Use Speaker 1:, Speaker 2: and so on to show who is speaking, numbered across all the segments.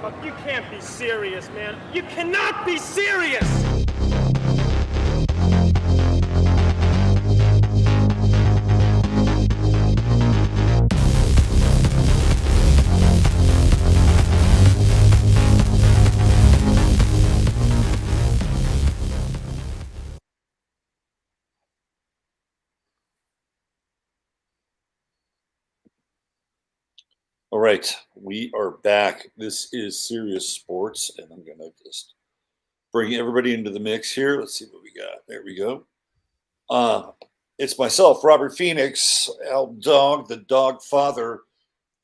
Speaker 1: You can't be serious, man. You cannot be serious!
Speaker 2: All right, we are back. This is Sirius Sports, and I'm going to just bring everybody into the mix here. Let's see what we got. There we go. It's myself, Robert Phoenix, Al Dawg, the dog father,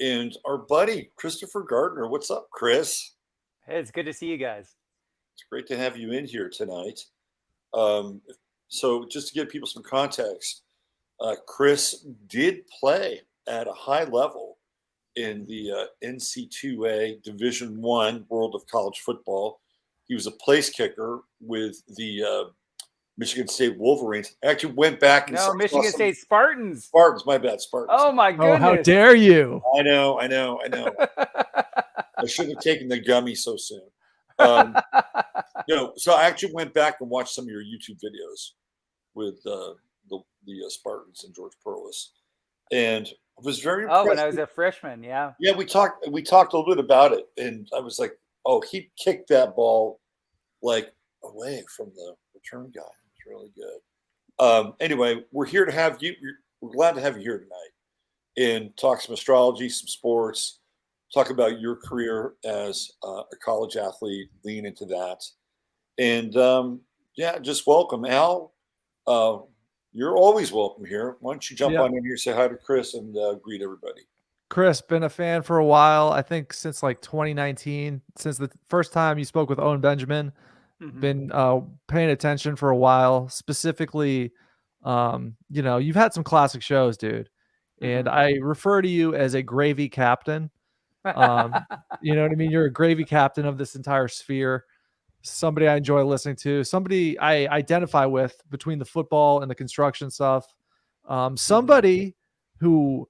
Speaker 2: and our buddy, Christopher Gardner. What's up, Chris?
Speaker 3: Hey, it's good to see you guys.
Speaker 2: It's great to have you in here tonight. So just to give people some context, Chris did play at a high level in the NC2A Division I World of College Football. He was a place kicker with the Michigan State Wolverines. Actually went back and
Speaker 3: No, Michigan State Spartans.
Speaker 2: Spartans, my bad, Spartans.
Speaker 3: Oh my goodness.
Speaker 4: Oh, how dare you?
Speaker 2: I know. I shouldn't have taken the gummy so soon. So I actually went back and watched some of your YouTube videos with the Spartans and George Perlis, and I was very impressed.
Speaker 3: Oh, when I was a freshman, yeah.
Speaker 2: Yeah, we talked a little bit about it, and I was like, oh, he kicked that ball like away from the return guy. It was really good. Anyway, we're here to have you. We're glad to have you here tonight and talk some astrology, some sports, talk about your career as a college athlete, lean into that. And just welcome, Al. You're always welcome here. Why don't you jump on in here, say hi to Chris, and greet everybody.
Speaker 4: Chris, been a fan for a while. I think since like 2019, since the first time you spoke with Owen Benjamin. Been paying attention for a while. Specifically, you've had some classic shows, dude. And I refer to you as a gravy captain. You know what I mean? You're a gravy captain of this entire sphere. Somebody I enjoy listening to, somebody I identify with between the football and the construction stuff. Somebody who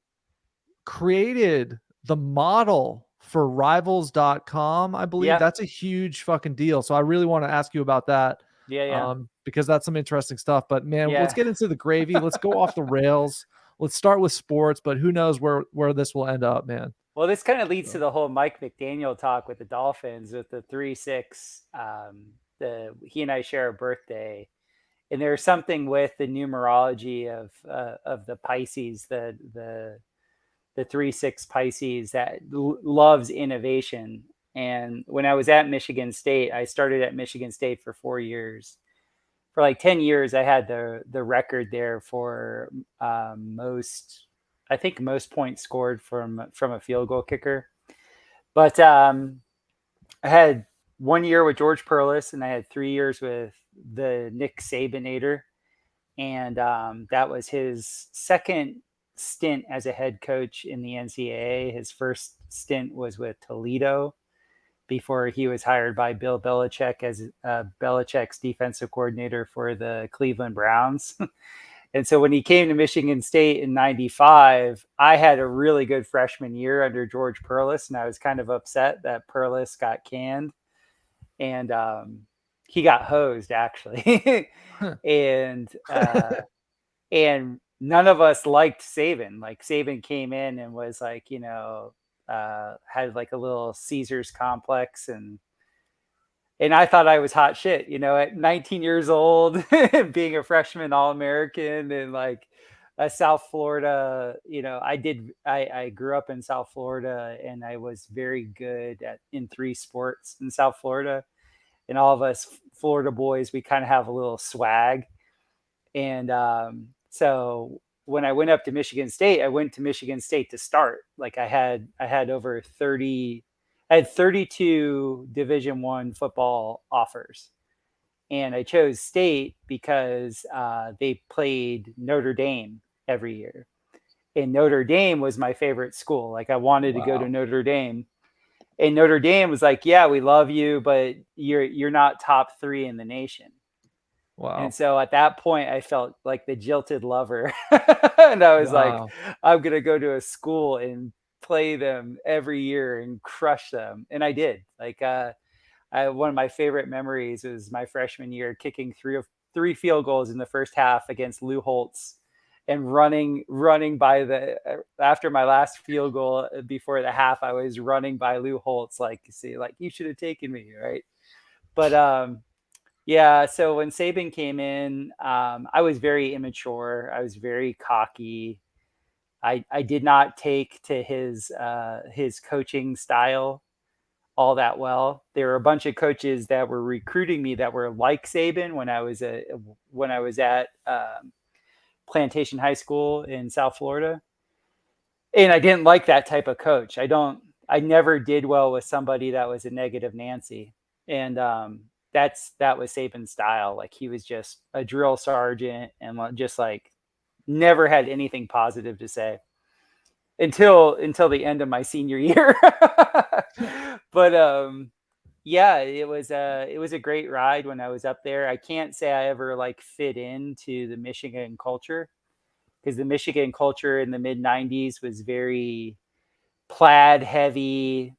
Speaker 4: created the model for rivals.com, I believe. Yeah. That's a huge fucking deal. So I really want to ask you about that.
Speaker 3: Yeah.
Speaker 4: Because that's some interesting stuff. But man, let's get into the gravy. Let's go off the rails. Let's start with sports, but who knows where this will end up, man.
Speaker 3: Well, this kind of leads to the whole Mike McDaniel talk with the Dolphins with the 3-6. He and I share a birthday, and there's something with the numerology of the Pisces, the 3-6 Pisces that loves innovation. And when I was at Michigan State, I started at Michigan State for 4 years. For like 10 years, I had the record there for most points scored from a field goal kicker. But I had 1 year with George Perlis, and I had 3 years with the Nick Sabanator. And that was his second stint as a head coach in the NCAA. His first stint was with Toledo before he was hired by Bill Belichick as Belichick's defensive coordinator for the Cleveland Browns. And so when he came to Michigan State in 95, I had a really good freshman year under George Perlis, and I was kind of upset that Perlis got canned. And he got hosed, actually. And none of us liked Saban. Like, Saban came in and was like, had like a little Caesar's complex, and I thought I was hot shit, at 19 years old, being a freshman All-American, and like a South Florida, I grew up in South Florida, and I was very good in 3 sports in South Florida. And all of us Florida boys, we kind of have a little swag. And so when I went up to Michigan State, I went to Michigan State to start. Like I had over 30. I had 32 Division I football offers, and I chose State because they played Notre Dame every year, and Notre Dame was my favorite school. Like, I wanted to go to Notre Dame, and Notre Dame was like, "Yeah, we love you, but you're not top 3 in the nation."
Speaker 4: Wow.
Speaker 3: And so at that point, I felt like the jilted lover, and I was like, "I'm gonna go to a school and play them every year and crush them. And I did. Like, one of my favorite memories is my freshman year kicking three field goals in the first half against Lou Holtz, and running by after my last field goal before the half, I was running by Lou Holtz, like, see, like, you should have taken me, right? But yeah, so when Saban came in, I was very immature. I was very cocky. I did not take to his coaching style all that well. There were a bunch of coaches that were recruiting me that were like Saban when I was at Plantation High School in South Florida, and I didn't like that type of coach. I never did well with somebody that was a negative Nancy, and that was Saban's style. Like, he was just a drill sergeant and just like never had anything positive to say until the end of my senior year. But yeah, it was a great ride when I was up there. I can't say I ever like fit into the Michigan culture, because the Michigan culture in the mid 90s was very plaid heavy,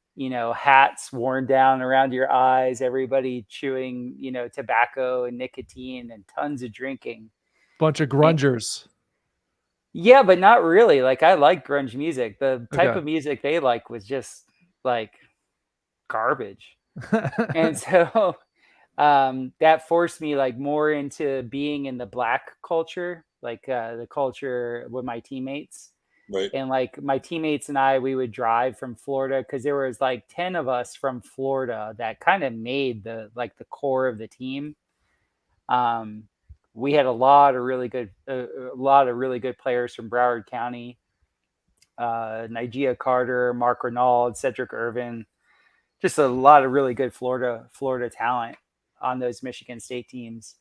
Speaker 3: hats worn down around your eyes, everybody chewing, tobacco and nicotine, and tons of drinking.
Speaker 4: Bunch of grungers.
Speaker 3: Yeah, but not really. Like, I like grunge music. The type of music they like was just like garbage. And so that forced me like more into being in the black culture, like the culture with my teammates.
Speaker 2: Right.
Speaker 3: And like my teammates and I, we would drive from Florida, because there was like 10 of us from Florida that kind of made the core of the team. We had a lot of really good players from Broward County, Nigeria Carter, Mark Renaud, Cedric Irvin, just a lot of really good Florida talent on those Michigan State teams.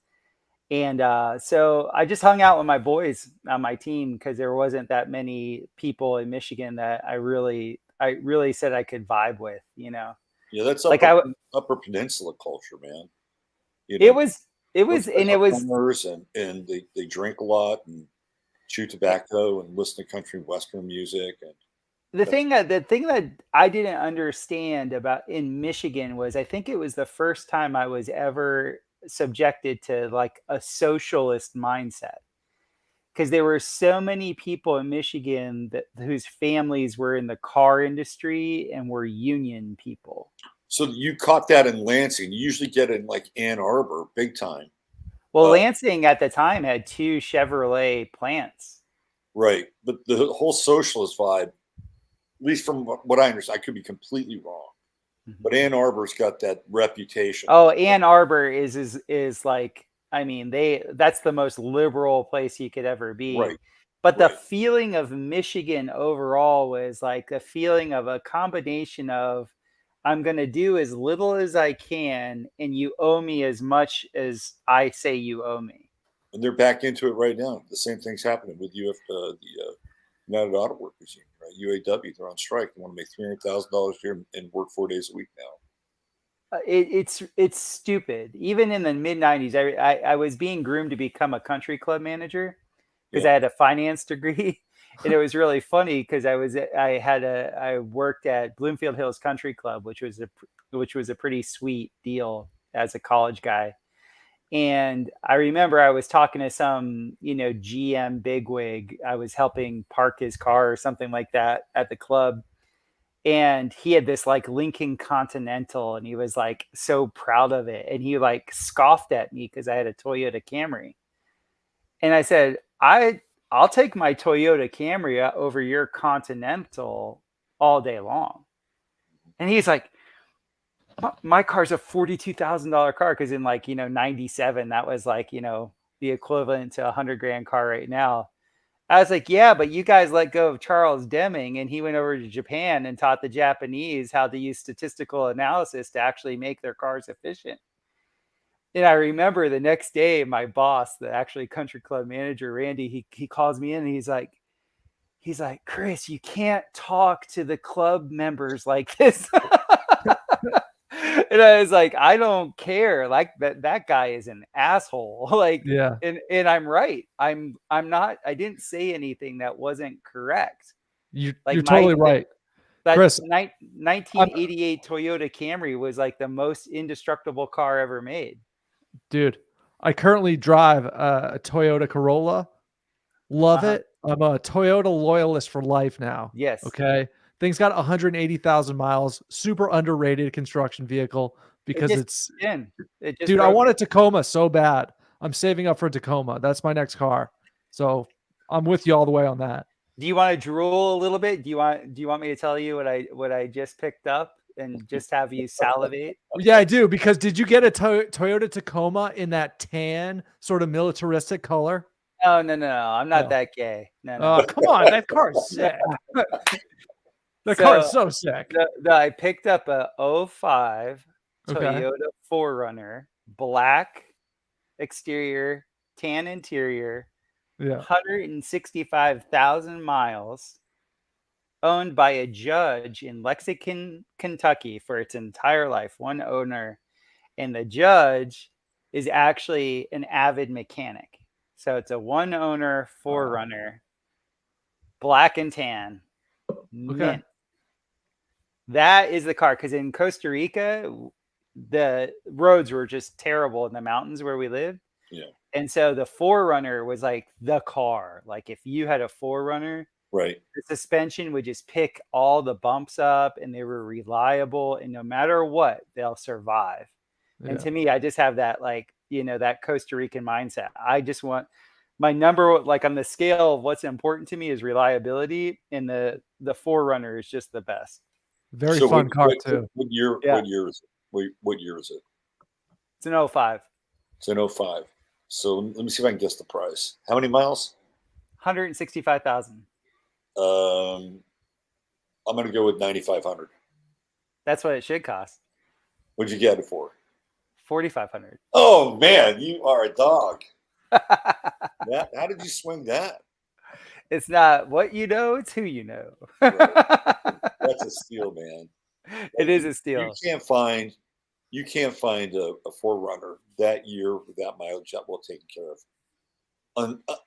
Speaker 3: And so I just hung out with my boys on my team, because there wasn't that many people in Michigan that I really said I could vibe with,
Speaker 2: Yeah, that's
Speaker 3: like
Speaker 2: upper peninsula culture, man.
Speaker 3: It was and
Speaker 2: they drink a lot and chew tobacco and listen to country western music. And
Speaker 3: the thing that I didn't understand about in Michigan was, I think it was the first time I was ever subjected to like a socialist mindset, because there were so many people in Michigan whose families were in the car industry and were union people.
Speaker 2: So you caught that in Lansing. You usually get it in like Ann Arbor, big time.
Speaker 3: Well, Lansing at the time had 2 Chevrolet plants.
Speaker 2: Right. But the whole socialist vibe, at least from what I understand, I could be completely wrong, but Ann Arbor's got that reputation.
Speaker 3: Oh, Ann Arbor is like, I mean, that's the most liberal place you could ever be.
Speaker 2: Right.
Speaker 3: But the feeling of Michigan overall was like a feeling of a combination of, I'm going to do as little as I can, and you owe me as much as I say you owe me.
Speaker 2: And they're back into it right now. The same thing's happening with the United Auto Workers Union, right? UAW, they're on strike. They want to make $300,000 a year and work 4 days a week now.
Speaker 3: It's stupid. Even in the mid 90s, I was being groomed to become a country club manager, because I had a finance degree. And it was really funny, because I worked at Bloomfield Hills Country Club, which was a pretty sweet deal as a college guy. And I remember I was talking to some, GM bigwig. I was helping park his car or something like that at the club. And he had this like Lincoln Continental, and he was like so proud of it. And he like scoffed at me because I had a Toyota Camry. And I said, I'll take my Toyota Camry over your Continental all day long. And he's like, my car's a $42,000 car. Cause in like, 97, that was like, the equivalent to $100,000 car right now. I was like, yeah, but you guys let go of Charles Deming, and he went over to Japan and taught the Japanese how to use statistical analysis to actually make their cars efficient. And I remember the next day, my boss, the actually country club manager, Randy, he calls me in, and he's like, Chris, you can't talk to the club members like this. And I was like, I don't care. Like that guy is an asshole. Like,
Speaker 4: yeah.
Speaker 3: And I'm right. I'm not, I didn't say anything that wasn't correct.
Speaker 4: You're totally right.
Speaker 3: That
Speaker 4: Chris,
Speaker 3: 1988 Toyota Camry was like the most indestructible car ever made.
Speaker 4: dude, I currently drive a Toyota Corolla. Love
Speaker 3: Uh-huh.
Speaker 4: it. I'm a Toyota loyalist for life now.
Speaker 3: Yes.
Speaker 4: Okay. Thing's got 180,000 miles. Super underrated construction vehicle because
Speaker 3: It just
Speaker 4: dude, I
Speaker 3: broke.
Speaker 4: want a Tacoma so bad. I'm saving up for a Tacoma. That's my next car. So I'm with you all the way on that.
Speaker 3: Do you want to drool a little bit? Do you want me to tell you what I just picked up and just have you salivate?
Speaker 4: Yeah, I do. Because did you get a Toyota Tacoma in that tan sort of militaristic color?
Speaker 3: Oh no, I'm not
Speaker 4: No.
Speaker 3: that gay. No.
Speaker 4: Oh, come on. That car's sick. That car is so sick.
Speaker 3: I picked up a 05
Speaker 4: Okay.
Speaker 3: Toyota 4Runner, black exterior, tan interior,
Speaker 4: Yeah.
Speaker 3: 165,000 miles, owned by a judge in Lexington, Kentucky for its entire life, one owner. And the judge is actually an avid mechanic. So it's a one owner 4Runner, black and tan, mint. That is the car. Because in Costa Rica, the roads were just terrible in the mountains where we lived.
Speaker 2: Yeah.
Speaker 3: And so the 4Runner was like the car. Like if you had a 4Runner,
Speaker 2: Right.
Speaker 3: the suspension would just pick all the bumps up, and they were reliable. And no matter what, they'll survive.
Speaker 4: Yeah.
Speaker 3: And to me, I just have that, like, that Costa Rican mindset. I just want my number, like on the scale of what's important to me is reliability. And the 4Runner is just the best.
Speaker 4: Very fun car too.
Speaker 2: What year is it? What year is it?
Speaker 3: It's an 05.
Speaker 2: It's an 05. So let me see if I can guess the price. How many miles?
Speaker 3: 165,000.
Speaker 2: I'm going to go with 9,500.
Speaker 3: That's what it should cost.
Speaker 2: What'd you get it for?
Speaker 3: 4,500.
Speaker 2: Oh man, you are a dog. How did you swing that?
Speaker 3: It's not what you know, it's who you know.
Speaker 2: Right. That's a steal, man.
Speaker 3: It is a steal.
Speaker 2: You can't find a 4Runner that year with that mileage that well taken care of.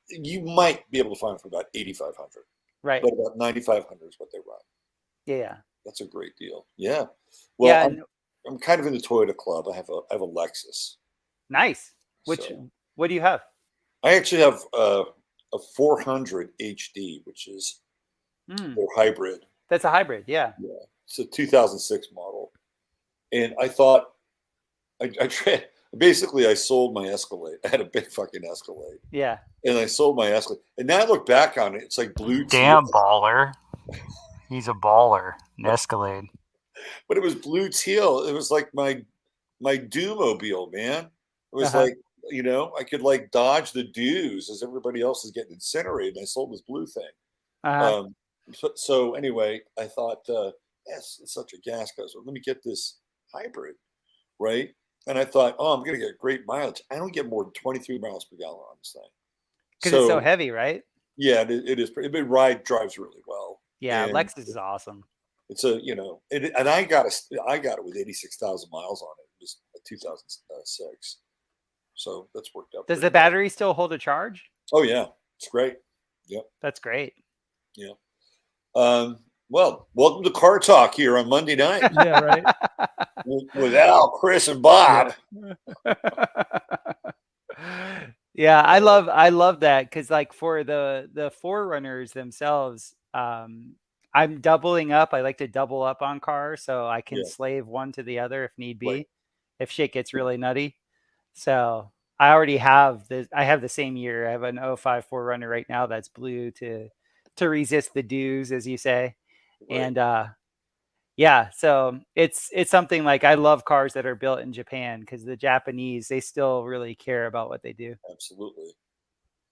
Speaker 2: You might be able to find them for about 8,500.
Speaker 3: Right.
Speaker 2: But about 9,500 is what they run.
Speaker 3: Yeah.
Speaker 2: That's a great deal. Yeah. Well,
Speaker 3: yeah,
Speaker 2: I'm kind of in the Toyota club. I have a Lexus.
Speaker 3: Nice. What do you have?
Speaker 2: I actually have a 400 HD, which is their hybrid.
Speaker 3: That's a hybrid, yeah.
Speaker 2: Yeah. It's a 2006 model. And I thought, I sold my Escalade. I had a big fucking Escalade.
Speaker 3: Yeah.
Speaker 2: And I sold my Escalade. And now I look back on it, it's like blue.
Speaker 3: Damn baller. He's a baller. An Escalade.
Speaker 2: But it was blue teal. It was like my do-mobile, man. It was like, I could like dodge the dews as everybody else is getting incinerated. And I sold this blue thing. So anyway, I thought, yes, it's such a gas guzzler. Let me get this hybrid, right? And I thought, I'm going to get great mileage. I don't get more than 23 miles per gallon on this thing.
Speaker 3: Because it's so heavy, right?
Speaker 2: Yeah, it is. It drives really well.
Speaker 3: Yeah,
Speaker 2: and
Speaker 3: Lexus is awesome.
Speaker 2: It's and I got it with 86,000 miles on it. It was a 2006. So that's worked out.
Speaker 3: Does the battery still hold a charge?
Speaker 2: Oh yeah, it's great. Yep.
Speaker 3: That's great.
Speaker 2: Yeah. Well, welcome to Car Talk here on Monday night.
Speaker 4: Yeah, right.
Speaker 2: with Al, Chris, and Bob.
Speaker 3: Yeah, I love that because like for the 4Runners themselves, I'm doubling up. I like to double up on cars so I can slave one to the other if need be, if shit gets really nutty. So I already have this. I have the same year. I have an 05 4Runner right now that's blue to resist the dews, as you say. Right. And yeah, so it's something like I love cars that are built in Japan because the Japanese, they still really care about what they do.
Speaker 2: Absolutely.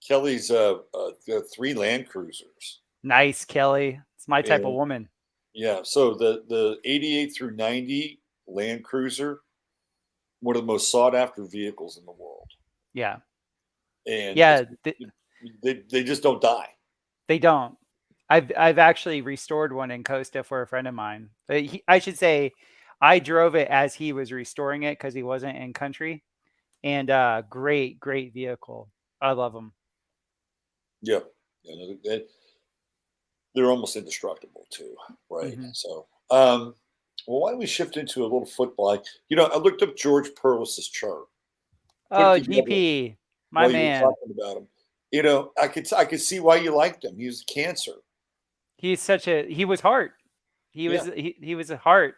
Speaker 2: Kelly's 3 Land Cruisers.
Speaker 3: Nice, Kelly. It's my type of woman.
Speaker 2: Yeah. So the 88 through 90 Land Cruiser, one of the most sought after vehicles in the world.
Speaker 3: Yeah.
Speaker 2: And
Speaker 3: yeah,
Speaker 2: they just don't die.
Speaker 3: They don't. I've actually restored one in Costa for a friend of mine. I should say I drove it as he was restoring it because he wasn't in country. And great vehicle. I love them.
Speaker 2: Yeah. they're almost indestructible too, right?
Speaker 3: Mhm.
Speaker 2: So, well, why don't we shift into a little football? You know, I looked up George Perlis's chart, put it
Speaker 3: Oh,
Speaker 2: together
Speaker 3: GP, my
Speaker 2: while you were
Speaker 3: man.
Speaker 2: talking about him. You know, I could see why you liked him. He was cancer.
Speaker 3: He was heart.
Speaker 2: Yeah.
Speaker 3: He was a heart.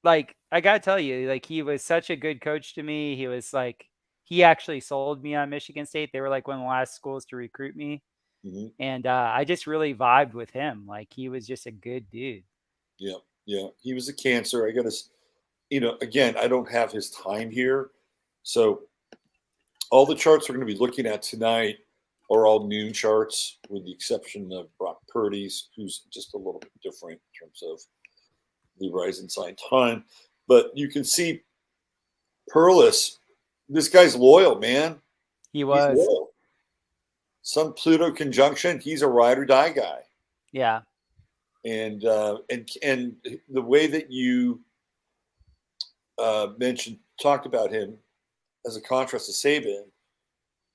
Speaker 3: Like, I gotta tell you, like, he was such a good coach to me. He was like, he actually sold me on Michigan State. They were like one of the last schools to recruit me.
Speaker 2: Hmm.
Speaker 3: And I just really vibed with him. Like, he was just a good dude.
Speaker 2: Yeah. Yeah. He was a cancer. I got to, you know, again, I don't have his time here. So all the charts we're going to be looking at tonight are all noon charts, with the exception of Brock Purdy's, who's just a little bit different in terms of the rising sign time. But you can see Perlis, this guy's loyal, man.
Speaker 3: He
Speaker 2: He's
Speaker 3: was.
Speaker 2: loyal. Sun Pluto conjunction, he's a ride or die guy.
Speaker 3: Yeah.
Speaker 2: And the way that you talked about him as a contrast to Saban,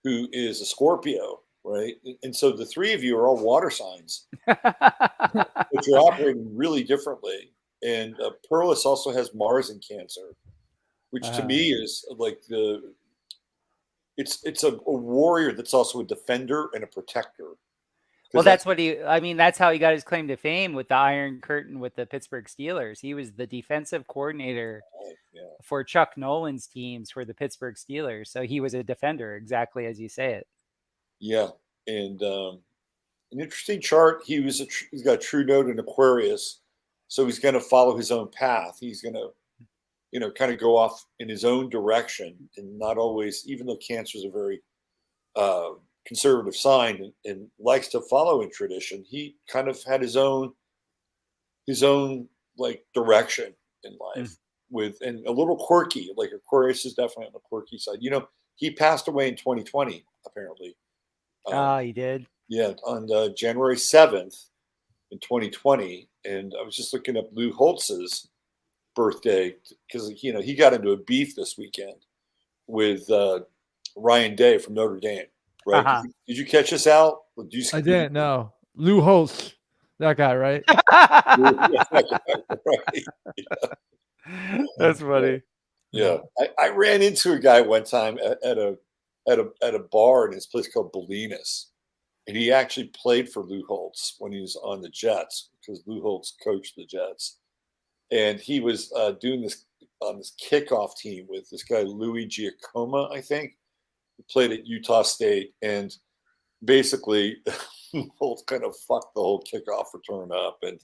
Speaker 2: who is a Scorpio, right? And so the three of you are all water signs, but you're operating really differently. And Perlis also has Mars in Cancer, which to me is like it's a warrior that's also a defender and a protector.
Speaker 3: Well, that's that's how he got his claim to fame with the Iron Curtain with the Pittsburgh Steelers. He was the defensive coordinator for Chuck Nolan's teams for the Pittsburgh Steelers. So he was a defender, exactly as you say it.
Speaker 2: Yeah. And an interesting chart. He's got a true node in Aquarius. So he's going to follow his own path. He's going to, you know, kind of go off in his own direction, and not always, even though Cancer is a very conservative sign and likes to follow in tradition, he kind of had his own like direction in life and a little quirky. Like Aquarius is definitely on the quirky side. You know, he passed away in 2020, apparently.
Speaker 3: He did?
Speaker 2: Yeah, on January 7th in 2020. And I was just looking up Lou Holtz's birthday because, you know, he got into a beef this weekend with Ryan Day from Notre Dame, right?
Speaker 3: Uh-huh.
Speaker 2: Did you catch this out?
Speaker 4: I didn't know. Lou Holtz, that guy, right?
Speaker 2: Right.
Speaker 3: That's funny.
Speaker 2: Yeah. I ran into a guy one time at a bar in this place called Bolinas, and he actually played for Lou Holtz when he was on the Jets, because Lou Holtz coached the Jets, and he was doing this on this kickoff team with this guy Louis Giacomo, I think, who played at Utah State, and basically Lou Holtz kind of fucked the whole kickoff return up, and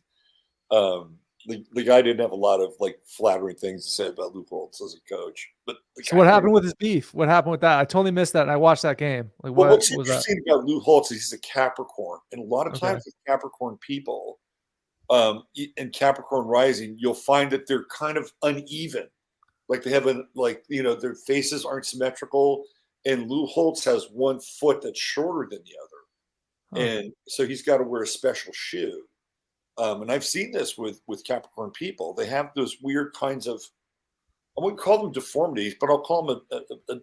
Speaker 2: the guy didn't have a lot of like flattering things to say about Lou Holtz as a coach. But
Speaker 4: so what happened with his beef? What happened with that? I totally missed that, and I watched that game. Like,
Speaker 2: well, what's
Speaker 4: was
Speaker 2: interesting about Lou Holtz is he's a Capricorn, and a lot of times with Capricorn people, in Capricorn rising, you'll find that they're kind of uneven. Like they have their faces aren't symmetrical, and Lou Holtz has one foot that's shorter than the other, and so he's got to wear a special shoe. And I've seen this with Capricorn people. They have those weird kinds of, I wouldn't call them deformities, but I'll call them an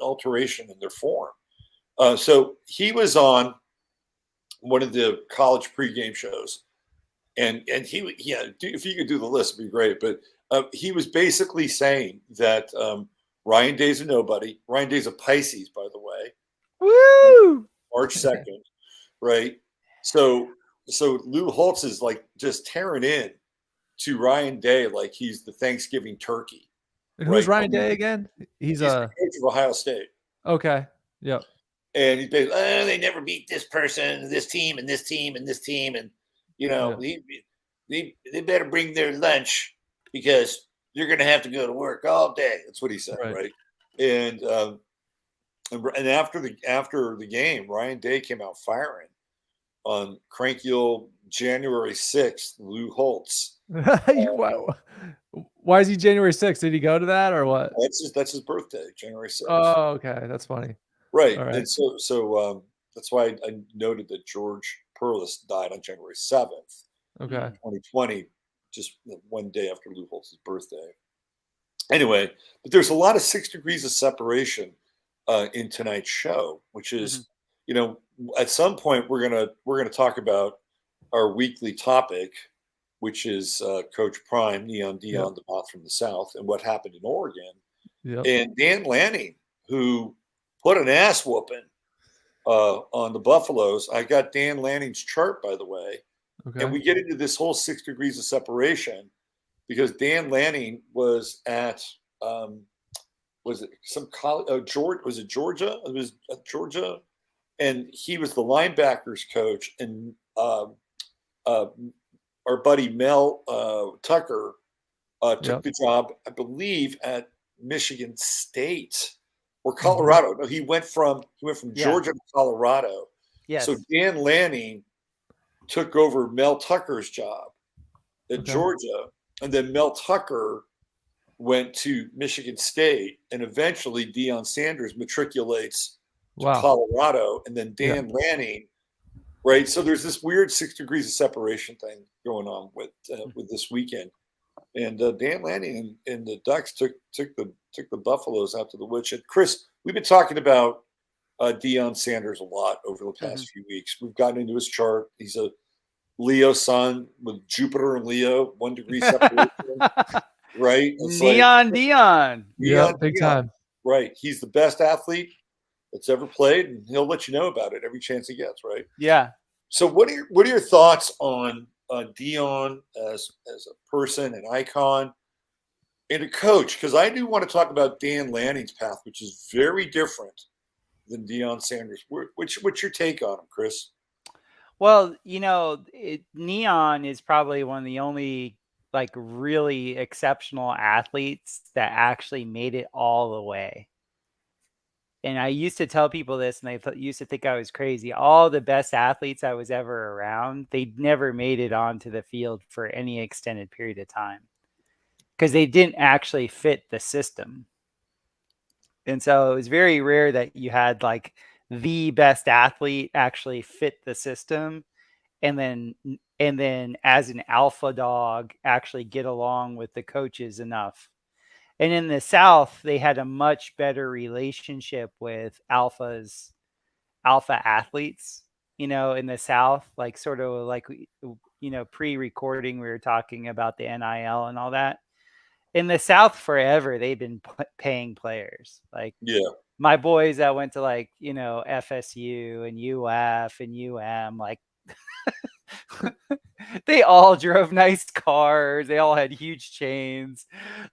Speaker 2: alteration in their form. So he was on one of the college pregame shows, and if you could do the list, it'd be great. But he was basically saying that Ryan Day's a nobody. Ryan Day's a Pisces, by the way.
Speaker 3: Woo!
Speaker 2: March 2nd, right? So Lou Holtz is like just tearing in to Ryan Day like he's the Thanksgiving turkey.
Speaker 4: And who's Ryan Day again? He's
Speaker 2: the coach of Ohio State.
Speaker 4: Okay. Yep.
Speaker 2: And he's basically, they never beat this person, this team, and this team, and this team, and you know, they better bring their lunch because you're going to have to go to work all day. That's what he said, right? And after the game, Ryan Day came out firing on cranky old January 6th, Lou Holtz.
Speaker 4: Why is he January 6th? Did he go to that or what?
Speaker 2: That's his birthday, January 6th.
Speaker 4: Oh, okay. That's funny.
Speaker 2: Right.
Speaker 4: All right.
Speaker 2: And so that's why I noted that George Perlis died on January 7th, 2020, just one day after Lou Holtz's birthday. Anyway, but there's a lot of 6 degrees of separation in tonight's show, which is at some point we're gonna talk about our weekly topic, which is Coach Prime, Deion, the Moth from the South, and what happened in Oregon.
Speaker 4: Yep.
Speaker 2: And Dan Lanning, who put an ass whooping on the Buffaloes. I got Dan Lanning's chart, by the way.
Speaker 4: Okay.
Speaker 2: And we get into this whole 6 degrees of separation because Dan Lanning was at was it some college? Georgia? Was it Georgia? It was Georgia, and he was the linebackers coach. And our buddy Mel Tucker took the job, I believe, at Michigan State or Colorado. No, he went from Georgia to Colorado.
Speaker 3: Yes.
Speaker 2: So Dan Lanning took over Mel Tucker's job at Georgia, and then Mel Tucker went to Michigan State, and eventually Deion Sanders matriculates to Colorado, and then Dan Lanning, right? So there's this weird 6 degrees of separation thing going on with this weekend, and Dan Lanning and the Ducks took the Buffaloes out to the woodshed. Chris, we've been talking about Deion Sanders a lot over the past few weeks. We've gotten into his chart. He's a Leo sun with Jupiter and Leo, 1 degree separation. Right? It's
Speaker 3: Deion.
Speaker 4: Yeah, big time.
Speaker 2: Right. He's the best athlete that's ever played, and he'll let you know about it every chance he gets, right?
Speaker 3: Yeah.
Speaker 2: So what are your thoughts on Deion as a person, an icon, and a coach? Because I do want to talk about Dan Lanning's path, which is very different than Deion Sanders. What's your take on him, Chris?
Speaker 3: Well, Neon is probably one of the only like really exceptional athletes that actually made it all the way. And I used to tell people this, and they used to think I was crazy. All the best athletes I was ever around, they never made it onto the field for any extended period of time because they didn't actually fit the system. And so it was very rare that you had like the best athlete actually fit the system, and then as an alpha dog actually get along with the coaches enough. And in the South, they had a much better relationship with alpha athletes, in the South, like sort of like, pre-recording, we were talking about the NIL and all that. In the South forever, they've been paying players. Like my boys that went to like, FSU and UF and UM, like they all drove nice cars. They all had huge chains.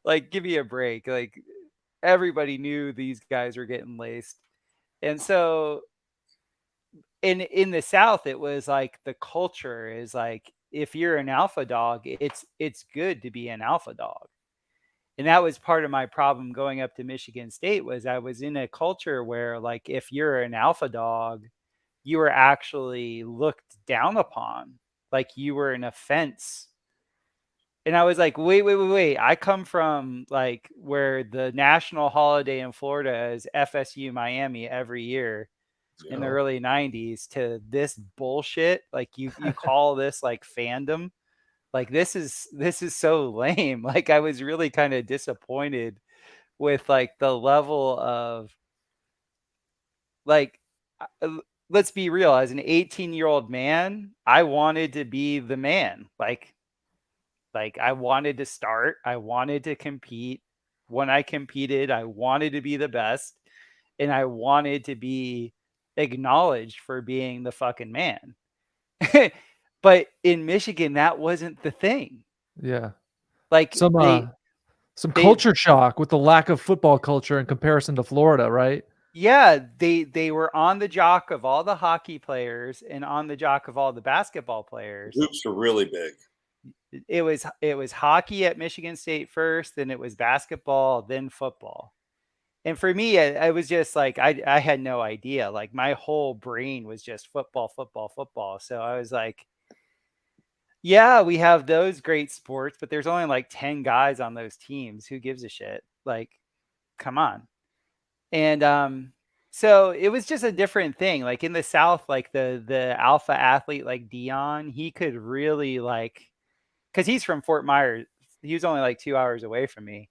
Speaker 3: Like, give me a break. Like, everybody knew these guys were getting laced. And so in the South, it was like the culture is like, if you're an alpha dog, it's good to be an alpha dog. And that was part of my problem going up to Michigan State, was I was in a culture where like, if you're an alpha dog, you were actually looked down upon, like you were an offense. And I was like, wait. I come from like where the national holiday in Florida is FSU Miami every year in the early 90s to this bullshit. Like you call this like fandom. Like this is so lame. Like I was really kind of disappointed with like the level of like, let's be real, as an 18-year-old man, I wanted to be the man. Like I wanted to start, I wanted to compete. When I competed, I wanted to be the best, and I wanted to be acknowledged for being the fucking man. But in Michigan, that wasn't the thing.
Speaker 4: Yeah.
Speaker 3: Like
Speaker 4: some culture shock with the lack of football culture in comparison to Florida, right?
Speaker 3: Yeah, they were on the jock of all the hockey players and on the jock of all the basketball players.
Speaker 2: Hoops are really big.
Speaker 3: It was hockey at Michigan State first, then it was basketball, then football. And for me, I was just like, I had no idea. Like my whole brain was just football. So I was like, yeah, we have those great sports, but there's only like 10 guys on those teams. Who gives a shit? Like, come on. And so it was just a different thing. Like in the South, like the alpha athlete like Deion, he could really like, because he's from Fort Myers. He was only like 2 hours away from me.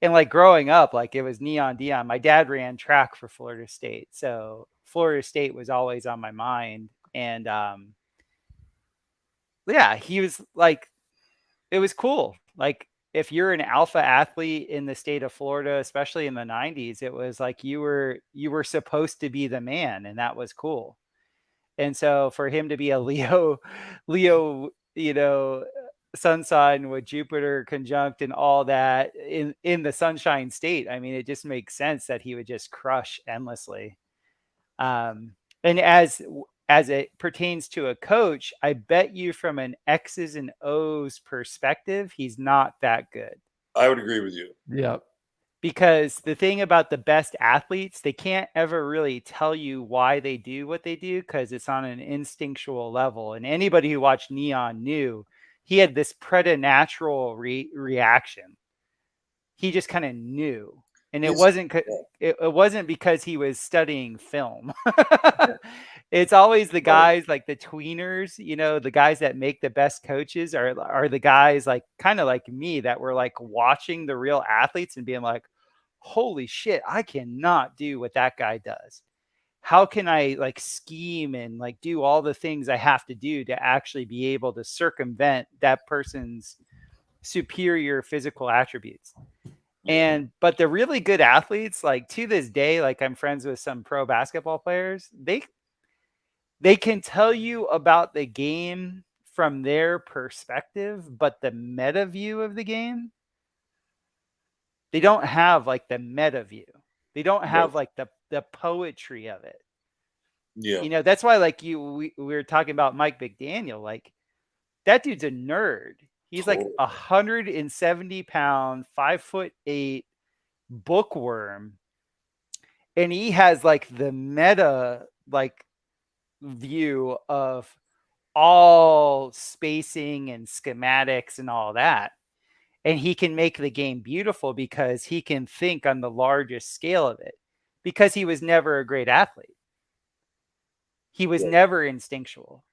Speaker 3: And like growing up, like it was Neon Deion. My dad ran track for Florida State. So Florida State was always on my mind. And yeah, he was like, it was cool. Like, if you're an alpha athlete in the state of Florida, especially in the 90s, it was like you were supposed to be the man, and that was cool. And so for him to be a Leo, sun sign with Jupiter conjunct and all that in the Sunshine State, I mean, it just makes sense that he would just crush endlessly. And as it pertains to a coach, I bet you from an X's and O's perspective, he's not that good.
Speaker 2: I would agree with you.
Speaker 4: Yep.
Speaker 3: Because the thing about the best athletes, they can't ever really tell you why they do what they do because it's on an instinctual level. And anybody who watched Neon knew he had this preternatural reaction. He just kind of knew. And it wasn't because he was studying film. It's always the guys like the tweeners, the guys that make the best coaches are the guys like kind of like me that were like watching the real athletes and being like, holy shit, I cannot do what that guy does. How can I like scheme and like do all the things I have to do to actually be able to circumvent that person's superior physical attributes? But the really good athletes, like to this day, like I'm friends with some pro basketball players, they can tell you about the game from their perspective, but the meta view of the game, they don't have like the meta view. They don't have like the poetry of it.
Speaker 2: Yeah.
Speaker 3: That's why like we were talking about Mike McDaniel, like that dude's a nerd. He's like 170 pound, 5'8" bookworm. And he has like the meta like view of all spacing and schematics and all that. And he can make the game beautiful because he can think on the largest scale of it because he was never a great athlete. He was never instinctual.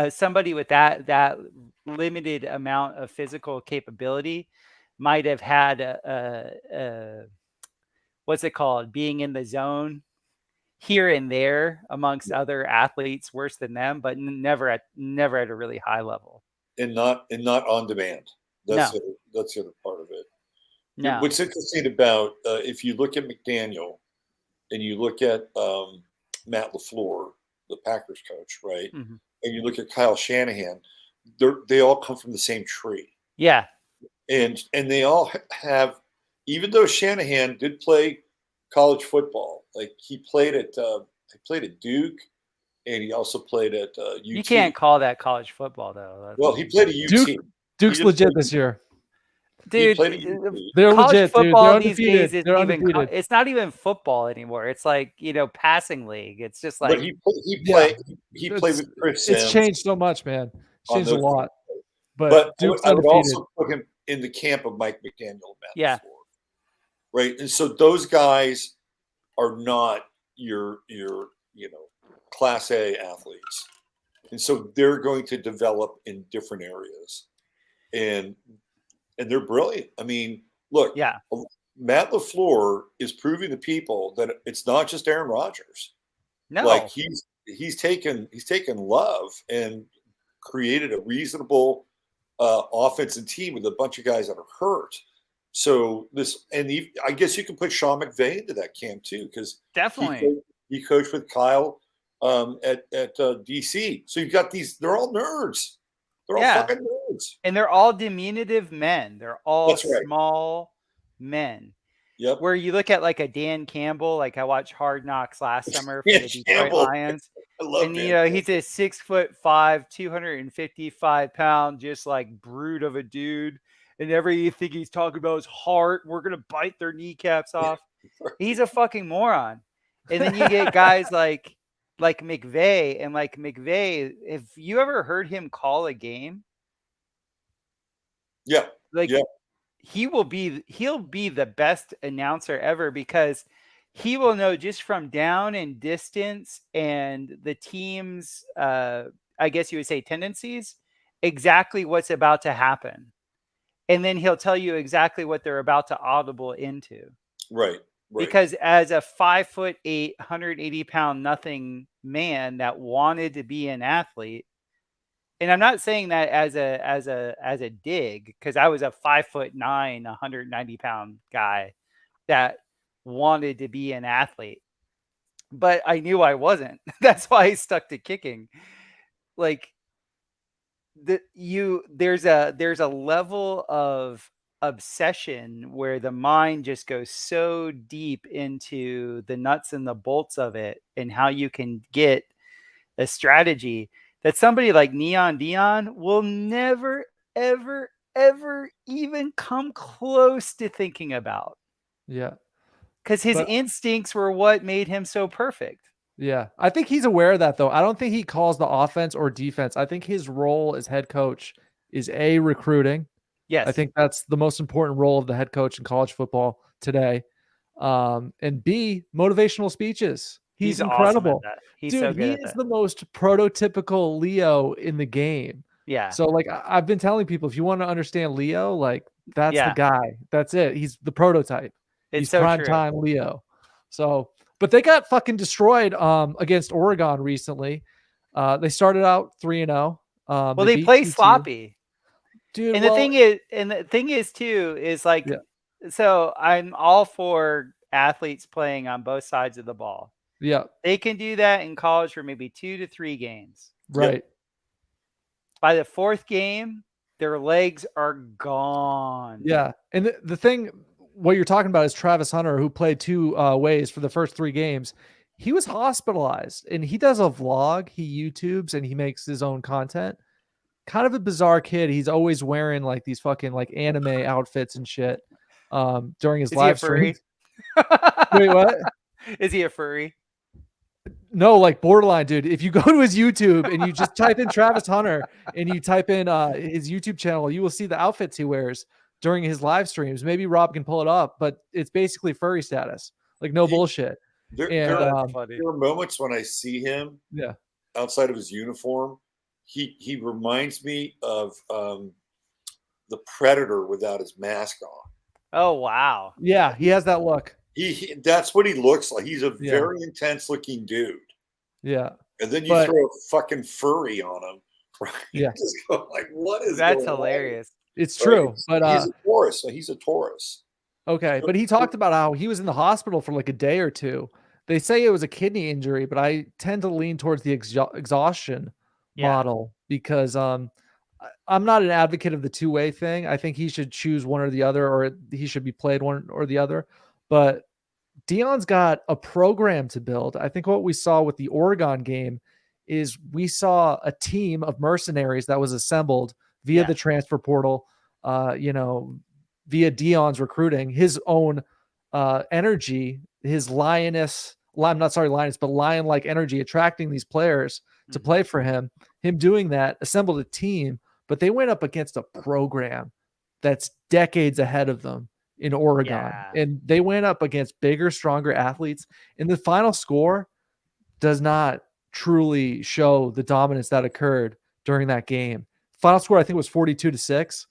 Speaker 3: Somebody with that limited amount of physical capability might have had what's it called? Being in the zone here and there amongst other athletes worse than them, but never at a really high level.
Speaker 2: And not on demand. That's the other part of it.
Speaker 3: No.
Speaker 2: What's interesting about if you look at McDaniel and you look at Matt LaFleur, the Packers coach, right? Mm-hmm. And you look at Kyle Shanahan, they all come from the same tree.
Speaker 3: Yeah.
Speaker 2: And they all have, even though Shanahan did play college football, like he played at Duke, and he also played at UT.
Speaker 3: You can't call that college football though.
Speaker 2: Well, he played at UT.
Speaker 4: Duke's legit this year.
Speaker 3: Dude,
Speaker 4: they're legit,
Speaker 3: football
Speaker 4: dude.
Speaker 3: These days isn't even it's not even football anymore. It's like, passing league. It's just like,
Speaker 2: but he played with Chris Sims.
Speaker 4: It's changed so much, man. It's changed a lot. But Duke's
Speaker 2: I would also put him in the camp of Mike McDaniel and Matt LaFleur. Right. And so those guys are not your class A athletes. And so they're going to develop in different areas. And they're brilliant. I mean, look, Matt LaFleur is proving to people that it's not just Aaron Rodgers.
Speaker 3: No,
Speaker 2: like he's taken Love and created a reasonable offense and team with a bunch of guys that are hurt. So I guess you can put Sean McVay into that camp too, because
Speaker 3: definitely
Speaker 2: he coached with Kyle at DC. So you've got they're all nerds. They're all fucking nerds.
Speaker 3: And they're all diminutive men. They're all small men.
Speaker 2: Yep.
Speaker 3: Where you look at like a Dan Campbell, like I watched Hard Knocks last summer for the Detroit Lions.
Speaker 2: I love
Speaker 3: and he's a 6'5", 255-pound, just like brute of a dude. And everything he's talking about is heart. We're gonna bite their kneecaps off. He's a fucking moron. And then you get guys like McVay, and like McVay, if you ever heard him call a game, he'll be the best announcer ever, because he will know just from down and distance and the team's I guess you would say tendencies, exactly what's about to happen. And then he'll tell you exactly what they're about to audible into.
Speaker 2: Right.
Speaker 3: Because as a 5'8", 180-pound nothing man that wanted to be an athlete, and I'm not saying that as a dig, because I was a 5'9", 190-pound guy that wanted to be an athlete, but I knew I wasn't. That's why I stuck to kicking. Like there's a level of obsession where the mind just goes so deep into the nuts and the bolts of it and how you can get a strategy that somebody like Neon Deion will never, ever, ever even come close to thinking about.
Speaker 4: Yeah.
Speaker 3: Because his instincts were what made him so perfect.
Speaker 4: Yeah. I think he's aware of that, though. I don't think he calls the offense or defense. I think his role as head coach is recruiting.
Speaker 3: Yes.
Speaker 4: I think that's the most important role of the head coach in college football today. And B, motivational speeches. He's incredible.
Speaker 3: Awesome at that. He's
Speaker 4: Dude,
Speaker 3: so good
Speaker 4: he
Speaker 3: at
Speaker 4: is
Speaker 3: that.
Speaker 4: the most prototypical Leo in the game.
Speaker 3: Yeah.
Speaker 4: So, like, I've been telling people, if you want to understand Leo, like, that's the guy. That's it. He's the prototype. He's
Speaker 3: so
Speaker 4: prime
Speaker 3: true.
Speaker 4: time Leo. So, but they got fucking destroyed against Oregon recently. They started out 3-0.
Speaker 3: Well, they play sloppy.
Speaker 4: Dude,
Speaker 3: and the thing is too, is like, so I'm all for athletes playing on both sides of the ball.
Speaker 4: Yeah.
Speaker 3: They can do that in college for maybe 2 to 3 games.
Speaker 4: Right.
Speaker 2: Yep.
Speaker 3: By the 4th game, their legs are gone.
Speaker 4: Yeah. And the thing, what you're talking about is Travis Hunter, who played 2 ways for the first 3 games. He was hospitalized, and he does a vlog. He YouTubes and he makes his own content. Kind of a bizarre kid. He's always wearing like these fucking like anime outfits and shit during his live streams. Wait, what?
Speaker 3: Is he a furry?
Speaker 4: No, like borderline, dude. If you go to his YouTube and you just type in Travis Hunter and you type in his YouTube channel, you will see the outfits he wears during his live streams. Maybe Rob can pull it up, but it's basically furry status. Like, no bullshit.
Speaker 2: There are moments when I see him outside of his uniform. He reminds me of the Predator without his mask on.
Speaker 3: Oh, wow.
Speaker 4: Yeah, he has that look.
Speaker 2: That's what he looks like. He's a very intense looking dude.
Speaker 4: Yeah.
Speaker 2: And then you throw a fucking furry on him. Right?
Speaker 4: Yeah.
Speaker 2: Just go like, what is
Speaker 3: That's
Speaker 2: going
Speaker 3: hilarious.
Speaker 2: On?
Speaker 4: It's true. But
Speaker 2: he's a Taurus. So he's a Taurus.
Speaker 4: Okay. But he talked about how he was in the hospital for like a day or 2. They say it was a kidney injury, but I tend to lean towards the exhaustion model because I'm not an advocate of the 2-way thing. I think he should choose one or the other, or he should be played one or the other. But Deion's got a program to build. I think what we saw with the Oregon game is we saw a team of mercenaries that was assembled via the transfer portal, via Deion's recruiting, his own energy, his lion-like energy, attracting these players to play for him. Him doing that, assembled a team, but they went up against a program that's decades ahead of them in Oregon. And they went up against bigger, stronger athletes. And the final score does not truly show the dominance that occurred during that game. Final score, I think, was 42-6.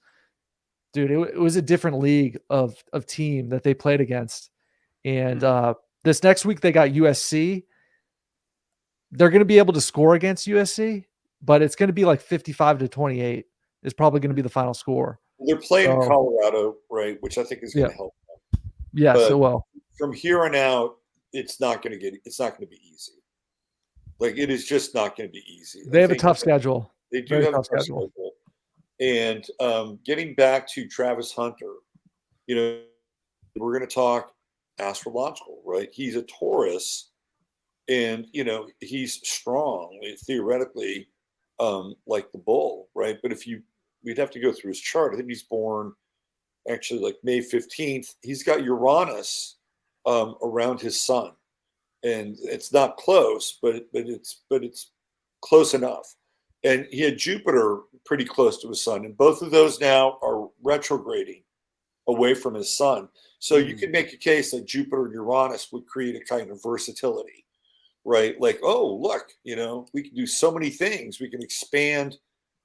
Speaker 4: Dude, it was a different league of team that they played against. And this next week they got USC. They're going to be able to score against USC, but it's going to be like 55-28 is probably going to be the final score.
Speaker 2: They're playing in Colorado, right? Which I think is going to help them.
Speaker 4: Yes, it will.
Speaker 2: From here on out, it's not going to be easy. Like, it is just not going to be easy.
Speaker 4: They have a tough schedule.
Speaker 2: They do have a tough schedule. And getting back to Travis Hunter, we're going to talk astrological, right? He's a Taurus, and he's strong theoretically, like the bull, right? But we'd have to go through his chart. I think he's born actually like May 15th. He's got Uranus around his sun, and it's not close, but it's close enough. And he had Jupiter pretty close to his sun, and both of those now are retrograding away from his sun. So you can make a case that Jupiter and Uranus would create a kind of versatility, right? Like, oh, look, we can do so many things. We can expand,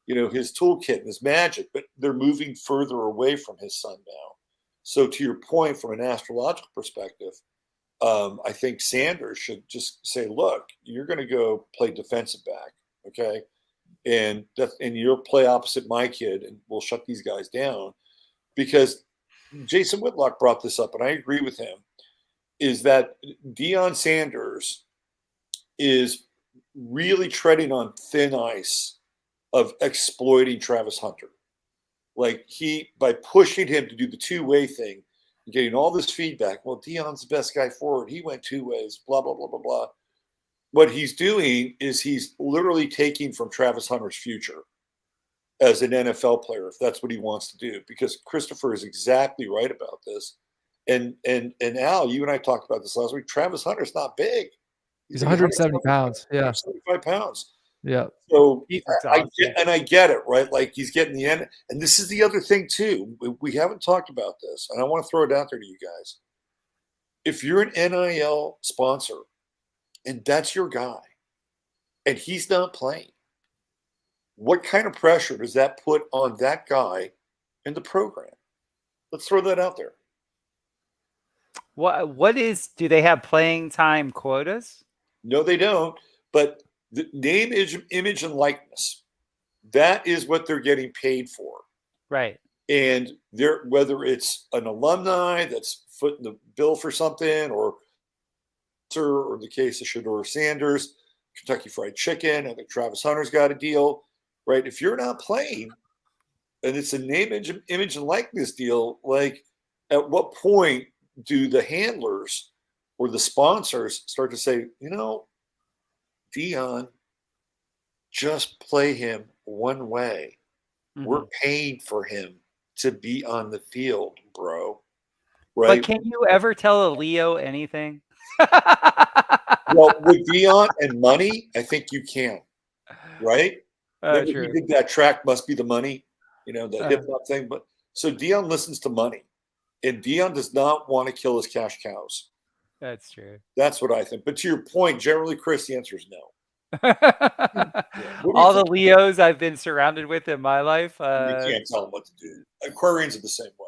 Speaker 2: his toolkit and his magic, but they're moving further away from his sun now. So to your point, from an astrological perspective, I think Sanders should just say, look, you're going to go play defensive back, okay? And you'll play opposite my kid, and we'll shut these guys down. Because Jason Whitlock brought this up, and I agree with him, is that Deion Sanders is really treading on thin ice of exploiting Travis Hunter. Like by pushing him to do the two-way thing, getting all this feedback. Well, Deion's the best guy forward. He went two ways, blah, blah, blah, blah, blah. What he's doing is he's literally taking from Travis Hunter's future as an NFL player, if that's what he wants to do, because Christopher is exactly right about this. And Al, you and I talked about this last week. Travis Hunter's not big.
Speaker 4: He's 170 pounds. Yeah.
Speaker 2: 75 pounds.
Speaker 4: Yeah.
Speaker 2: So I get it, right? Like he's getting the end. And this is the other thing too. We haven't talked about this, and I want to throw it out there to you guys. If you're an NIL sponsor and that's your guy and he's not playing, what kind of pressure does that put on that guy in the program? Let's throw that out there.
Speaker 3: Do they have playing time quotas?
Speaker 2: No, they don't. But the name, image, and likeness, that is what they're getting paid for.
Speaker 3: Right.
Speaker 2: And whether it's an alumni that's footing the bill for something, or the case of Shedeur Sanders, Kentucky Fried Chicken, I think Travis Hunter's got a deal, right? If you're not playing and it's a name, image, and likeness deal, like at what point do the handlers or the sponsors start to say, Deion, just play him one way. Mm-hmm. We're paying for him to be on the field, bro. Right?
Speaker 3: But can you ever tell a Leo anything?
Speaker 2: Well, with Deion and money, I think you can. Right?
Speaker 3: True.
Speaker 2: You did that track, Must Be the Money, the hip hop thing. But so Deion listens to money, and Deion does not want to kill his cash cows.
Speaker 3: That's true.
Speaker 2: That's what I think. But to your point, generally, Chris, the answer is no.
Speaker 3: All the Leos I've been surrounded with in my life.
Speaker 2: You can't tell them what to do. Aquarians are the same way.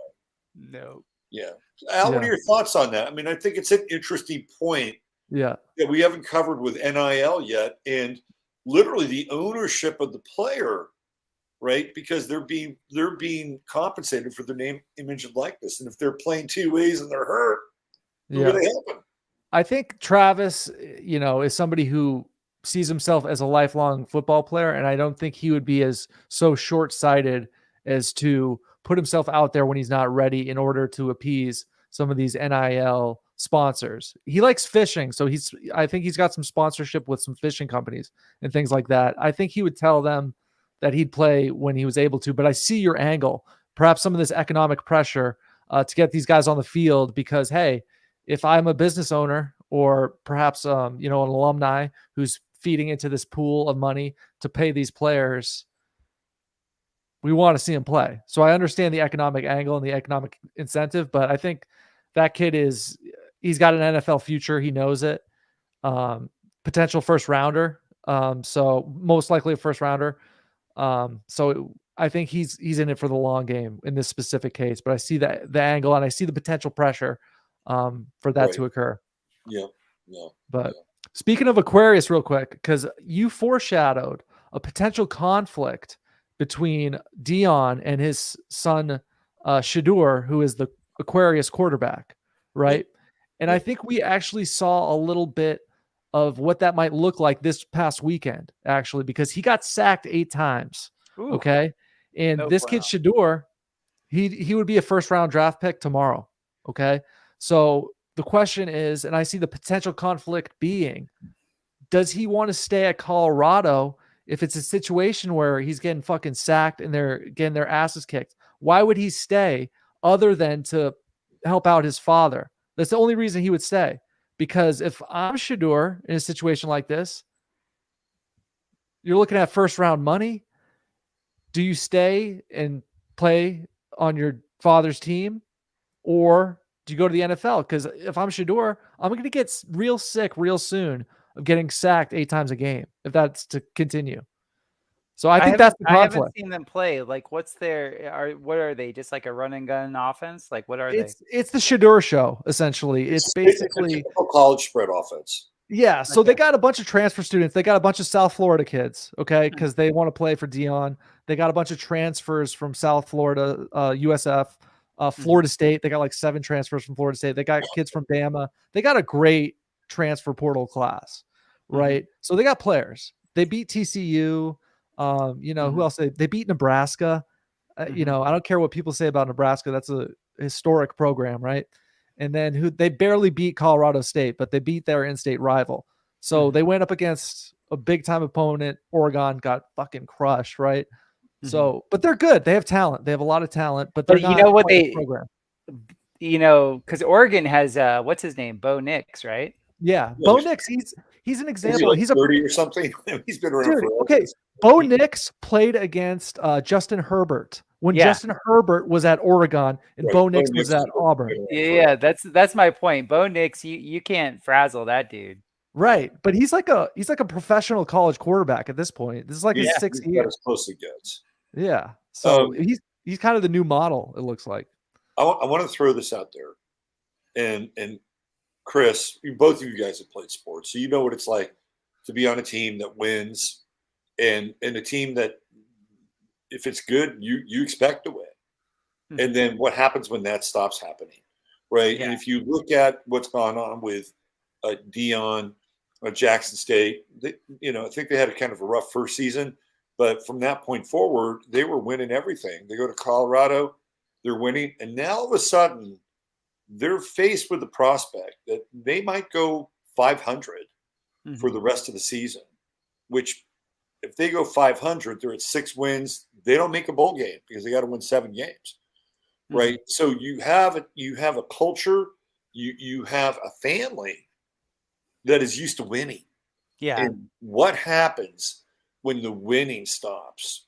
Speaker 3: No.
Speaker 2: Yeah. Al, what are your thoughts on that? I mean, I think it's an interesting point.
Speaker 4: Yeah.
Speaker 2: That we haven't covered with NIL yet, and literally the ownership of the player, right? Because they're being compensated for their name, image, and likeness. And if they're playing two ways and they're hurt, who are they helping?
Speaker 4: I think Travis, is somebody who sees himself as a lifelong football player, and I don't think he would be so short-sighted as to put himself out there when he's not ready in order to appease some of these NIL sponsors. He likes fishing, so I think he's got some sponsorship with some fishing companies and things like that. I think he would tell them that he'd play when he was able to, but I see your angle. Perhaps some of this economic pressure to get these guys on the field because, hey, if I'm a business owner or perhaps, an alumni who's feeding into this pool of money to pay these players, we want to see him play. So I understand the economic angle and the economic incentive, but I think that kid he's got an NFL future. He knows it. Potential first rounder. So most likely a first rounder. So I think he's in it for the long game in this specific case, but I see the angle and I see the potential pressure for that to occur.
Speaker 2: Yeah.
Speaker 4: But speaking of Aquarius real quick, because you foreshadowed a potential conflict between Deion and his son, Shedeur, who is the Aquarius quarterback, right? And I think we actually saw a little bit of what that might look like this past weekend, actually, because he got sacked 8 times. Ooh. Okay. And this kid, Shedeur, he would be a first-round draft pick tomorrow. Okay. So the question is, and I see the potential conflict being, does he want to stay at Colorado if it's a situation where he's getting fucking sacked and they're getting their asses kicked? Why would he stay other than to help out his father? That's the only reason he would stay. Because if I'm Shedeur in a situation like this, you're looking at first-round money. Do you stay and play on your father's team, or do you go to the NFL? Because if I'm Shedeur, I'm going to get real sick real soon of getting sacked 8 times a game if that's to continue. So I think that's the
Speaker 3: I haven't
Speaker 4: conflict.
Speaker 3: seen them play. Like, what are they? Just like a run and gun offense? Like, what are they?
Speaker 4: It's the Shador show, essentially. It's
Speaker 2: It's a
Speaker 4: basically
Speaker 2: typical college spread offense.
Speaker 4: yeah. So they
Speaker 3: Okay.
Speaker 4: got a bunch of transfer students. They got a bunch of South Florida kids, okay,
Speaker 3: Mhm.
Speaker 4: because they want to play for Deion. They got a bunch of transfers from South Florida, USF, Florida State. They got like 7 transfers from Florida State. They got kids from Bama. They got a great transfer portal class, right? So they got players. They beat TCU. Who else? They beat Nebraska. I don't care what people say about Nebraska. That's a historic program, right? And then they barely beat Colorado State, but they beat their in-state rival. So they went up against a big-time opponent. Oregon got fucking crushed, right? So, but they're good. They have talent. They have a lot of talent, but they're
Speaker 3: But you
Speaker 4: not
Speaker 3: know what
Speaker 4: quite a program.
Speaker 3: because Oregon has what's his name? Bo Nix, right?
Speaker 4: Yeah,
Speaker 2: Yeah,
Speaker 4: Bo
Speaker 2: he's-
Speaker 4: Nix. He's an
Speaker 2: Is he
Speaker 4: example.
Speaker 2: like
Speaker 4: He's a
Speaker 2: 30 or something? He's been around
Speaker 4: dude.
Speaker 2: forever.
Speaker 4: Okay, Bo Nix played against Justin Herbert when
Speaker 3: Yeah.
Speaker 4: Justin Herbert was at Oregon and
Speaker 2: Right,
Speaker 4: Bo
Speaker 2: Bo
Speaker 4: Nix
Speaker 2: Nix
Speaker 4: was
Speaker 2: has
Speaker 4: at
Speaker 2: been
Speaker 4: Auburn.
Speaker 2: around
Speaker 3: Yeah,
Speaker 2: forever.
Speaker 3: that's my point. Bo Nix, you can't frazzle that dude.
Speaker 4: Right, but he's like a professional college quarterback at this point. This is like his
Speaker 3: Yeah.
Speaker 4: 6th
Speaker 2: He's
Speaker 4: year.
Speaker 2: got as close as it gets.
Speaker 4: Yeah, so
Speaker 2: Um,
Speaker 4: he's kind of the new model. It looks like.
Speaker 2: I want to throw this out there, and Chris, both of you guys have played sports, so you know what it's like to be on a team that wins, and a team that, if it's good, you expect to win, and then what happens when that stops happening, right?
Speaker 3: Yeah.
Speaker 2: And if you look at what's gone on with Deion, Jackson State, I think they had a kind of a rough first season, but from that point forward, they were winning everything. They go to Colorado, they're winning, and now all of a sudden, they're faced with the prospect that they might go 500 for the rest of the season, which if they go 500, they're at 6 wins. They don't make a bowl game because they got to win 7 games, right? So you have a culture, you have a family that is used to winning.
Speaker 3: Yeah.
Speaker 2: And what happens when the winning stops?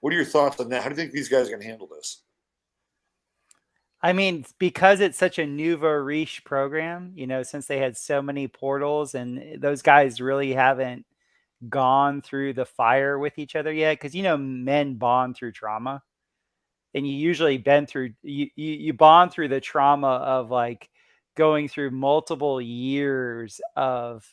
Speaker 2: What are your thoughts on that? How do you think these guys are going to handle this?
Speaker 3: I mean, because it's such a nouveau riche program, since they had so many portals and those guys really haven't gone through the fire with each other yet. Because, men bond through trauma. And you usually you bond through the trauma of like going through multiple years of,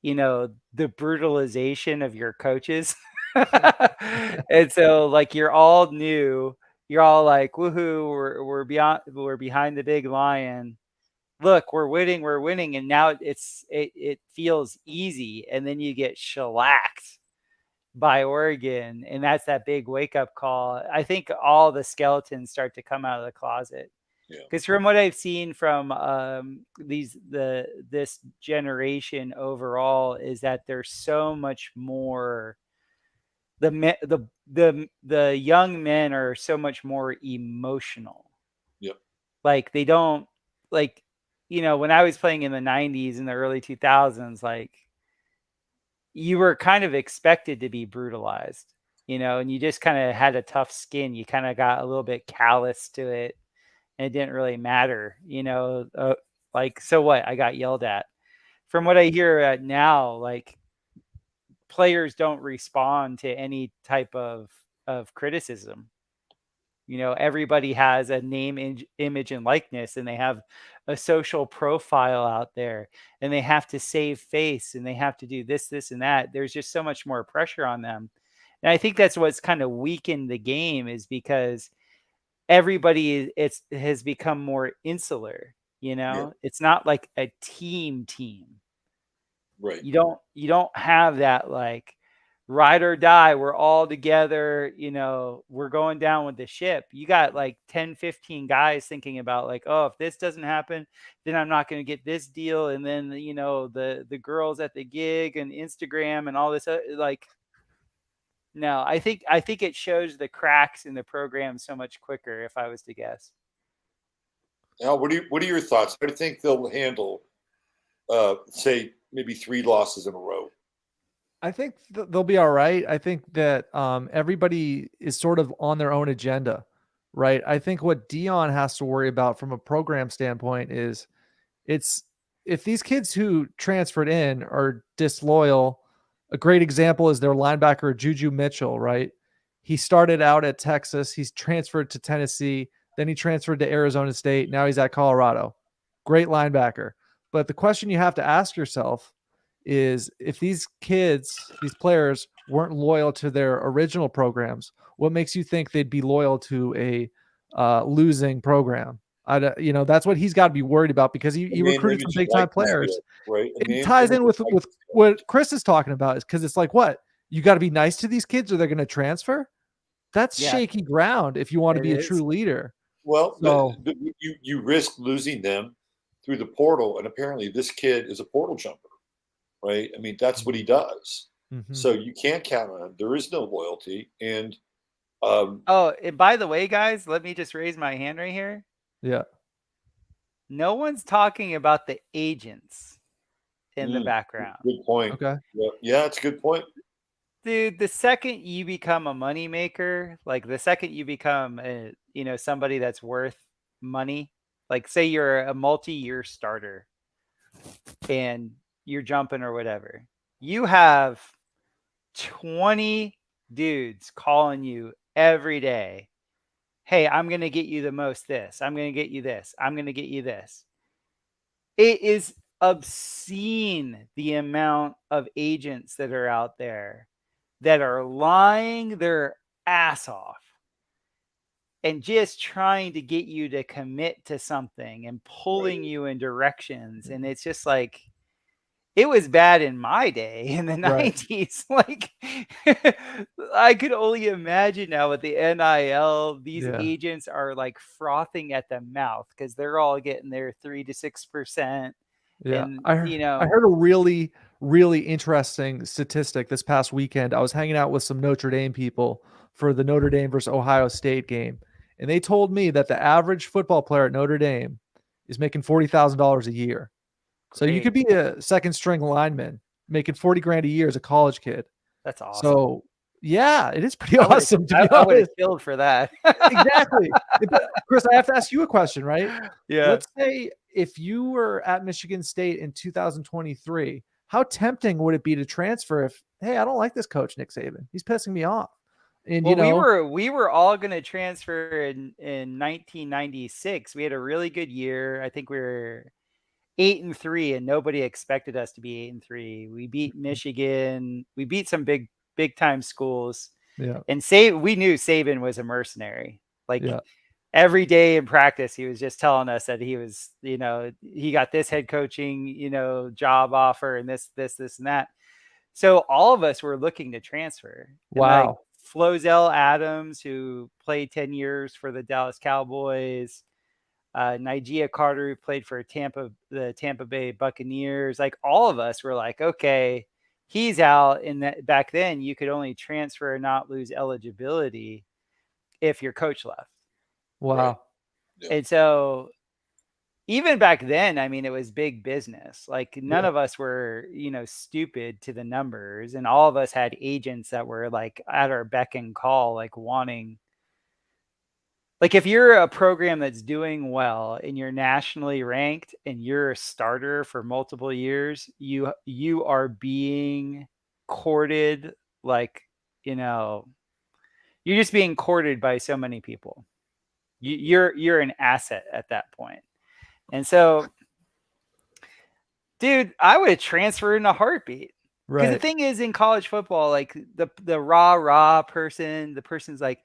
Speaker 3: the brutalization of your coaches. And so like you're all new. You're all like, woohoo, we're behind the big lion. Look, we're winning. And now it feels easy. And then you get shellacked by Oregon. And that's that big wake up call. I think all the skeletons start to come out of the closet. Because from what I've seen from this generation overall is that there's so much more. The young men are so much more emotional.
Speaker 2: Yep.
Speaker 3: Like they don't like, when I was playing in the 90s and the early 2000s, like you were kind of expected to be brutalized, and you just kind of had a tough skin. You kind of got a little bit callous to it and it didn't really matter, like, so what? I got yelled at. From what I hear now, like players don't respond to any type of criticism. Everybody has a name, image, and likeness, and they have a social profile out there, and they have to save face, and they have to do this, and that. There's just so much more pressure on them. And I think that's what's kind of weakened the game is because everybody has become more insular. It's not like a team.
Speaker 2: Right.
Speaker 3: You don't have that like ride or die. We're all together. We're going down with the ship. You got like 10, 15 guys thinking about like, oh, if this doesn't happen, then I'm not going to get this deal. And then, the girls at the gig and Instagram and all this, like, no, I think it shows the cracks in the program so much quicker if I was to guess.
Speaker 2: Now, what are your thoughts? How do you think they'll handle, say, maybe 3 losses in a row?
Speaker 4: I think they'll be all right. I think that everybody is sort of on their own agenda, right? I think what Deion has to worry about from a program standpoint is if these kids who transferred in are disloyal, A great example is their linebacker, Juju Mitchell, right? He started out at Texas. He's transferred to Tennessee. Then he transferred to Arizona State. Now he's at Colorado. Great linebacker. But the question you have to ask yourself is, if these kids, these players weren't loyal to their original programs, what makes you think they'd be loyal to a losing program? That's what he's got to be worried about, because he recruited some big time players.
Speaker 2: Right.
Speaker 4: It ties in with what Chris is talking about, is because it's like, what? You got to be nice to these kids or they're going to transfer? That's shaky ground if you want to be a true leader.
Speaker 2: Well, so, you risk losing them through the portal, and apparently this kid is a portal jumper, right? I mean, that's what he does. Mm-hmm. So you can't count on him. There is no loyalty. And
Speaker 3: and by the way, guys, let me just raise my hand right here.
Speaker 4: Yeah.
Speaker 3: No one's talking about the agents in the background.
Speaker 2: Good point.
Speaker 4: Okay.
Speaker 2: Yeah, it's a good point.
Speaker 3: Dude, the second you become a moneymaker, like the second you become somebody that's worth money, like say you're a multi-year starter and you're jumping or whatever, you have 20 dudes calling you every day. Hey, I'm going to get you the most this. I'm going to get you this. I'm going to get you this. It is obscene the amount of agents that are out there that are lying their ass off and just trying to get you to commit to something and pulling you in directions. And it's just like, it was bad in my day in the 90s. Like, I could only imagine now with the NIL, these agents are like frothing at the mouth because they're all getting their 3 to 6%.
Speaker 4: Yeah.
Speaker 3: And,
Speaker 4: I heard a really, really interesting statistic this past weekend. I was hanging out with some Notre Dame people for the Notre Dame versus Ohio State game. And they told me that the average football player at Notre Dame is making $40,000 a year. So you could be a second string lineman making $40,000 a year as a college kid.
Speaker 3: That's awesome.
Speaker 4: So yeah, it is pretty awesome.
Speaker 3: I would have killed for that.
Speaker 4: Exactly. Chris, I have to ask you a question, right?
Speaker 3: Yeah.
Speaker 4: Let's say if you were at Michigan State in 2023, how tempting would it be to transfer if, hey, I don't like this coach, Nick Saban. He's pissing me off. And
Speaker 3: we were all going to transfer in 1996. We had a really good year. I think we were 8-3, and nobody expected us to be 8-3. We beat Michigan. We beat some big time schools.
Speaker 4: Yeah.
Speaker 3: And we knew Saban was a mercenary. Like every day in practice, he was just telling us that he was, he got this head coaching, job offer and this and that. So all of us were looking to transfer.
Speaker 4: Wow.
Speaker 3: And like Flozell Adams, who played 10 years for the Dallas Cowboys, Nigeria Carter, who played for the Tampa Bay Buccaneers, like all of us were like, okay, he's out. And that back then you could only transfer and not lose eligibility if your coach left.
Speaker 4: Wow.
Speaker 2: Right. Yeah.
Speaker 3: And so even back then, I mean, it was big business. Like none of us were, stupid to the numbers, and all of us had agents that were like at our beck and call, like wanting. Like if you're a program that's doing well and you're nationally ranked and you're a starter for multiple years, you are being courted, like, you're just being courted by so many people. You're an asset at that point. And so, dude, I would transfer in a heartbeat. Because the thing is, in college football, like the rah person, the person's like,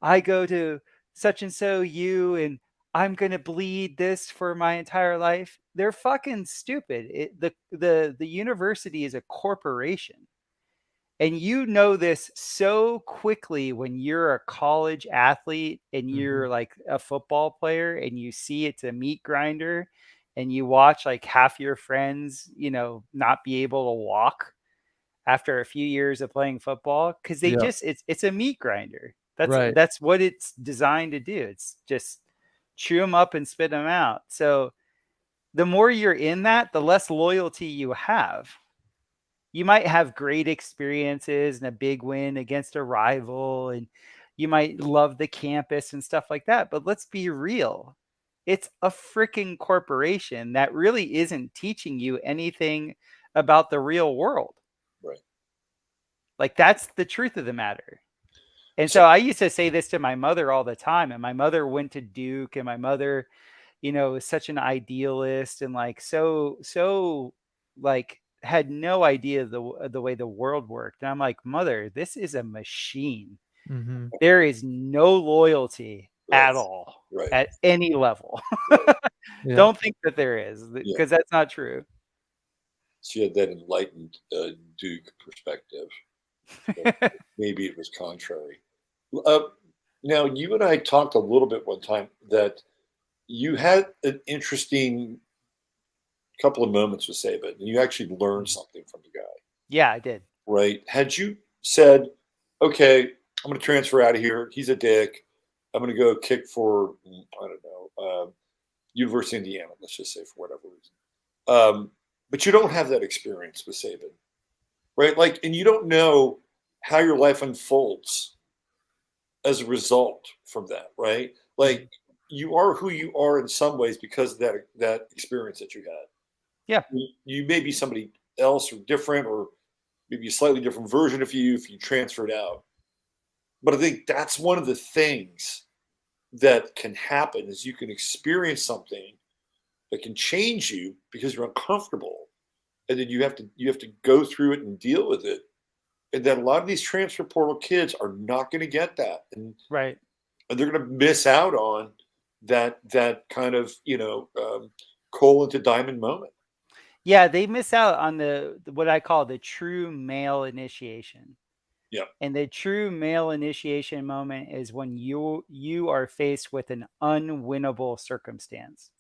Speaker 3: I go to such and so and I'm going to bleed this for my entire life. They're fucking stupid. The university is a corporation. And you know this so quickly when you're a college athlete and you're like a football player and you see it's a meat grinder and you watch like half your friends, not be able to walk after a few years of playing football because they it's a meat grinder. That's what it's designed to do. It's just chew them up and spit them out. So the more you're in that, the less loyalty you have. You might have great experiences and a big win against a rival, and you might love the campus and stuff like that. But let's be real. It's a freaking corporation that really isn't teaching you anything about the real world.
Speaker 2: Right.
Speaker 3: Like, that's the truth of the matter. And so I used to say this to my mother all the time, and my mother went to Duke, and my mother, is such an idealist and like so like had no idea the way the world worked. And I'm like, Mother, this is a machine.
Speaker 4: Mm-hmm.
Speaker 3: There is no loyalty at all at any level.
Speaker 4: Yeah.
Speaker 3: Don't think that there is, because that's not true.
Speaker 2: She had that enlightened Duke perspective. Maybe it was contrary. Now, you and I talked a little bit one time that you had an interesting couple of moments with Saban, and you actually learned something from the guy.
Speaker 3: Yeah, I did.
Speaker 2: Right? Had you said, okay, I'm going to transfer out of here. He's a dick. I'm going to go kick for, I don't know, University of Indiana, let's just say, for whatever reason. But you don't have that experience with Saban, right? Like, and you don't know how your life unfolds as a result from that, right? Like, you are who you are in some ways because of that experience that you had.
Speaker 3: Yeah.
Speaker 2: You may be somebody else or different, or maybe a slightly different version of you if you transferred out. But I think that's one of the things that can happen is you can experience something that can change you because you're uncomfortable, and then you have to go through it and deal with it. And then a lot of these transfer portal kids are not going to get that, and
Speaker 3: right,
Speaker 2: and they're going to miss out on that kind of coal into diamond moment.
Speaker 3: Yeah, they miss out on the what I call the true male initiation.
Speaker 2: Yeah.
Speaker 3: And the true male initiation moment is when you are faced with an unwinnable circumstance.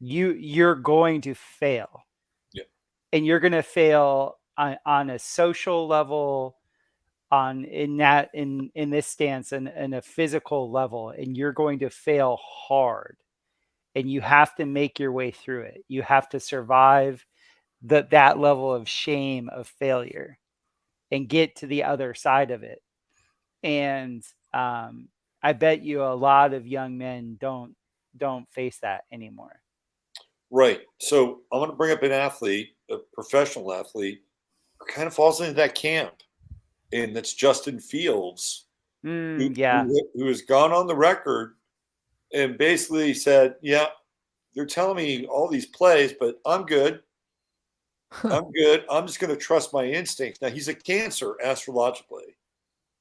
Speaker 3: You're going to fail.
Speaker 2: Yeah.
Speaker 3: And you're going to fail on a social level, in this stance, and a physical level, and you're going to fail hard. And you have to make your way through it. You have to survive that level of shame of failure and get to the other side of it. And I bet you a lot of young men don't face that anymore.
Speaker 2: Right. So I want to bring up an athlete, a professional athlete, who kind of falls into that camp, and that's Justin Fields, who has gone on the record and basically said, yeah, they're telling me all these plays, but I'm good. I'm good. I'm just going to trust my instincts. Now, he's a Cancer astrologically.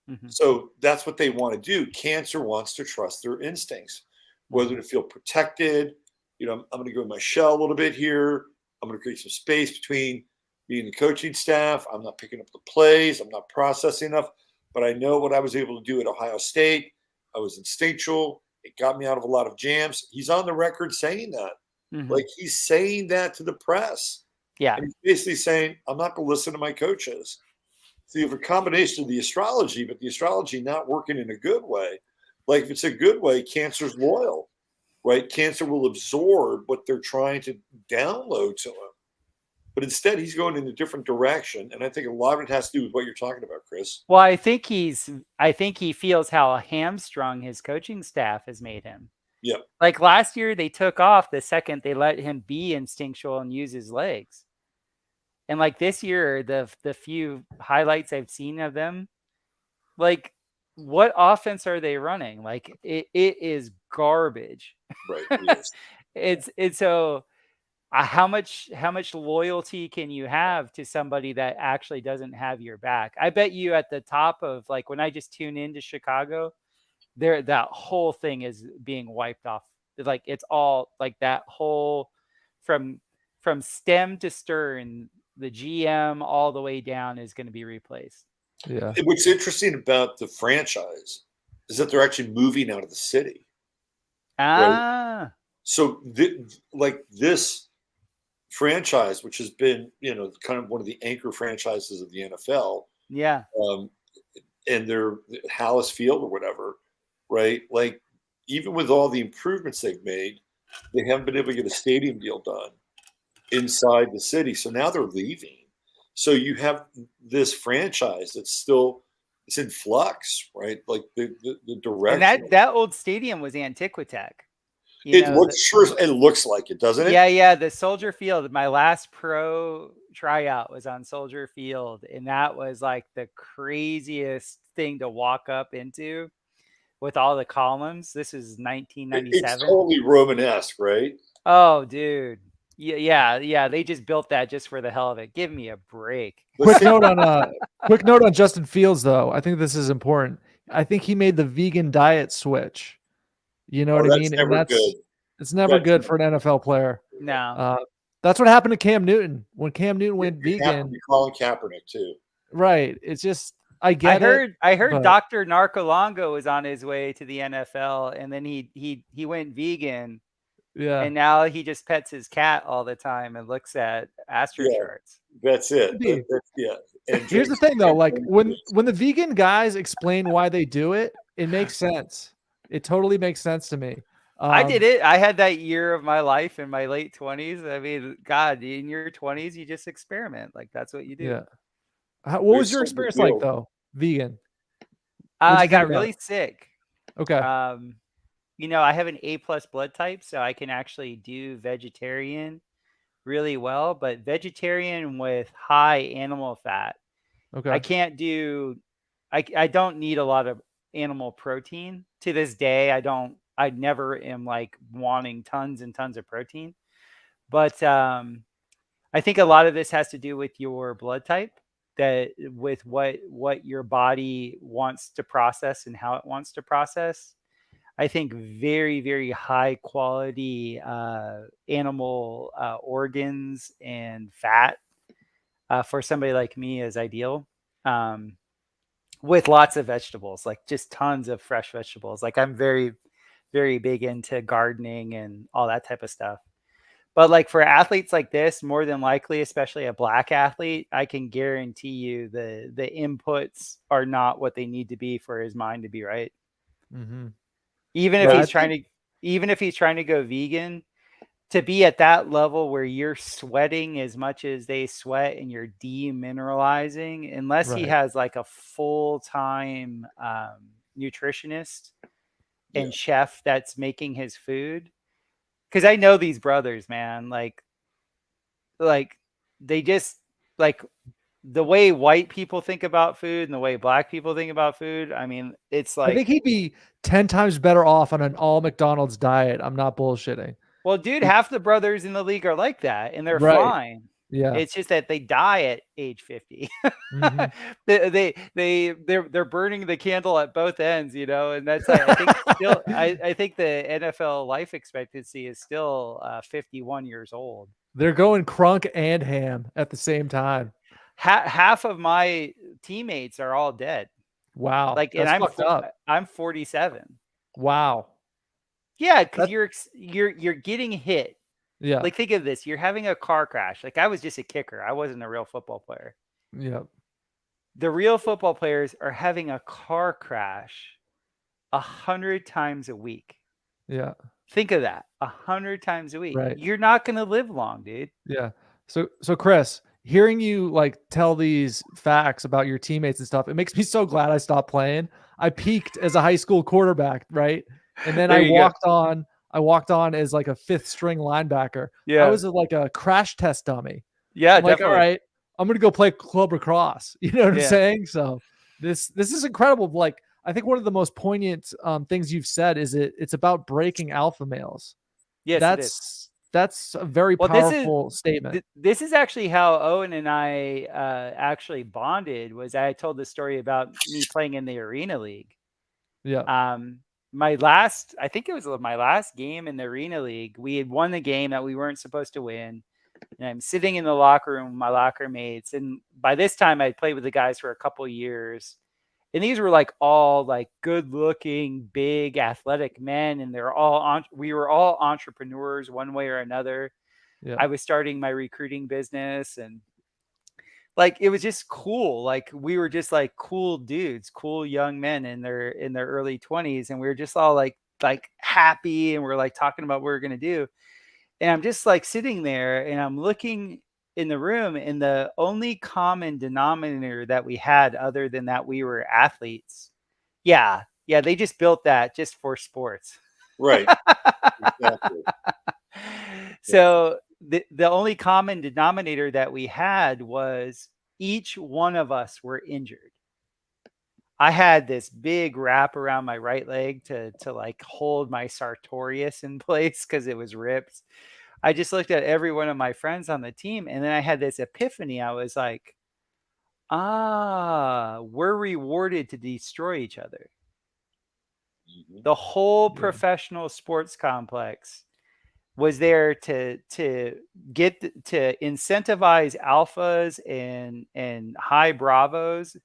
Speaker 2: Mm-hmm. So that's what they want to do. Cancer wants to trust their instincts, whether to feel protected. I'm going to go in my shell a little bit here. I'm going to create some space between me and the coaching staff. I'm not picking up the plays. I'm not processing enough. But I know what I was able to do at Ohio State. I was instinctual. It got me out of a lot of jams. He's on the record saying that. Mm-hmm. Like, he's saying that to the press.
Speaker 3: Yeah.
Speaker 2: And he's basically saying, I'm not going to listen to my coaches. So you have a combination of the astrology, but the astrology not working in a good way. Like, if it's a good way, Cancer's loyal, right? Cancer will absorb what they're trying to download to him. But instead, he's going in a different direction. And I think a lot of it has to do with what you're talking about, Chris.
Speaker 3: Well, I think he feels how hamstrung his coaching staff has made him.
Speaker 2: Yeah.
Speaker 3: Like, last year, they took off the second they let him be instinctual and use his legs. And like this year, the few highlights I've seen of them, like, what offense are they running? Like, it is garbage.
Speaker 2: Right. Yes.
Speaker 3: it's so how much loyalty can you have to somebody that actually doesn't have your back? I bet you at the top of, like, when I just tune into Chicago, that whole thing is being wiped off. Like, it's all like that whole from stem to stern, the GM all the way down is going to be replaced.
Speaker 4: Yeah.
Speaker 2: What's interesting about the franchise is that they're actually moving out of the city.
Speaker 3: Ah.
Speaker 2: Right? So this franchise, which has been, kind of one of the anchor franchises of the NFL.
Speaker 3: Yeah.
Speaker 2: And they're Hallis Field or whatever, right? Like, even with all the improvements they've made, they haven't been able to get a stadium deal done inside the city. So now they're leaving. So you have this franchise that's it's in flux, right? Like the direction.
Speaker 3: And that old stadium was Antiquitech.
Speaker 2: It looks like it, doesn't it?
Speaker 3: Yeah. The Soldier Field, my last pro tryout was on Soldier Field, and that was like the craziest thing to walk up into with all the columns. This is
Speaker 2: It's
Speaker 3: 1997.
Speaker 2: totally Romanesque, right?
Speaker 3: Oh, dude. Yeah. They just built that just for the hell of it. Give me a break.
Speaker 4: Quick note on Justin Fields, though. I think this is important. I think he made the vegan diet switch. You know what I mean?
Speaker 2: Never good.
Speaker 4: It's never good for an NFL player.
Speaker 3: No.
Speaker 4: That's what happened to Cam Newton when Cam Newton went vegan.
Speaker 2: Colin Kaepernick too.
Speaker 4: Right. It's just I heard
Speaker 3: but... Dr. Narcolongo was on his way to the NFL, and then he went vegan.
Speaker 4: Yeah.
Speaker 3: And now he just pets his cat all the time and looks at Astro charts.
Speaker 2: That's it. And
Speaker 4: here's the thing, though. Like when the vegan guys explain why they do it, it makes sense. It totally makes sense to me.
Speaker 3: I did it. I had that year of my life in my late 20s. I mean, God, in your 20s, you just experiment. Like that's what you do.
Speaker 4: Yeah. What was your experience like, though? Vegan?
Speaker 3: I got really sick.
Speaker 4: Okay.
Speaker 3: I have an A+ blood type, so I can actually do vegetarian really well, but vegetarian with high animal fat.
Speaker 4: Okay.
Speaker 3: I can't do, I don't need a lot of animal protein. To this day, I never am like wanting tons and tons of protein. But I think a lot of this has to do with your blood type, that with what your body wants to process and how it wants to process. I think very, very high quality animal organs and fat for somebody like me is ideal. With lots of vegetables, like just tons of fresh vegetables. Like I'm very, very big into gardening and all that type of stuff. But like for athletes like this, more than likely, especially a black athlete, I can guarantee you the inputs are not what they need to be for his mind to be right.
Speaker 4: Mm-hmm.
Speaker 3: Even if he's trying to go vegan, to be at that level where you're sweating as much as they sweat and you're demineralizing, unless he has like a full-time nutritionist and chef that's making his food. Because I know these brothers, man, like they just like the way white people think about food and the way black people think about food. I mean, it's like,
Speaker 4: I think he'd be 10 times better off on an all McDonald's diet. I'm not bullshitting.
Speaker 3: Well, dude, half the brothers in the league are like that, and they're fine.
Speaker 4: Yeah,
Speaker 3: it's just that they die at age 50.
Speaker 4: Mm-hmm.
Speaker 3: They're burning the candle at both ends, and that's I think still I think the NFL life expectancy is still 51 years old.
Speaker 4: They're going crunk and ham at the same time.
Speaker 3: Half of my teammates are all dead.
Speaker 4: Wow,
Speaker 3: like,
Speaker 4: that's
Speaker 3: and
Speaker 4: fucked up.
Speaker 3: I'm 47.
Speaker 4: Wow.
Speaker 3: Yeah, because you're getting hit.
Speaker 4: Yeah.
Speaker 3: Like, think of this. You're having a car crash. Like, I was just a kicker. I wasn't a real football player.
Speaker 4: Yeah.
Speaker 3: The real football players are having a car crash 100 times a week.
Speaker 4: Yeah.
Speaker 3: Think of that. 100 times a week.
Speaker 4: Right.
Speaker 3: You're not going to live long, dude.
Speaker 4: Yeah. So Chris, hearing you like tell these facts about your teammates and stuff, it makes me so glad I stopped playing. I peaked as a high school quarterback, right? And then I walked on as like a 5th string linebacker.
Speaker 3: Yeah.
Speaker 4: I was like a crash test dummy.
Speaker 3: Yeah,
Speaker 4: I'm like,
Speaker 3: definitely.
Speaker 4: all right, I'm going to go play club lacrosse. You know what I'm saying? So this is incredible. Like, I think one of the most poignant things you've said is it's about breaking alpha males.
Speaker 3: Yes,
Speaker 4: that's a very powerful statement.
Speaker 3: This is actually how Owen and I actually bonded. Was I told the story about me playing in the Arena League.
Speaker 4: Yeah.
Speaker 3: I think it was my last game in the Arena League. We had won the game that we weren't supposed to win. And I'm sitting in the locker room with my locker mates. And by this time I'd played with the guys for a couple years. And these were like all like good looking, big, athletic men. And we were all entrepreneurs one way or another.
Speaker 4: Yeah.
Speaker 3: I was starting my recruiting business, and like, it was just cool. Like, we were just like cool dudes, cool young men in their early 20s. And we were just all like happy. And we're like talking about what we're going to do. And I'm just like sitting there and I'm looking in the room, and the only common denominator that we had, other than that we were athletes. Yeah. They just built that just for sports.
Speaker 2: Right. Exactly.
Speaker 3: So the only common denominator that we had was each one of us were injured. I had this big wrap around my right leg to like hold my sartorius in place because it was ripped. I just looked at every one of my friends on the team, and then I had this epiphany. I was like, we're rewarded to destroy each other. The whole professional sports complex was there to incentivize alphas and high bravos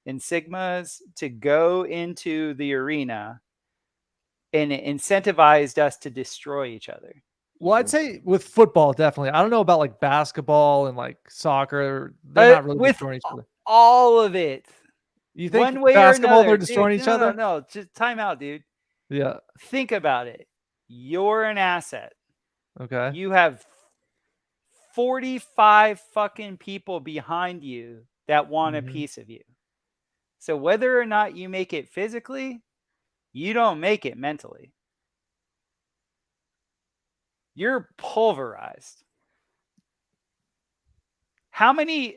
Speaker 3: and sigmas to go into the arena, and it incentivized us to destroy each other.
Speaker 4: Well, I'd say with football, definitely. I don't know about like basketball and like soccer. They're not really destroying each other.
Speaker 3: All of it.
Speaker 4: You think
Speaker 3: one way
Speaker 4: basketball,
Speaker 3: or another,
Speaker 4: they're destroying
Speaker 3: dude,
Speaker 4: each other?
Speaker 3: No, just time out, dude.
Speaker 4: Yeah.
Speaker 3: Think about it. You're an asset.
Speaker 4: Okay.
Speaker 3: You have 45 fucking people behind you that want a piece of you. So whether or not you make it physically, you don't make it mentally. You're pulverized. How many,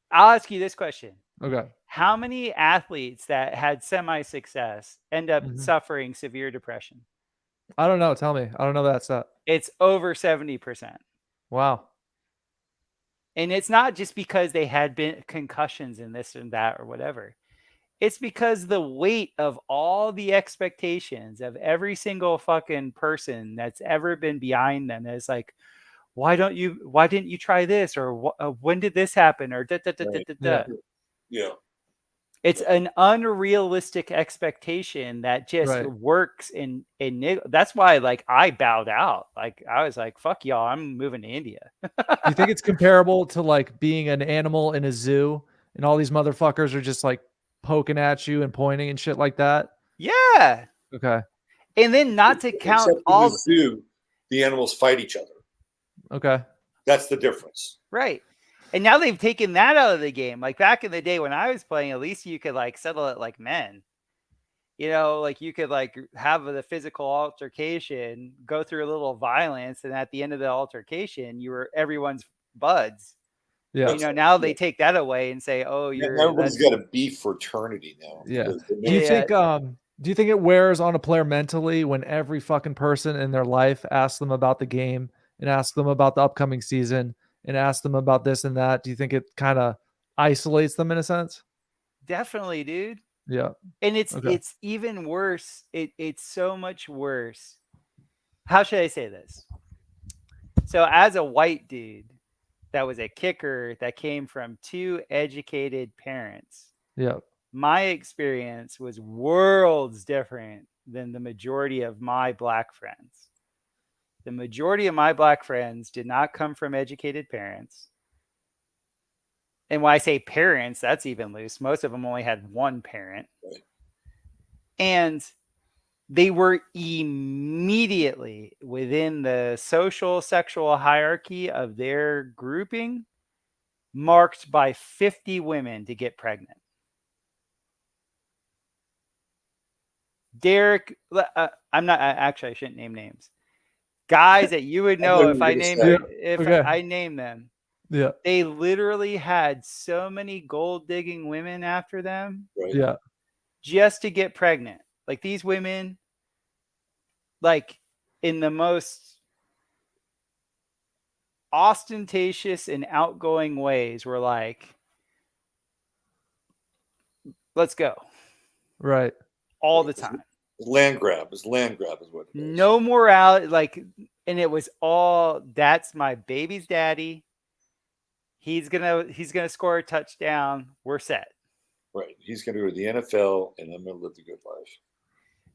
Speaker 3: I'll ask you this question.
Speaker 4: Okay.
Speaker 3: How many athletes that had semi-success end up suffering severe depression?
Speaker 4: I don't know. Tell me. I don't know that stat.
Speaker 3: It's over 70%.
Speaker 4: Wow.
Speaker 3: And it's not just because they had been concussions and this and that or whatever. It's because the weight of all the expectations of every single fucking person that's ever been behind them is like, why didn't you try this? Or when did this happen? Or da, da, da, da, da, da.
Speaker 2: Yeah.
Speaker 3: It's an unrealistic expectation that just works in that's why like I bowed out. Like I was like, fuck y'all, I'm moving to India.
Speaker 4: You think it's comparable to like being an animal in a zoo and all these motherfuckers are just like poking at you and pointing and shit like that?
Speaker 3: Yeah.
Speaker 4: Okay.
Speaker 3: And then not to count
Speaker 2: Except
Speaker 3: all
Speaker 2: in the zoo, the animals fight each other.
Speaker 4: Okay.
Speaker 2: That's the difference.
Speaker 3: Right. And now they've taken that out of the game. Like back in the day when I was playing, at least you could like settle it like men. You know, like you could like have the physical altercation, go through a little violence, and at the end of the altercation, you were everyone's buds.
Speaker 4: Yeah.
Speaker 3: You know, now they take that away and say, "Oh,
Speaker 2: everybody's got a beef fraternity now."
Speaker 4: Yeah. Do you think it wears on a player mentally when every fucking person in their life asks them about the game and asks them about the upcoming season and asks them about this and that? Do you think it kind of isolates them in a sense?
Speaker 3: Definitely, dude.
Speaker 4: Yeah.
Speaker 3: And it's even worse. It's so much worse. How should I say this? So as a white dude that was a kicker that came from 2 educated parents.
Speaker 4: Yeah.
Speaker 3: My experience was worlds different than the majority of my black friends. The majority of my black friends did not come from educated parents. And when I say parents, that's even loose. Most of them only had one parent.
Speaker 2: Right.
Speaker 3: And they were immediately within the social sexual hierarchy of their grouping marked by 50 women to get pregnant. Derek, I shouldn't name names. Guys that you would know if I name them.
Speaker 4: Yeah.
Speaker 3: They literally had so many gold digging women after them.
Speaker 2: Right.
Speaker 4: Yeah.
Speaker 3: Just to get pregnant. Like these women, like in the most ostentatious and outgoing ways, were like, let's go.
Speaker 4: Right.
Speaker 3: All the time.
Speaker 2: Land grab is what it is.
Speaker 3: No morality, like, and it was all, that's my baby's daddy. He's gonna score a touchdown. We're set.
Speaker 2: Right. He's gonna go to the NFL and I'm gonna live the good life.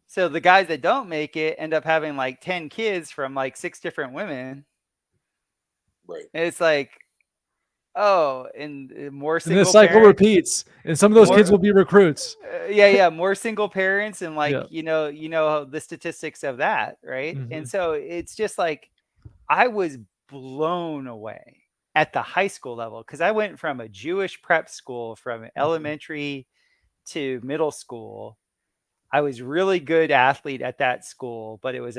Speaker 3: So the guys that don't make it end up having like 10 kids from like 6 different women.
Speaker 2: Right.
Speaker 3: And it's like, oh, and more single
Speaker 4: and the cycle
Speaker 3: parents,
Speaker 4: repeats, and some of those kids will be recruits.
Speaker 3: More single you know the statistics of that, right? And so it's just like I was blown away at the high school level because I went from a Jewish prep school from elementary to middle school. I was really good athlete at that school, but I was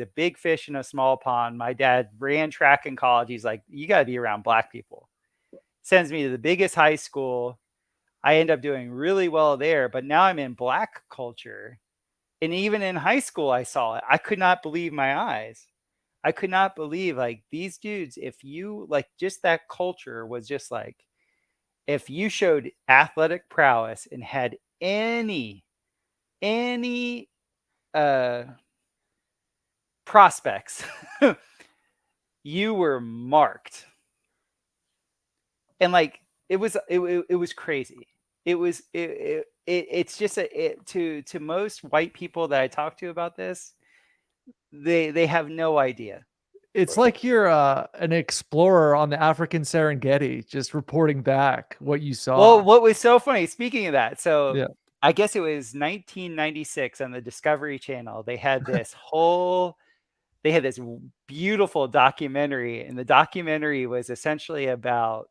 Speaker 3: a big fish in a small pond. My dad ran track in college. He's like, you got to be around black people. Sends me to the biggest high school. I end up doing really well there, but now I'm in black culture. And even in high school, I saw it. I could not believe my eyes. I could not believe, like, these dudes, if you like, just that culture was just like, if you showed athletic prowess and had any prospects, you were marked. And like, it was crazy. It's just to most white people that I talk to about this, they have no idea.
Speaker 4: It's like you're an explorer on the African Serengeti, just reporting back what you saw.
Speaker 3: Well, what was so funny, speaking of that, so
Speaker 4: Yeah.
Speaker 3: I guess it was 1996 on the Discovery Channel. They had this beautiful documentary, and the documentary was essentially about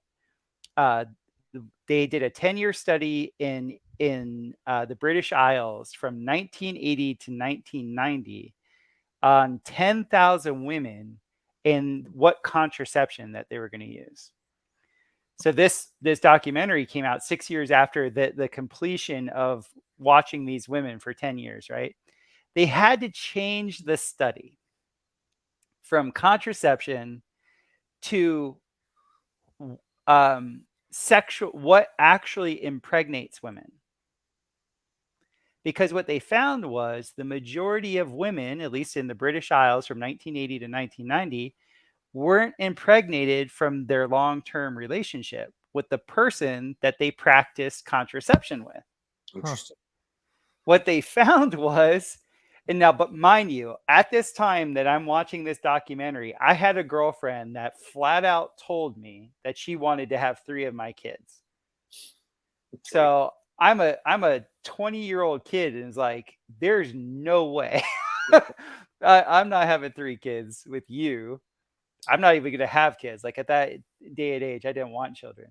Speaker 3: they did a 10-year study in the British Isles from 1980 to 1990 on 10,000 women and what contraception that they were going to use. So this documentary came out 6 years after the completion of watching these women for 10 years, right? They had to change the study from contraception to sexual, what actually impregnates women. Because what they found was the majority of women, at least in the British Isles from 1980 to 1990, weren't impregnated from their long-term relationship with the person that they practiced contraception with.
Speaker 2: Interesting.
Speaker 3: What they found was, and now, but mind you, at this time that I'm watching this documentary, I had a girlfriend that flat out told me that she wanted to have 3 of my kids. So I'm a 20-year-old kid, and it's like, there's no way. I'm not having 3 kids with you. I'm not even going to have kids. Like, at that day and age, I didn't want children.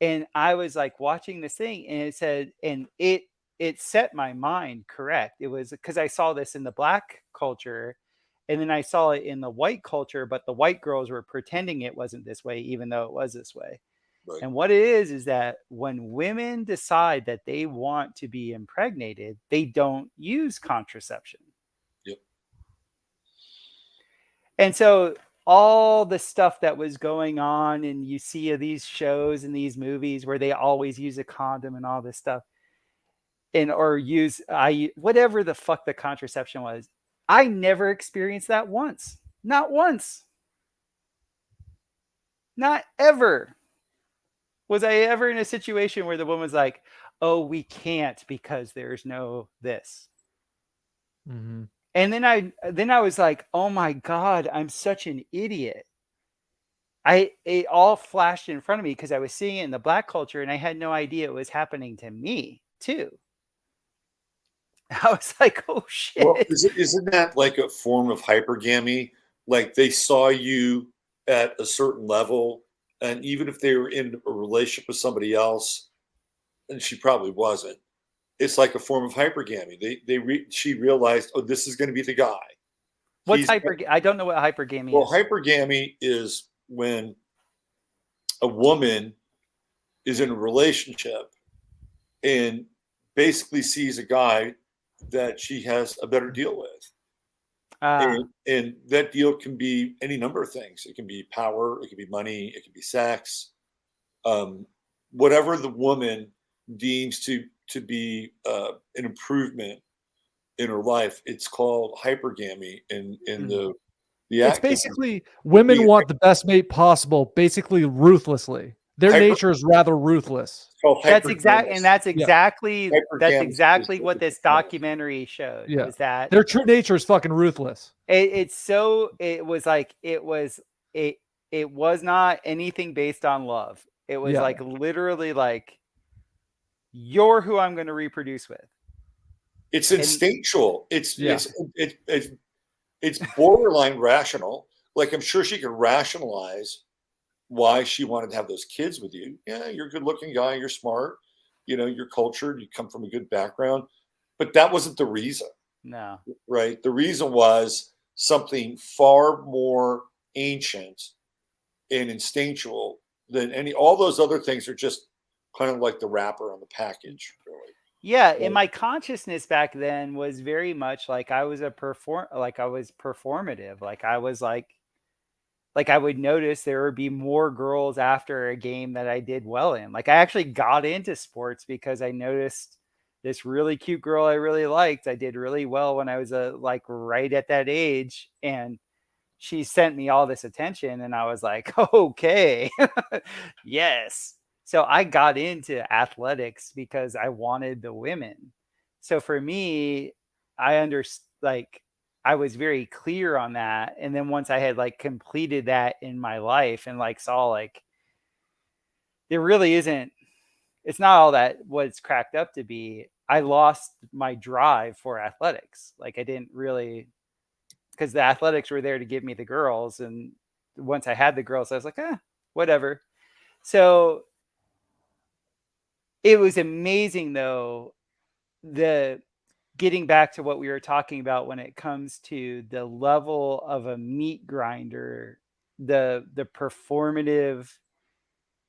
Speaker 3: And I was like watching this thing, and it said, and it set my mind correct. It was because I saw this in the black culture, and then I saw it in the white culture, but the white girls were pretending it wasn't this way, even though it was this way.
Speaker 2: Right.
Speaker 3: And what it is that when women decide that they want to be impregnated, they don't use contraception.
Speaker 2: Yep.
Speaker 3: And so all the stuff that was going on, and you see these shows and these movies where they always use a condom and all this stuff, and or use whatever the fuck the contraception was, I never experienced that once. Not once. Not ever. Was I ever in a situation where the woman was like, oh, we can't because there's no this.
Speaker 4: Mm-hmm.
Speaker 3: And then I was like, oh my God, I'm such an idiot. It all flashed in front of me because I was seeing it in the black culture, and I had no idea it was happening to me too. I was like, oh shit.
Speaker 2: Well, isn't that like a form of hypergamy? Like, they saw you at a certain level, and even if they were in a relationship with somebody else, and she probably wasn't, it's like a form of hypergamy. She realized, oh, this is going to be the guy.
Speaker 3: What's hypergamy? I don't know what hypergamy is.
Speaker 2: Well, hypergamy is when a woman is in a relationship and basically sees a guy that she has a better deal with. And that deal can be any number of things. It can be power, it can be money, it can be sex. Whatever the woman deems to be an improvement in her life, it's called hypergamy in the
Speaker 4: it's basically women want the best mate possible, basically ruthlessly. Their nature is rather ruthless.
Speaker 3: That's exactly what this documentary showed.
Speaker 4: Yeah.
Speaker 3: Was that
Speaker 4: their true nature is fucking ruthless.
Speaker 3: It was not anything based on love. It was like literally like, you're who I'm going to reproduce with.
Speaker 2: It's instinctual. It's borderline rational. Like, I'm sure she could rationalize why she wanted to have those kids with you. Yeah, you're a good looking guy. You're smart. You're cultured. You come from a good background. but that wasn't the reason.
Speaker 3: No.
Speaker 2: Right. The reason was something far more ancient and instinctual than all those other things are just kind of like the wrapper on the package, really.
Speaker 3: Yeah, and my consciousness back then was very much like I was performative. Like I was like I would notice there would be more girls after a game that I did well in. Like I actually got into sports because I noticed this really cute girl I really liked. I did really well when I was like right at that age, and she sent me all this attention, and I was like, okay, yes. So I got into athletics because I wanted the women. So for me, I was very clear on that. And then once I had like completed that in my life and like saw like there really isn't, it's not all that what it's cracked up to be. I lost my drive for athletics. Like I didn't really, because the athletics were there to give me the girls. And once I had the girls, I was like, whatever. So it was amazing though, the getting back to what we were talking about when it comes to the level of a meat grinder, the performative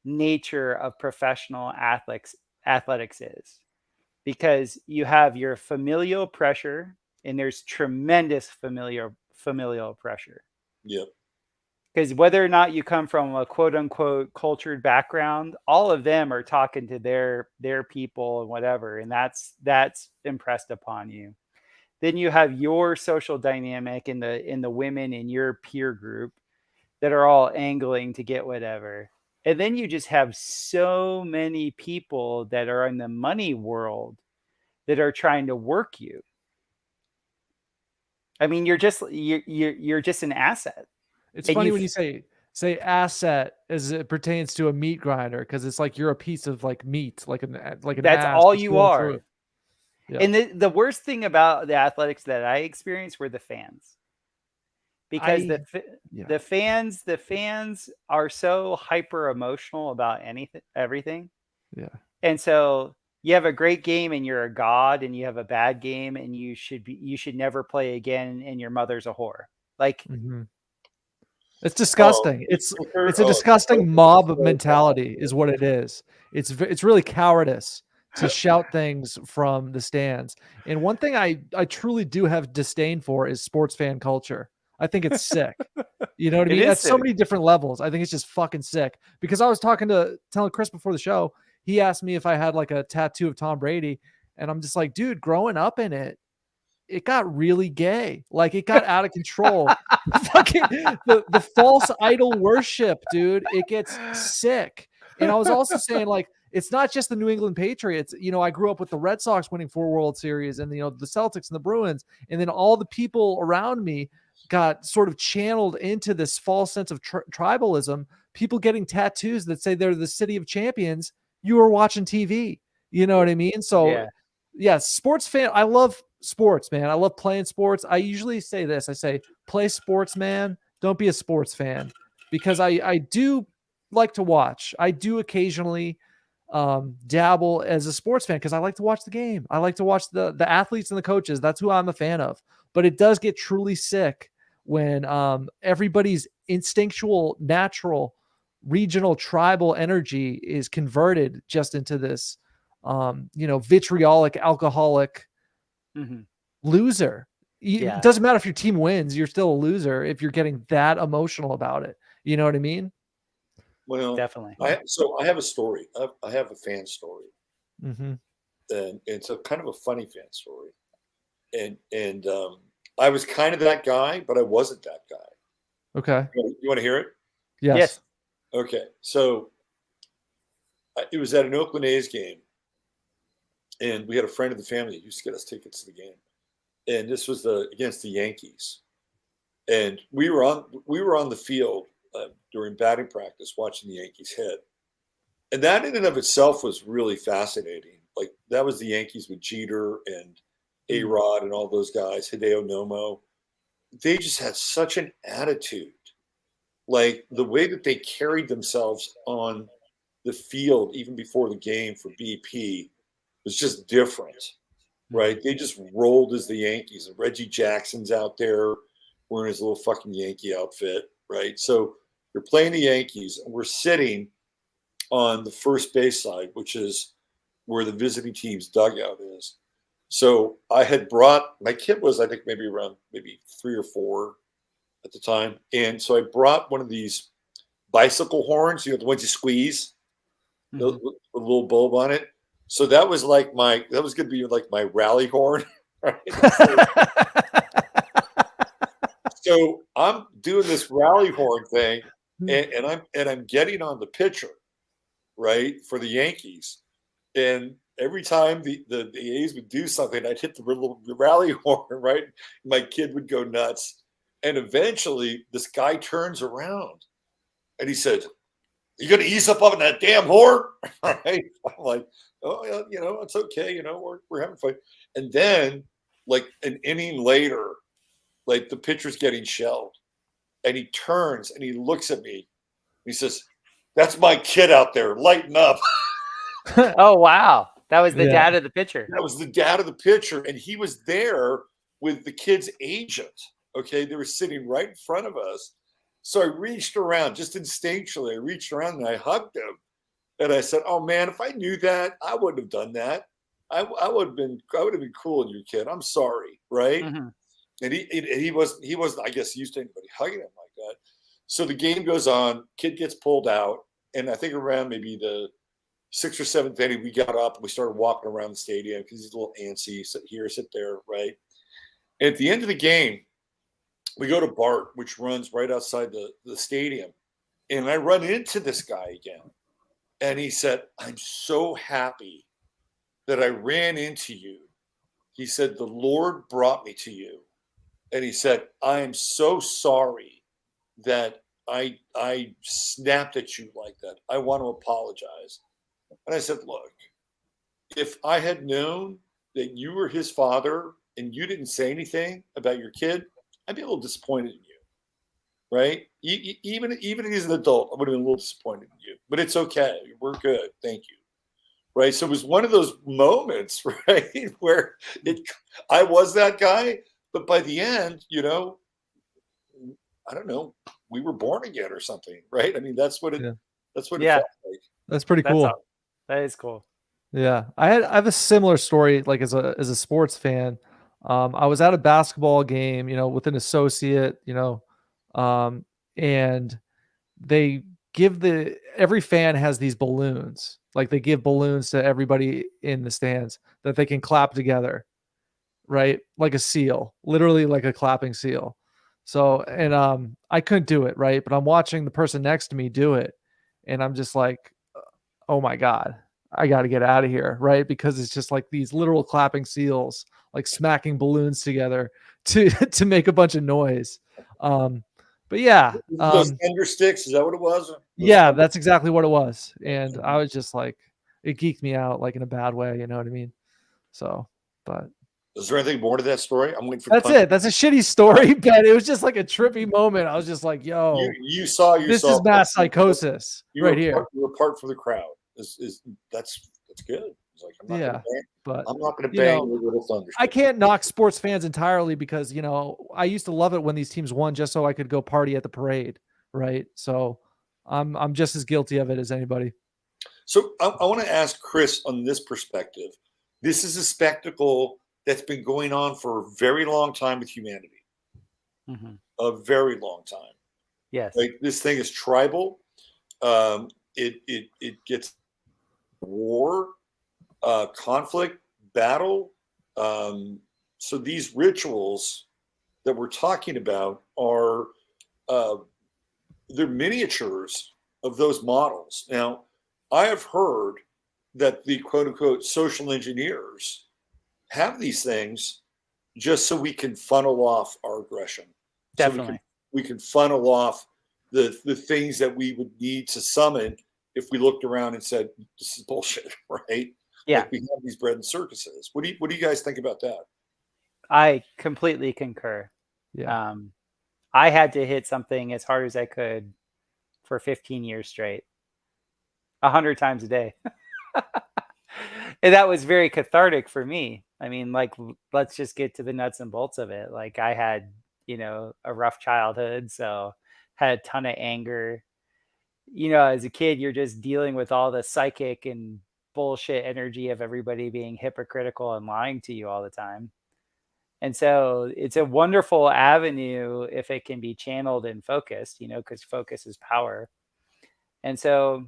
Speaker 3: nature of professional athletics is, because you have your familial pressure, and there's tremendous familial pressure.
Speaker 2: Yep.
Speaker 3: Because whether or not you come from a quote unquote cultured background, all of them are talking to their people and whatever, and that's impressed upon you. Then you have your social dynamic in the women in your peer group that are all angling to get whatever. And then you just have so many people that are in the money world that are trying to work you. I mean, you're just an asset.
Speaker 4: It's
Speaker 3: And
Speaker 4: funny when you say asset as it pertains to a meat grinder, because it's like you're a piece of like meat, like an
Speaker 3: that's
Speaker 4: ass
Speaker 3: all
Speaker 4: that's
Speaker 3: you
Speaker 4: going
Speaker 3: are.
Speaker 4: through. Yeah.
Speaker 3: And the worst thing about the athletics that I experienced were the fans, because the fans are so hyper emotional about everything.
Speaker 4: Yeah.
Speaker 3: And so you have a great game and you're a god, and you have a bad game and you should never play again, and your mother's a whore. Like,
Speaker 4: it's disgusting. It's a disgusting mob mentality is what it is. It's really cowardice to shout things from the stands. And one thing I truly do have disdain for is sports fan culture. I think it's sick. You know what I mean? At so many different levels. I think it's just fucking sick. Because I was telling Chris before the show, he asked me if I had like a tattoo of Tom Brady. And I'm just like, dude, growing up in it got really gay. Like it got out of control. Fucking the false idol worship, dude. It gets sick. And I was also saying, like, it's not just the New England Patriots. You know, I grew up with the Red Sox winning 4 World Series, and the Celtics and the Bruins, and then all the people around me got sort of channeled into this false sense of tribalism. People getting tattoos that say they're the city of champions. You were watching TV. You know what I mean? So, yeah, sports fan. I love sports, man. I love playing sports. I usually say this. I say, play sports, man. Don't be a sports fan, because I do like to watch. I do occasionally dabble as a sports fan because I like to watch the game. I like to watch the athletes and the coaches. That's who I'm a fan of. But it does get truly sick when everybody's instinctual, natural, regional, tribal energy is converted just into this, vitriolic, alcoholic loser. It doesn't matter if your team wins, you're still a loser if you're getting that emotional about it. You know what I mean?
Speaker 2: Well,
Speaker 3: definitely.
Speaker 2: I have a story. I have a fan story,
Speaker 4: and
Speaker 2: it's a kind of a funny fan story. And I was kind of that guy, but I wasn't that guy.
Speaker 4: Okay.
Speaker 2: You want to hear it?
Speaker 4: Yes.
Speaker 2: Okay. So it was at an Oakland A's game, and we had a friend of the family who used to get us tickets to the game. And this was against the Yankees. And we were on the field during batting practice watching the Yankees hit. And that in and of itself was really fascinating. Like, that was the Yankees with Jeter and A-Rod and all those guys, Hideo Nomo. They just had such an attitude. Like, the way that they carried themselves on the field even before the game for BP was just different. right? They just rolled as the Yankees. And Reggie Jackson's out there wearing his little fucking Yankee outfit, right? So you're playing the Yankees, and we're sitting on the first base side, which is where the visiting team's dugout is. So I had brought, my kid was, I think, maybe around maybe 3 or 4 at the time. And so I brought one of these bicycle horns, the ones you squeeze, with a little bulb on it. So that was like that was going to be like my rally horn. Right? So I'm doing this rally horn thing, and I'm getting on the pitcher, right, for the Yankees. And every time the A's would do something, I'd hit the rally horn, right? My kid would go nuts. And eventually this guy turns around and he said, "You going to ease up on that damn horn?" Right? I'm like, "Oh, yeah, it's okay. We're having fun." And then like an inning later, like the pitcher's getting shelled, and he turns and he looks at me. He says, "That's my kid out there. Lighten up."
Speaker 3: Oh, wow. That was the dad of the pitcher.
Speaker 2: That was the dad of the pitcher. And he was there with the kid's agent. Okay. They were sitting right in front of us. So I reached around just instinctually. I reached around and I hugged him. And I said, "Oh man, if I knew that, I wouldn't have done that. I would have been cool on your kid. I'm sorry." Right. And he wasn't, I guess, used to anybody hugging him like that. So the game goes on, kid gets pulled out. And I think around maybe the 6th or 7th inning, we got up and we started walking around the stadium because he's a little antsy. Sit here, sit there, right? And at the end of the game, we go to Bart, which runs right outside the stadium. And I run into this guy again. And he said, "I'm so happy that I ran into you." He said, "The Lord brought me to you." And he said, "I am so sorry that I snapped at you like that. I want to apologize." And I said, "Look, if I had known that you were his father and you didn't say anything about your kid, I'd be a little disappointed in you, right? Even as an adult, I would have been a little disappointed in you. But it's okay. We're good. Thank you." Right? So it was one of those moments, right, where I was that guy, but by the end, I don't know, we were born again or something, right? I mean, that's what it felt like.
Speaker 4: That's pretty cool.
Speaker 3: That is cool.
Speaker 4: Yeah. I have a similar story, like as a sports fan. I was at a basketball game, with an associate, and they give every fan has these balloons. Like they give balloons to everybody in the stands that they can clap together, right? Like a seal, literally like a clapping seal. So, and I couldn't do it, right? But I'm watching the person next to me do it, and I'm just like, "Oh my God, I got to get out of here," right? Because it's just like these literal clapping seals, like smacking balloons together to make a bunch of noise. But yeah,
Speaker 2: those thunder sticks, is that what it was?
Speaker 4: Yeah, that's exactly what it was. And I was just like, it geeked me out, like in a bad way, you know what I mean? So, but
Speaker 2: is there anything more to that story? I'm waiting for
Speaker 4: that's it. That's a shitty story, but it was just like a trippy moment. I was just like, "Yo,
Speaker 2: you saw
Speaker 4: this is mass psychosis right here."
Speaker 2: You were part for the crowd. That's good. It's like, I'm not going to bang your little thunder.
Speaker 4: I can't knock sports fans entirely because I used to love it when these teams won just so I could go party at the parade, right? So I'm just as guilty of it as anybody.
Speaker 2: So I want to ask Chris on this perspective. This is a spectacle that's been going on for a very long time with humanity. A very long time.
Speaker 3: Yes.
Speaker 2: Like this thing is tribal. It gets war, conflict, battle. So these rituals that we're talking about are they're miniatures of those models. Now, I have heard that the quote unquote social engineers have these things just so we can funnel off our aggression.
Speaker 3: Definitely.
Speaker 2: So we can funnel off the things that we would need to summon if we looked around and said, "This is bullshit," right?
Speaker 3: Yeah.
Speaker 2: Like we have these bread and circuses. What do you guys think about that?
Speaker 3: I completely concur.
Speaker 4: Yeah.
Speaker 3: I had to hit something as hard as I could for 15 years straight, 100 times a day. And that was very cathartic for me. I mean, like, let's just get to the nuts and bolts of it. Like, I had, a rough childhood, so had a ton of anger. As a kid, you're just dealing with all the psychic and bullshit energy of everybody being hypocritical and lying to you all the time. And so it's a wonderful avenue if it can be channeled and focused, because focus is power. And so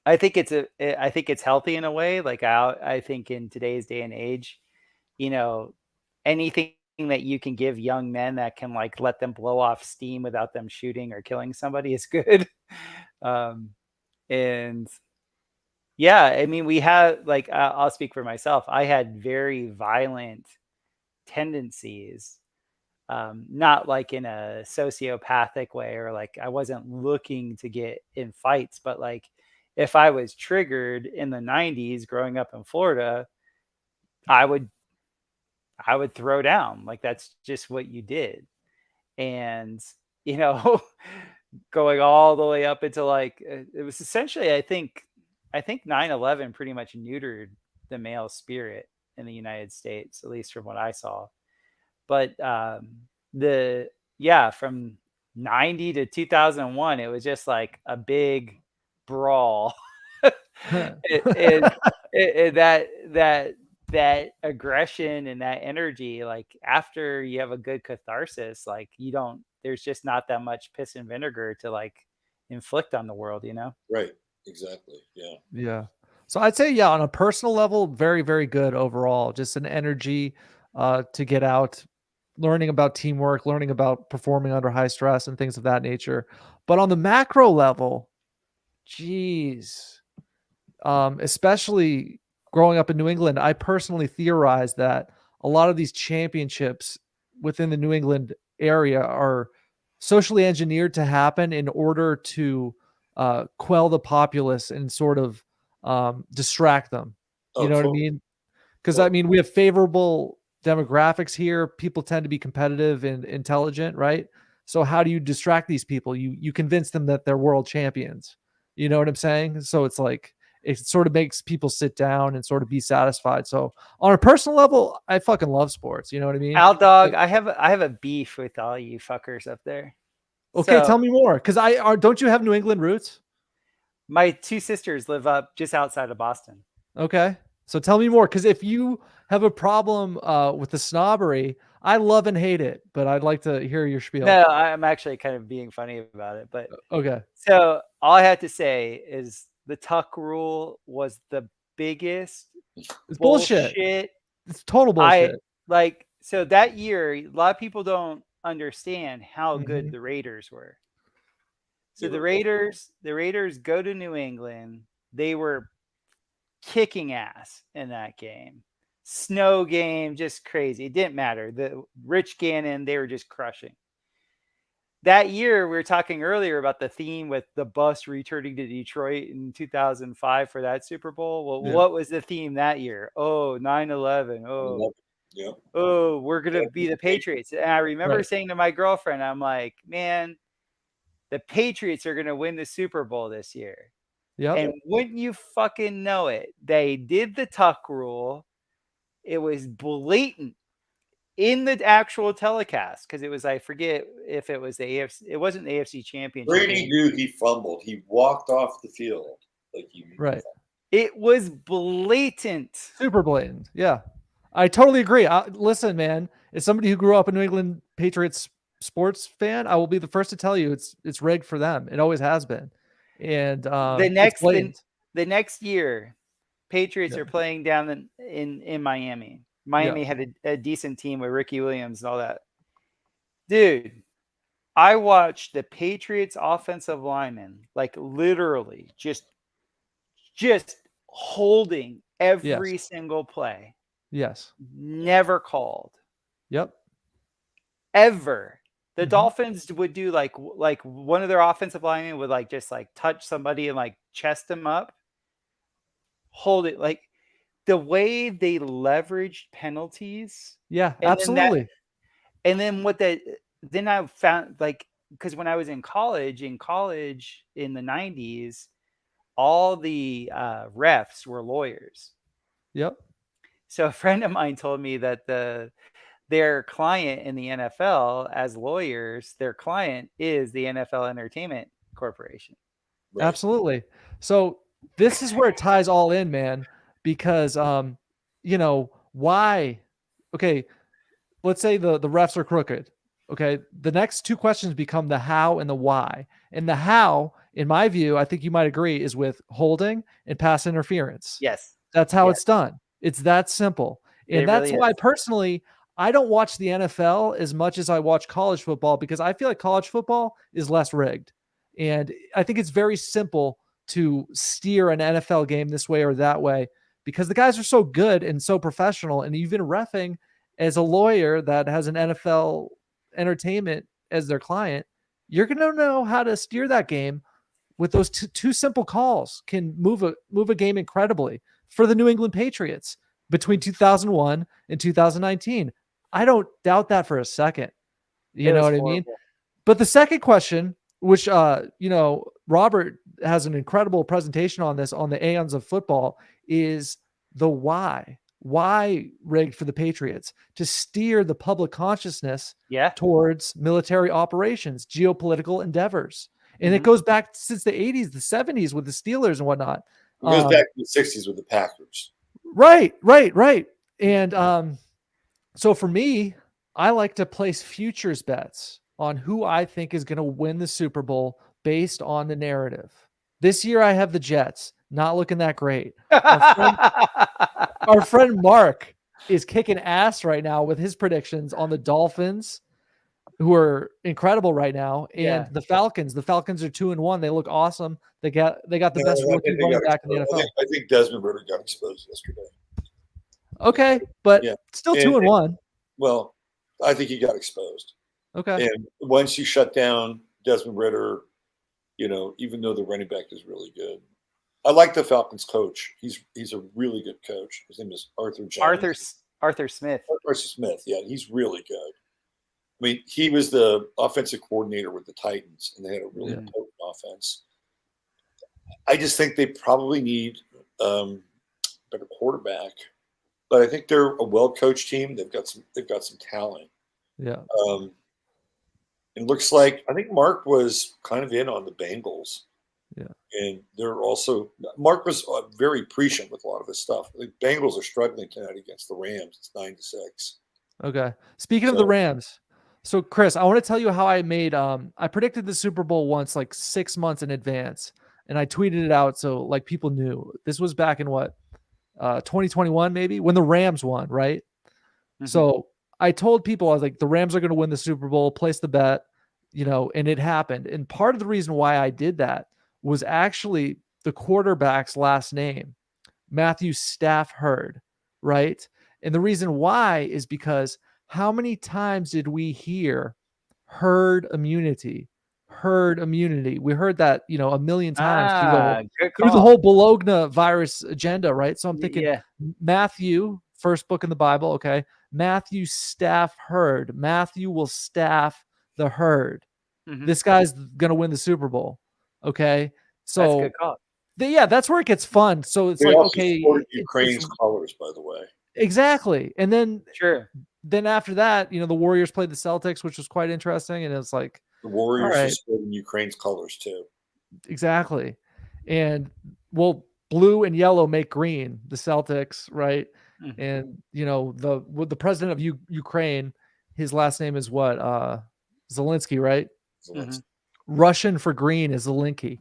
Speaker 3: I think it's healthy in a way. Like I think in today's day and age, you know, anything that you can give young men that can like let them blow off steam without them shooting or killing somebody is good. um, and yeah, I mean, we have like I'll speak for myself. I had very violent tendencies, not like in a sociopathic way or like I wasn't looking to get in fights, but like if I was triggered in the 90s growing up in Florida, I would throw down. Like that's just what you did. And you know, going all the way up into like it was essentially I think 9/11 pretty much neutered the male spirit in the United States, at least from what I saw. But the yeah, from 90 to 2001, it was just like a big brawl. That aggression and that energy, like after you have a good catharsis, like there's just not that much piss and vinegar to like inflict on the world,
Speaker 2: Right. Exactly. Yeah.
Speaker 4: Yeah. So I'd say, on a personal level, very, very good overall. Just an energy to get out, learning about teamwork, learning about performing under high stress and things of that nature. But on the macro level, geez, especially growing up in New England, I personally theorize that a lot of these championships within the New England area are socially engineered to happen in order to quell the populace and sort of distract them. You
Speaker 2: Oh,
Speaker 4: know what I
Speaker 2: totally.
Speaker 4: mean? Because I mean, we have favorable demographics here. People tend to be competitive and intelligent, right? So how do you distract these people? You convince them that they're world champions. You know what I'm saying? So it's like it sort of makes people sit down and sort of be satisfied. So on a personal level, I fucking love sports. You know what I mean?
Speaker 3: Al Dawg, I have a beef with all you fuckers up there.
Speaker 4: Okay,
Speaker 3: So
Speaker 4: tell me more. Because don't you have New England roots?
Speaker 3: my two sisters live up just outside of Boston.
Speaker 4: Okay. So tell me more, because if you have a problem with the snobbery, I love and hate it, but I'd like to hear your spiel.
Speaker 3: No, I'm actually kind of being funny about it. But
Speaker 4: Okay.
Speaker 3: so all I have to say is the tuck rule was the biggest
Speaker 4: It's bullshit. It's total bullshit.
Speaker 3: So that year, a lot of people don't understand how good
Speaker 4: Mhm.
Speaker 3: the Raiders were. So
Speaker 2: They
Speaker 3: the
Speaker 2: were
Speaker 3: Raiders go to New England. They were kicking ass in that game. Snow game, just crazy. It didn't matter. The Rich Gannon, they were just crushing. That year, we were talking earlier about the theme with the bus returning to Detroit in 2005 for that Super Bowl. Well,
Speaker 4: Yeah.
Speaker 3: what was the theme that year? Oh, 9/11.
Speaker 2: Yeah.
Speaker 3: We're going to be the Patriots. And I remember
Speaker 4: Right.
Speaker 3: saying to my girlfriend, I'm like, man, the Patriots are going to win the Super Bowl this year.
Speaker 4: Yep.
Speaker 3: And wouldn't you fucking know it? They did the tuck rule. It was blatant in the actual telecast because it was, I forget if it was the AFC. It wasn't the AFC Championship
Speaker 2: Brady
Speaker 3: game.
Speaker 2: knew he fumbled. He walked off the field like he
Speaker 4: Right.
Speaker 3: It was blatant.
Speaker 4: Super blatant. Yeah. I totally agree. Listen, man, as somebody who grew up a New England Patriots sports fan, I will be the first to tell you it's rigged for them. It always has been. And
Speaker 3: The next year, Patriots
Speaker 4: Yeah.
Speaker 3: are playing down in Miami. Miami had a decent team with Ricky Williams and all that. Dude, I watched the Patriots offensive linemen like literally just holding every single play.
Speaker 4: Yes.
Speaker 3: Never called.
Speaker 4: Yep.
Speaker 3: Ever. The
Speaker 4: Mhm.
Speaker 3: Dolphins would do like one of their offensive linemen would like just like touch somebody and like chest them up. Hold it. Like the way they leveraged penalties.
Speaker 4: Yeah,
Speaker 3: And
Speaker 4: absolutely.
Speaker 3: then I found like because when I was in college in the 90s, all the refs were lawyers.
Speaker 4: Yep.
Speaker 3: So a friend of mine told me that their client in the NFL, as lawyers, their client is the NFL Entertainment Corporation.
Speaker 2: Right.
Speaker 4: Absolutely. So this is where it ties all in, man, because why? Okay, let's say the refs are crooked. Okay, the next two questions become the how and the why. And the how, in my view, I think you might agree, is with holding and pass interference.
Speaker 3: Yes.
Speaker 4: That's how
Speaker 3: Yes.
Speaker 4: it's done. It's that simple. And
Speaker 3: It
Speaker 4: that's
Speaker 3: really
Speaker 4: why
Speaker 3: is.
Speaker 4: personally, I don't watch the NFL as much as I watch college football, because I feel like college football is less rigged. And I think it's very simple to steer an NFL game this way or that way, because the guys are so good and so professional. And even reffing as a lawyer that has an NFL Entertainment as their client, you're going to know how to steer that game with those two simple calls. Can move a game incredibly for the New England Patriots between 2001 and 2019. I don't doubt that for a second. You know what I mean? But the second question, which Robert has an incredible presentation on this on the Aeons of Football, is the why. Why rigged for the Patriots? To steer the public consciousness towards military operations, geopolitical endeavors. And it goes back since the 80s, the 70s with the Steelers and whatnot.
Speaker 2: It goes back to the 60s with the Packers.
Speaker 4: Right. And so for me, I like to place futures bets on who I think is going to win the Super Bowl based on the narrative. This year I have the Jets, not looking that great. Our friend Mark is kicking ass right now with his predictions on the Dolphins, who are incredible right now, and the Falcons. The Falcons are 2-1. They look awesome. They got the best rookie running back in the NFL.
Speaker 2: I think Desmond Ritter got exposed yesterday.
Speaker 4: Okay, but still 2-1.
Speaker 2: Well, I think he got exposed.
Speaker 4: Okay.
Speaker 2: And once you shut down Desmond Ritter, even though the running back is really good, I like the Falcons coach. He's a really good coach. His name is Arthur Jones.
Speaker 3: Arthur Smith.
Speaker 2: Arthur Smith. Yeah, he's really good. I mean, he was the offensive coordinator with the Titans, and they had a really potent offense. I just think they probably need a better quarterback, but I think they're a well-coached team. They've got some talent.
Speaker 4: Yeah.
Speaker 2: It looks like I think Mark was kind of in on the Bengals.
Speaker 4: Yeah.
Speaker 2: And Mark was very prescient with a lot of his stuff. The Bengals are struggling tonight against the Rams. It's 9-6.
Speaker 4: Okay. Speaking of the Rams, so Chris, I want to tell you how I made. I predicted the Super Bowl once, like 6 months in advance, and I tweeted it out so like people knew. This was back in 2021 maybe, when the Rams won, right? Mm-hmm. So I told people, I was like, the Rams are going to win the Super Bowl. Place the bet, and it happened. And part of the reason why I did that was actually the quarterback's last name, Matthew Stafford, right? And the reason why is because how many times did we hear herd immunity? Herd immunity. We heard that, a million times through the whole Bologna virus agenda, right? So I'm thinking Matthew, first book in the Bible, okay? Matthew Stafford. Matthew will staff the herd. Mm-hmm. This guy's going to win the Super Bowl. Okay, so
Speaker 3: that's a good call.
Speaker 4: That's where it gets fun. So it's
Speaker 2: they
Speaker 4: like,
Speaker 2: also
Speaker 4: okay,
Speaker 2: supported Ukraine's colors, by the way.
Speaker 4: Exactly, and then
Speaker 3: then
Speaker 4: after that, the Warriors played the Celtics, which was quite interesting, and it's like
Speaker 2: the Warriors are supporting Ukraine's colors too.
Speaker 4: Exactly, and blue and yellow make green. The Celtics, right? Mm-hmm. And the president of Ukraine, his last name is what? Zelensky, right?
Speaker 2: Zelensky.
Speaker 4: Mm-hmm. Russian for green is Zelensky.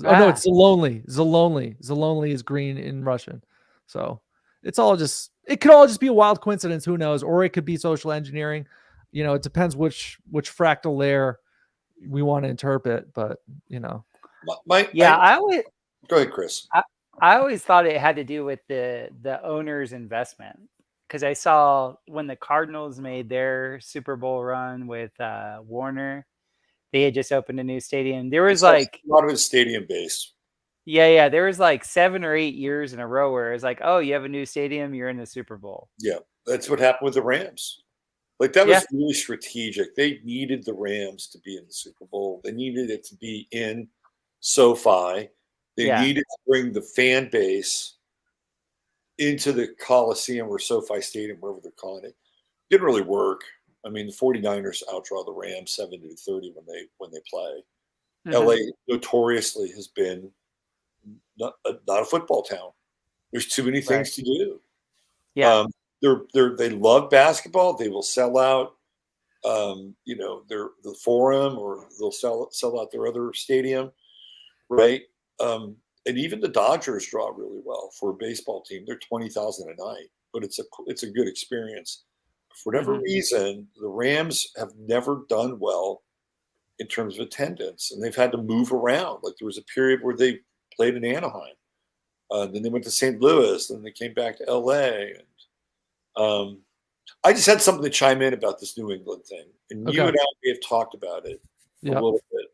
Speaker 4: Oh no, it's Zelonly. Zelonly is green in Russian. So it could all just be a wild coincidence. Who knows? Or it could be social engineering. It depends which fractal layer we want to interpret. But
Speaker 2: I always go ahead, Chris.
Speaker 3: I always thought it had to do with the owner's investment, because I saw when the Cardinals made their Super Bowl run with Warner. They had just opened a new stadium. There was a
Speaker 2: lot of his stadium base.
Speaker 3: Yeah. There was like 7 or 8 years in a row where it's like, oh, you have a new stadium, you're in the Super Bowl.
Speaker 2: Yeah, that's what happened with the Rams. Like that was really strategic. They needed the Rams to be in the Super Bowl. They needed it to be in SoFi. They needed to bring the fan base into the Coliseum or SoFi Stadium, wherever they're calling it. Didn't really work. I mean, the 49ers outdraw the Rams 70-30 when they play. LA notoriously has been not a football town. There's too many things to do.
Speaker 3: Yeah.
Speaker 2: They love basketball. They will sell out, the Forum, or they'll sell out their other stadium, right? And even the Dodgers draw really well for a baseball team. They're 20,000 a night, but it's a good experience. For whatever reason, the Rams have never done well in terms of attendance, and they've had to move around. Like, there was a period where they played in Anaheim, then they went to St. Louis, then they came back to LA. And I just had something to chime in about this New England thing, and you and I may have talked about it a little bit.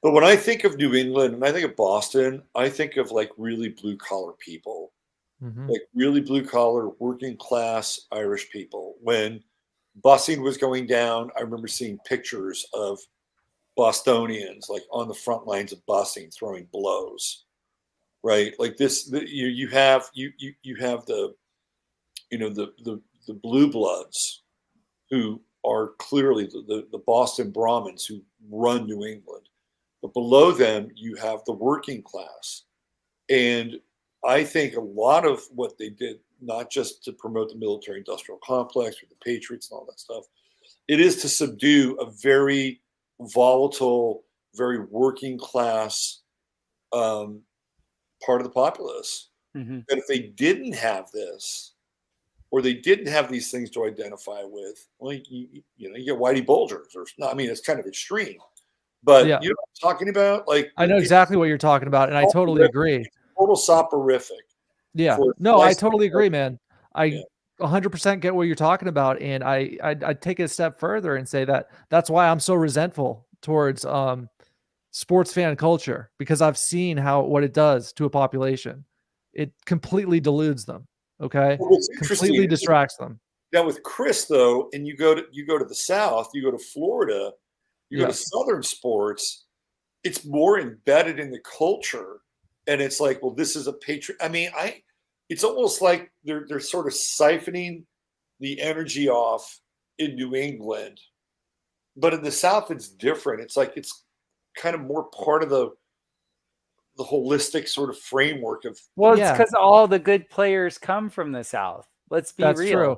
Speaker 2: But when I think of New England and I think of Boston, I think of like really blue collar people. Like really blue collar, working class Irish people. When busing was going down, I remember seeing pictures of Bostonians like on the front lines of busing, throwing blows, right? Like this, you have the blue bloods who are clearly the Boston Brahmins who run New England, but below them you have the working class. And I think a lot of what they did, not just to promote the military industrial complex or the Patriots and all that stuff, it is to subdue a very volatile, very working class part of the populace. And if they didn't have this, or they didn't have these things to identify with, well, you get Whitey Bulgers, or not. I mean, it's kind of extreme, but you know what I'm talking about? Like,
Speaker 4: I know exactly what you're talking about, and I totally agree.
Speaker 2: Total soporific.
Speaker 4: Yeah. No, I totally agree, man. I 100% get what you're talking about, and I'd take it a step further and say that's why I'm so resentful towards sports fan culture, because I've seen what it does to a population. It completely deludes them. Okay,
Speaker 2: well,
Speaker 4: completely distracts them.
Speaker 2: Now with Chris though, and you go to the South, you go to Florida, you go to Southern sports, it's more embedded in the culture. And it's like, well, this is a patriot. I mean, it's almost like they're sort of siphoning the energy off in New England, but in the South, it's different. It's like it's kind of more part of the holistic sort of framework of.
Speaker 3: Well, it's because all the good players come from the South. Let's be real. That's true.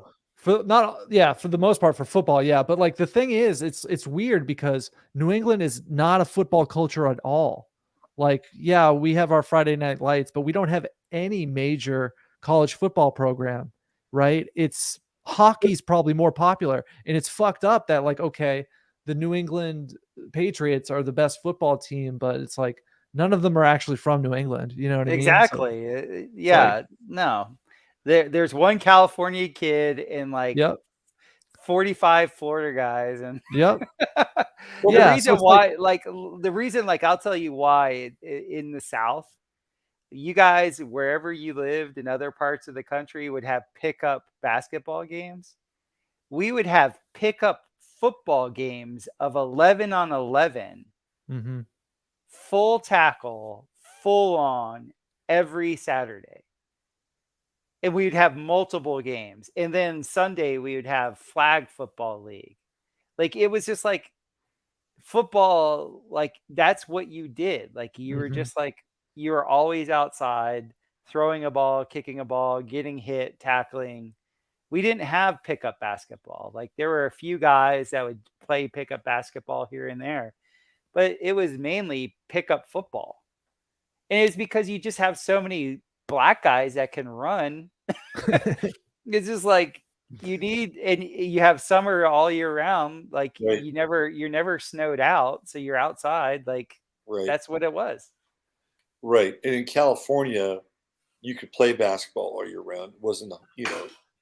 Speaker 4: For the most part for football, but like the thing is, it's weird because New England is not a football culture at all. Like, we have our Friday night lights, but we don't have any major college football program, right? It's hockey's probably more popular, and it's fucked up that like, okay, the New England Patriots are the best football team, but it's like none of them are actually from New England. You know what I mean?
Speaker 3: Exactly. No. There's one California kid and like 45 Florida guys, and the reason I'll tell you why in the South, you guys, wherever you lived in other parts of the country, would have pickup basketball games. We would have pickup football games of 11 on 11, full tackle, full on every Saturday. And we'd have multiple games. And then Sunday we would have flag football league. Like, it was just like football, like that's what you did. Like, you were just like, you were always outside throwing a ball, kicking a ball, getting hit, tackling. We didn't have pickup basketball. Like, there were a few guys that would play pickup basketball here and there, but it was mainly pickup football. And it's because you just have so many black guys that can run. It's just like you need, and you have summer all year round. Like you're never snowed out, so you're outside. Like that's what it was.
Speaker 2: Right, and in California, you could play basketball all year round. It wasn't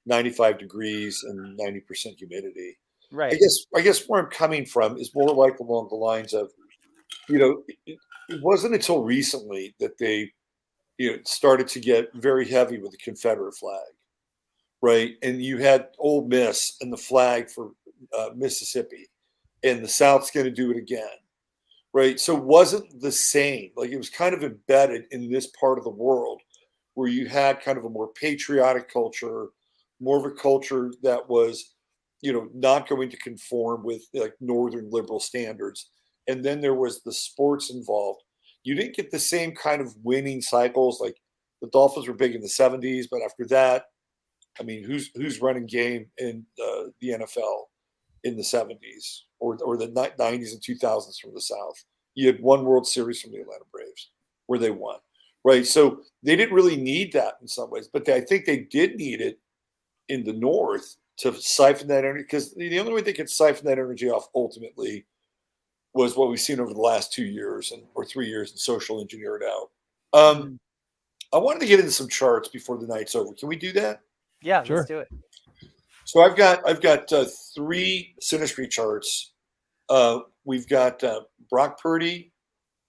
Speaker 2: 95 degrees and 90% humidity.
Speaker 3: Right.
Speaker 2: I guess where I'm coming from is more like along the lines of, it wasn't until recently that they started to get very heavy with the Confederate flag, right? And you had Ole Miss and the flag for Mississippi, and the South's going to do it again, right? So it wasn't the same. Like, it was kind of embedded in this part of the world where you had kind of a more patriotic culture, more of a culture that was, not going to conform with like Northern liberal standards. And then there was the sports involved. You didn't get the same kind of winning cycles. Like the Dolphins were big in the 70s, but after that, I mean, who's running game in the NFL in the 70s or the 90s and 2000s from the South? You had one World Series from the Atlanta Braves where they won, right? So they didn't really need that in some ways, but I think they did need it in the North to siphon that energy, because the only way they could siphon that energy off ultimately was what we've seen over the last 2 years or 3 years and social engineered out. I wanted to get into some charts before the night's over. Can we do that?
Speaker 3: Yeah,
Speaker 4: Sure.
Speaker 3: let's do it.
Speaker 2: So I've got 3 Sinistry charts. We've got Brock Purdy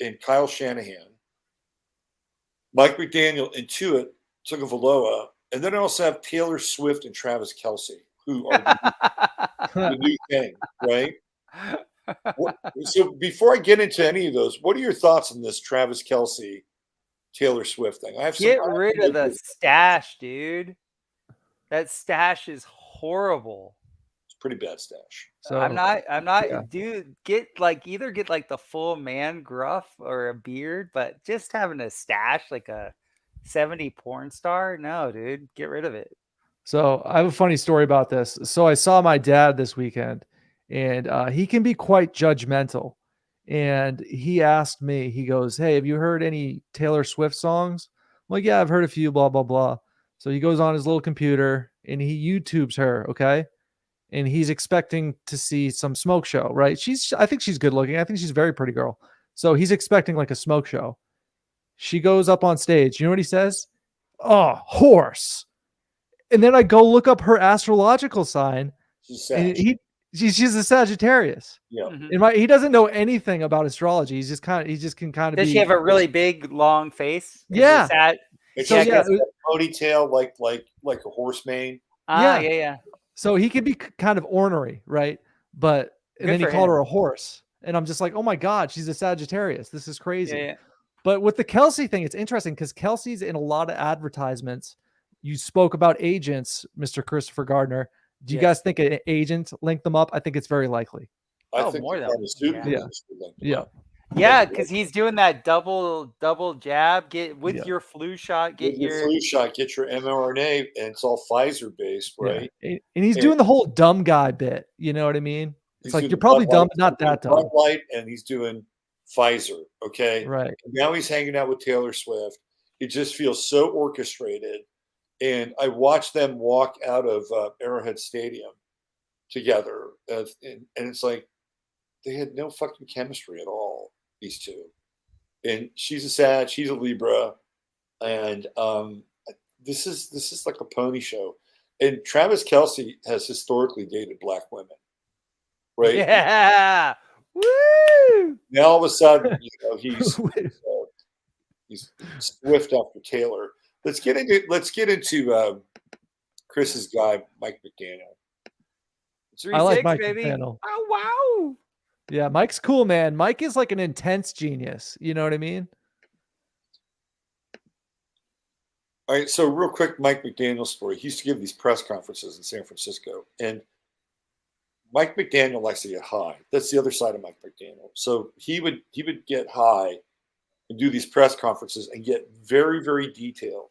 Speaker 2: and Kyle Shanahan, Mike McDaniel and Tua Tagovailoa, and then I also have Taylor Swift and Travis Kelce, who are the new thing, right? So before I get into any of those, what are your thoughts on this Travis Kelce, Taylor Swift thing?
Speaker 3: Get rid of the stash, dude. That stash is horrible.
Speaker 2: It's a pretty bad stash.
Speaker 4: So
Speaker 3: I'm not,
Speaker 4: yeah.
Speaker 3: dude, either get like the full man gruff or a beard, but just having a stash like a 70 porn star, no, dude, get rid of it.
Speaker 4: So I have a funny story about this. So I saw my dad this weekend, and he can be quite judgmental. And he asked me, he goes, "Hey, have you heard any Taylor Swift songs?" I'm like, "Yeah, I've heard a few, blah, blah, blah." So he goes on his little computer and he YouTubes her, okay? And he's expecting to see some smoke show, right? I think she's good looking. I think she's a very pretty girl. So he's expecting like a smoke show. She goes up on stage. You know what he says? "Oh, horse." And then I go look up her astrological sign. And she's a Sagittarius.
Speaker 2: Yeah.
Speaker 4: He doesn't know anything about astrology. He just can kind of.
Speaker 3: Does she have a really big, long face?
Speaker 4: Yeah.
Speaker 2: It's
Speaker 4: So,
Speaker 2: just a ponytail, like a horse mane.
Speaker 3: Yeah.
Speaker 4: So he could be kind of ornery, right? And then he called her a horse, and I'm just like, oh my god, she's a Sagittarius. This is crazy.
Speaker 3: Yeah.
Speaker 4: But with the Kelce thing, it's interesting because Kelce's in a lot of advertisements. You spoke about agents, Mr. Christopher Gardner. Do you guys think an agent linked them up? I think it's very likely.
Speaker 2: I think more than
Speaker 3: Yeah, because he's doing that double jab. Get your flu shot. Get your
Speaker 2: flu shot. Get your mRNA, and it's all Pfizer based, right?
Speaker 4: Yeah. And he's doing the whole dumb guy bit. You know what I mean? It's like you're probably dumb, but not that dumb.
Speaker 2: Light, and he's doing Pfizer. Okay,
Speaker 4: right.
Speaker 2: And now he's hanging out with Taylor Swift. It just feels so orchestrated. And I watched them walk out of Arrowhead Stadium together, and it's like they had no fucking chemistry at all, these two. And she's a Sag, she's a Libra, and this is like a pony show. And Travis Kelce has historically dated black women, right?
Speaker 3: Yeah, woo!
Speaker 2: Now all of a sudden, he's swift after Taylor. Let's get into Chris's guy, Mike McDaniel.
Speaker 3: 3-6,
Speaker 4: I like Mike
Speaker 3: baby.
Speaker 4: McDaniel.
Speaker 3: Oh wow!
Speaker 4: Yeah, Mike's cool, man. Mike is like an intense genius. You know what I mean?
Speaker 2: All right, so real quick, Mike McDaniel story. He used to give these press conferences in San Francisco, and Mike McDaniel likes to get high. That's the other side of Mike McDaniel. So he would get high and do these press conferences and get very, very detailed.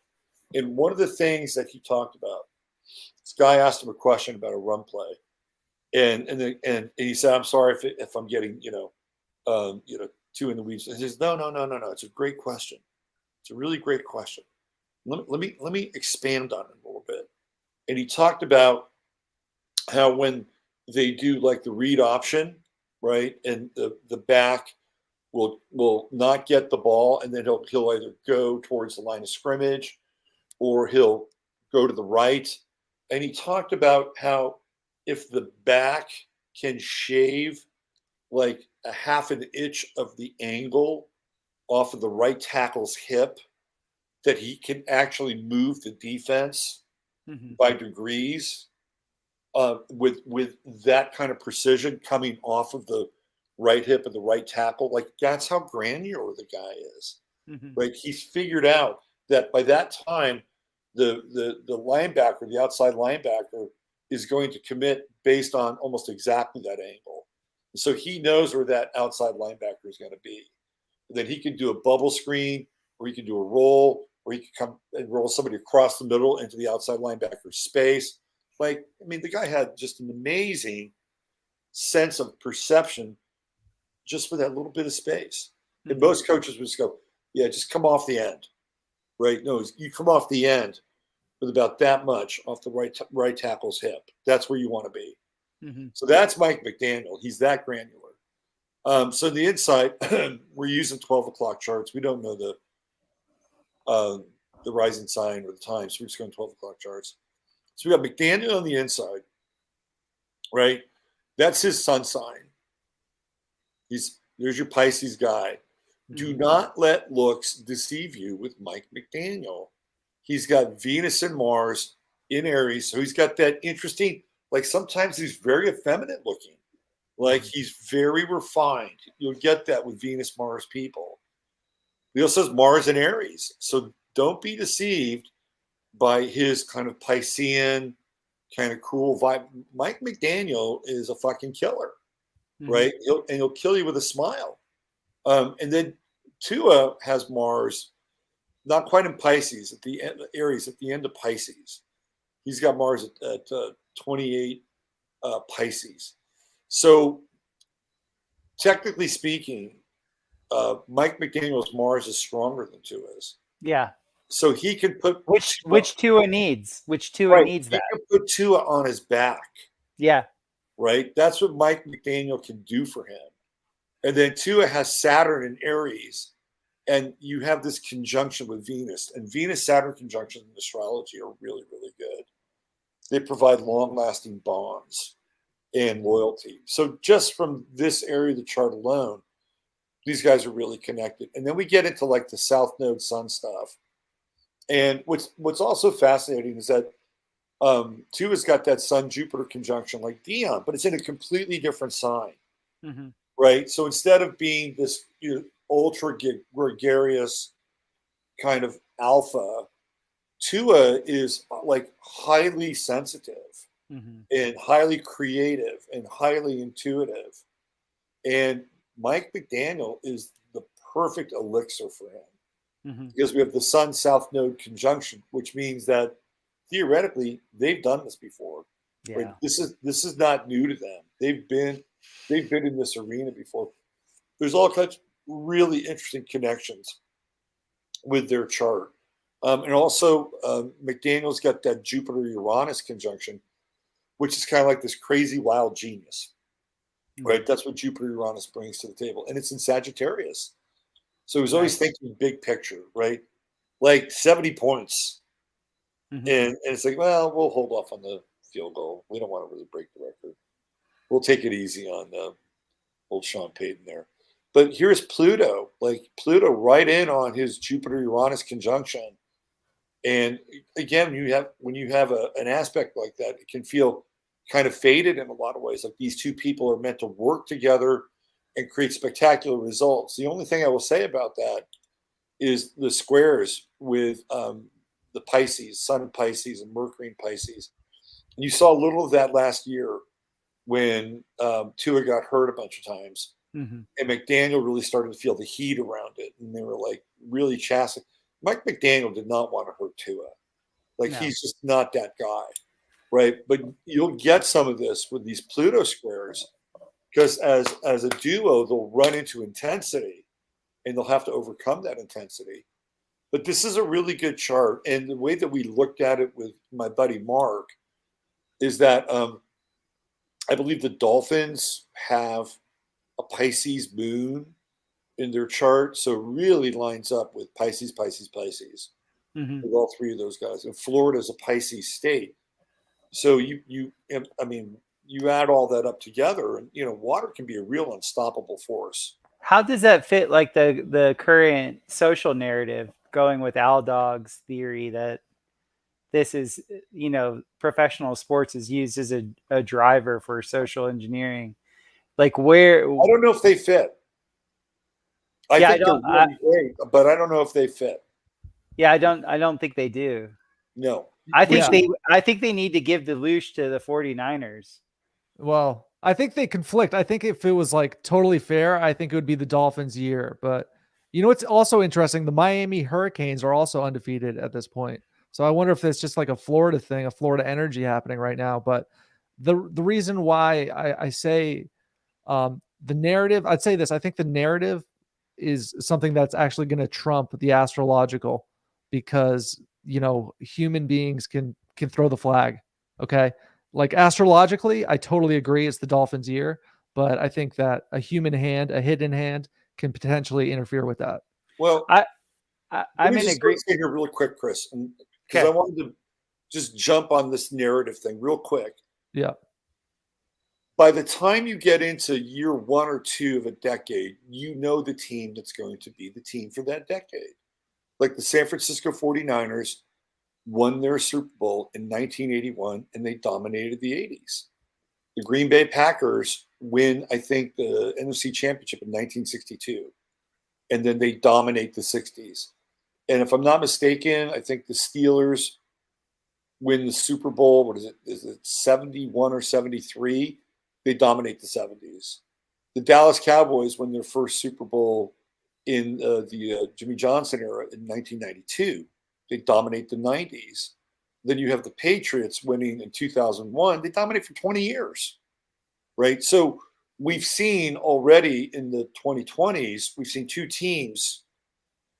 Speaker 2: And one of the things that he talked about, this guy asked him a question about a run play, and he said, "I'm sorry if I'm getting too in the weeds." And he says, "No. It's a great question. It's a really great question. Let me expand on it a little bit." And he talked about how when they do like the read option, right, and the back will not get the ball, and then he'll either go towards the line of scrimmage or he'll go to the right. And he talked about how if the back can shave like a half an inch of the angle off of the right tackle's hip, that he can actually move the defense by degrees with that kind of precision coming off of the right hip of the right tackle. Like that's how granular the guy is. Right? He's figured out that by that time, the linebacker, the outside linebacker, is going to commit based on almost exactly that angle. So he knows where that outside linebacker is going to be. And then he can do a bubble screen, or he can do a roll, or he can come and roll somebody across the middle into the outside linebacker space. Like, I mean, the guy had just an amazing sense of perception just for that little bit of space. Mm-hmm. And most coaches would just go, yeah, just come off the end, right? No, you come off the end with about that much off the right tackle's hip. That's where you want to be. Mm-hmm. So that's Mike McDaniel. He's that granular. So the inside, we're using 12 o'clock charts. We don't know the rising sign or the time, so we're just going 12 o'clock charts. So we got McDaniel on the inside, right? That's his sun sign. There's your Pisces guy. Mm-hmm. Do not let looks deceive you with Mike McDaniel. He's got Venus and Mars in Aries, so he's got that interesting, like sometimes he's very effeminate looking. Like he's very refined. You'll get that with Venus, Mars people. He also has Mars in Aries. So don't be deceived by his kind of Piscean, kind of cool vibe. Mike McDaniel is a fucking killer, right? He'll kill you with a smile. And then Tua has Mars, not quite in Pisces, at the end, Aries, at the end of Pisces. He's got Mars at 28 Pisces. So, technically speaking, Mike McDaniel's Mars is stronger than Tua's.
Speaker 3: Yeah.
Speaker 2: So he can put
Speaker 3: which Tua needs that.
Speaker 2: He can put Tua on his back.
Speaker 3: Yeah.
Speaker 2: Right. That's what Mike McDaniel can do for him. And then Tua has Saturn in Aries, and you have this conjunction with Venus. And Venus-Saturn conjunctions in astrology are really, really good. They provide long-lasting bonds and loyalty. So just from this area of the chart alone, these guys are really connected. And then we get into like the South Node Sun stuff. And what's also fascinating is that Tua's got that Sun-Jupiter conjunction like Deion, but it's in a completely different sign, right? So instead of being this ultra gregarious kind of alpha, Tua is like highly sensitive and highly creative and highly intuitive. And Mike McDaniel is the perfect elixir for him because we have the Sun-South Node conjunction, which means that theoretically they've done this before. Yeah. Right? This is not new to them. They've been in this arena before. There's all kinds of really interesting connections with their chart. And also McDaniel's got that Jupiter-Uranus conjunction, which is kind of like this crazy wild genius, right? That's what Jupiter-Uranus brings to the table. And it's in Sagittarius. So he's always thinking big picture, right? Like 70 points. And it's like, well, we'll hold off on the field goal. We don't want to really break the record. We'll take it easy on old Sean Payton there. But here's Pluto, like Pluto right in on his Jupiter-Uranus conjunction. And again, when you have an aspect like that, it can feel kind of faded in a lot of ways. Like these two people are meant to work together and create spectacular results. The only thing I will say about that is the squares with the Pisces, Sun in Pisces and Mercury in Pisces. And you saw a little of that last year when Tua got hurt a bunch of times. And McDaniel really started to feel the heat around it. And they were like really chastening. Mike McDaniel did not want to hurt Tua. He's just not that guy, right? But you'll get some of this with these Pluto squares because as a duo, they'll run into intensity and they'll have to overcome that intensity. But this is a really good chart. And the way that we looked at it with my buddy Mark is that I believe the Dolphins have a Pisces moon in their chart. So it really lines up with Pisces, Pisces, Pisces with all three of those guys. And Florida is a Pisces state. So you add all that up together and, water can be a real unstoppable force.
Speaker 3: How does that fit like the current social narrative going with Al Dawg's theory that this is, professional sports is used as a driver for social engineering? Like where?
Speaker 2: I don't know if they fit. I think they're really great, but I don't know if they fit.
Speaker 3: Yeah, I don't think they do.
Speaker 2: No.
Speaker 3: I think
Speaker 4: Yeah.
Speaker 3: I think they need to give Deluge to the 49ers.
Speaker 4: Well, I think they conflict. I think if it was like totally fair, I think it would be the Dolphins' year. But you know what's also interesting? The Miami Hurricanes are also undefeated at this point. So I wonder if it's just like a Florida thing, a Florida energy happening right now. But the reason why I say the narrative, I'd say this, I think the narrative is something that's actually going to trump the astrological, because you know human beings can throw the flag. Okay, like astrologically, I totally agree it's the Dolphins' year, but I think that a human hand, a hidden hand, can potentially interfere with that.
Speaker 2: Well, let
Speaker 3: I'm
Speaker 2: me
Speaker 3: in
Speaker 2: just
Speaker 3: agree.
Speaker 2: say here really quick, Chris, because
Speaker 3: Okay.
Speaker 2: I wanted to just jump on this narrative thing real quick.
Speaker 4: Yeah.
Speaker 2: By the time you get into year 1 or 2 of a decade, you know the team that's going to be the team for that decade. Like the San Francisco 49ers won their Super Bowl in 1981 and they dominated the 80s. The Green Bay Packers win, I think, the NFC Championship in 1962, and then they dominate the 60s. And if I'm not mistaken, I think the Steelers win the Super Bowl. What is it? Is it 71 or 73? They dominate the 70s. The Dallas Cowboys win their first Super Bowl in the Jimmy Johnson era in 1992. They dominate the 90s. Then you have the Patriots winning in 2001. They dominate for 20 years, right? So we've seen already in the 2020s, we've seen two teams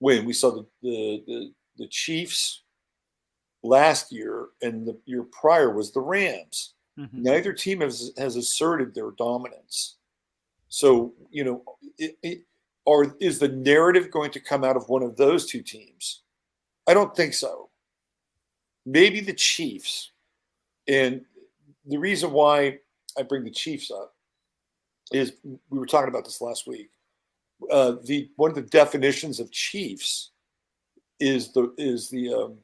Speaker 2: win. We saw the Chiefs last year, and the year prior was the Rams.
Speaker 3: Mm-hmm.
Speaker 2: Neither team has asserted their dominance. So, you know, is the narrative going to come out of one of those two teams? I don't think so. Maybe the Chiefs. And the reason why I bring the Chiefs up is we were talking about this last week. One of the definitions of Chiefs is the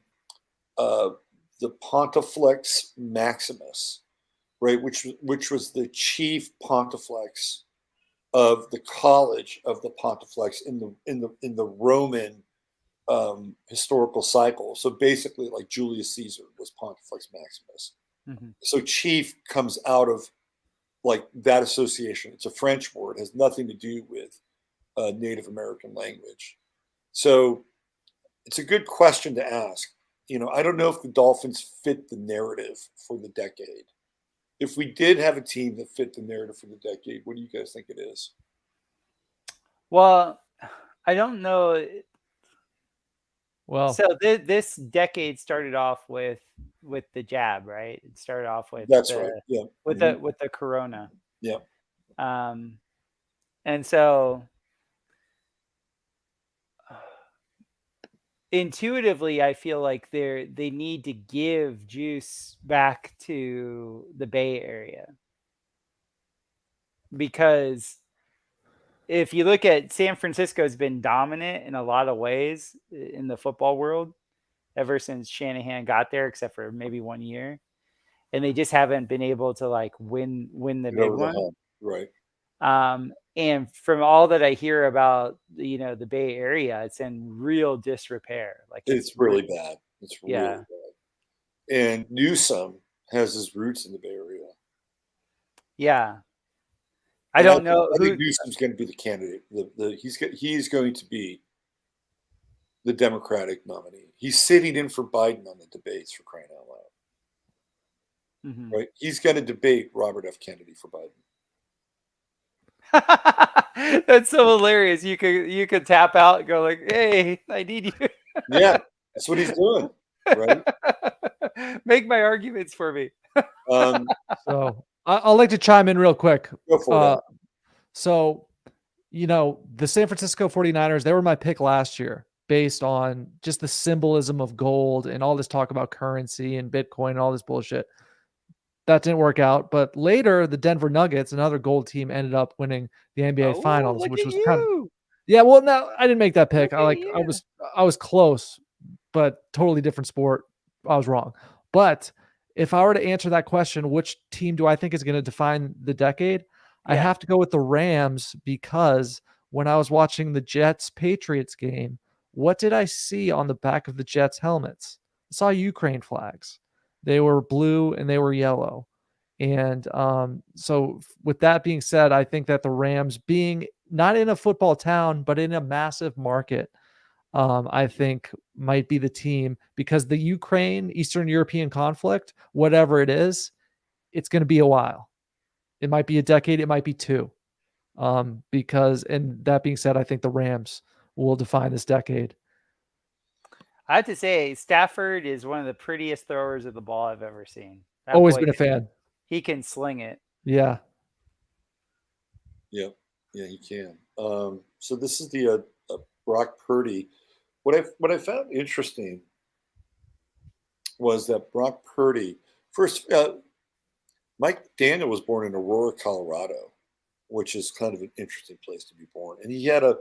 Speaker 2: Pontifex Maximus, right? Which was the chief pontifex of the college of the Pontifex in the Roman historical cycle. So basically, like Julius Caesar was Pontifex Maximus. Mm-hmm. So chief comes out of like that association. It's a French word, it has nothing to do with Native American language. So it's a good question to ask. You know, I don't know if the Dolphins fit the narrative for the decade. If we did have a team that fit the narrative for the decade, what do you guys think it is?
Speaker 3: Well, I don't know.
Speaker 4: Well,
Speaker 3: so this decade started off with the jab, right? It started off with
Speaker 2: right. Yeah.
Speaker 3: With the corona.
Speaker 2: Yeah.
Speaker 3: And so intuitively, I feel like they need to give juice back to the Bay Area, because if you look at San Francisco, has been dominant in a lot of ways in the football world ever since Shanahan got there, except for maybe 1 year, and they just haven't been able to like win the big one.
Speaker 2: Right.
Speaker 3: And from all that I hear about, you know, the Bay Area, it's in real disrepair. Like
Speaker 2: it's really bad. It's really
Speaker 3: bad.
Speaker 2: And Newsom has his roots in the Bay Area.
Speaker 3: Yeah. I don't know.
Speaker 2: I think Newsom's going to be the candidate. He's going to be the Democratic nominee. He's sitting in for Biden on the debates, for crying out loud. Mm-hmm. Right? He's going to debate Robert F. Kennedy for Biden.
Speaker 3: That's so hilarious. You could tap out and go like, "Hey, I need you."
Speaker 2: Yeah, that's what he's doing. Right?
Speaker 3: Make my arguments for me.
Speaker 4: So I'll like to chime in real quick.
Speaker 2: Go for it.
Speaker 4: So, you know, the San Francisco 49ers, they were my pick last year based on just the symbolism of gold and all this talk about currency and Bitcoin and all this bullshit. That didn't work out. But later, the Denver Nuggets, another gold team, ended up winning the NBA Finals, which was kind of, yeah. Well, no, I didn't make that pick. I was close, but totally different sport. I was wrong. But if I were to answer that question, which team do I think is going to define the decade? I have to go with the Rams, because when I was watching the Jets-Patriots game, What did I see on the back of the Jets helmets? I saw Ukraine flags. They were blue and they were yellow. And so with that being said, I think that the Rams, being not in a football town, but in a massive market, I think might be the team, because the Ukraine, Eastern European conflict, whatever it is, it's going to be a while. It might be a decade. It might be two. Because, and that being said, I think the Rams will define this decade.
Speaker 3: I have to say, Stafford is one of the prettiest throwers of the ball I've ever seen. That
Speaker 4: Always
Speaker 3: boy
Speaker 4: been a fan.
Speaker 3: He can sling it.
Speaker 4: Yeah.
Speaker 2: Yeah, he can. So this is the Brock Purdy. What I found interesting was that Brock Purdy, first, Mike Daniel was born in Aurora, Colorado, which is kind of an interesting place to be born, and he had a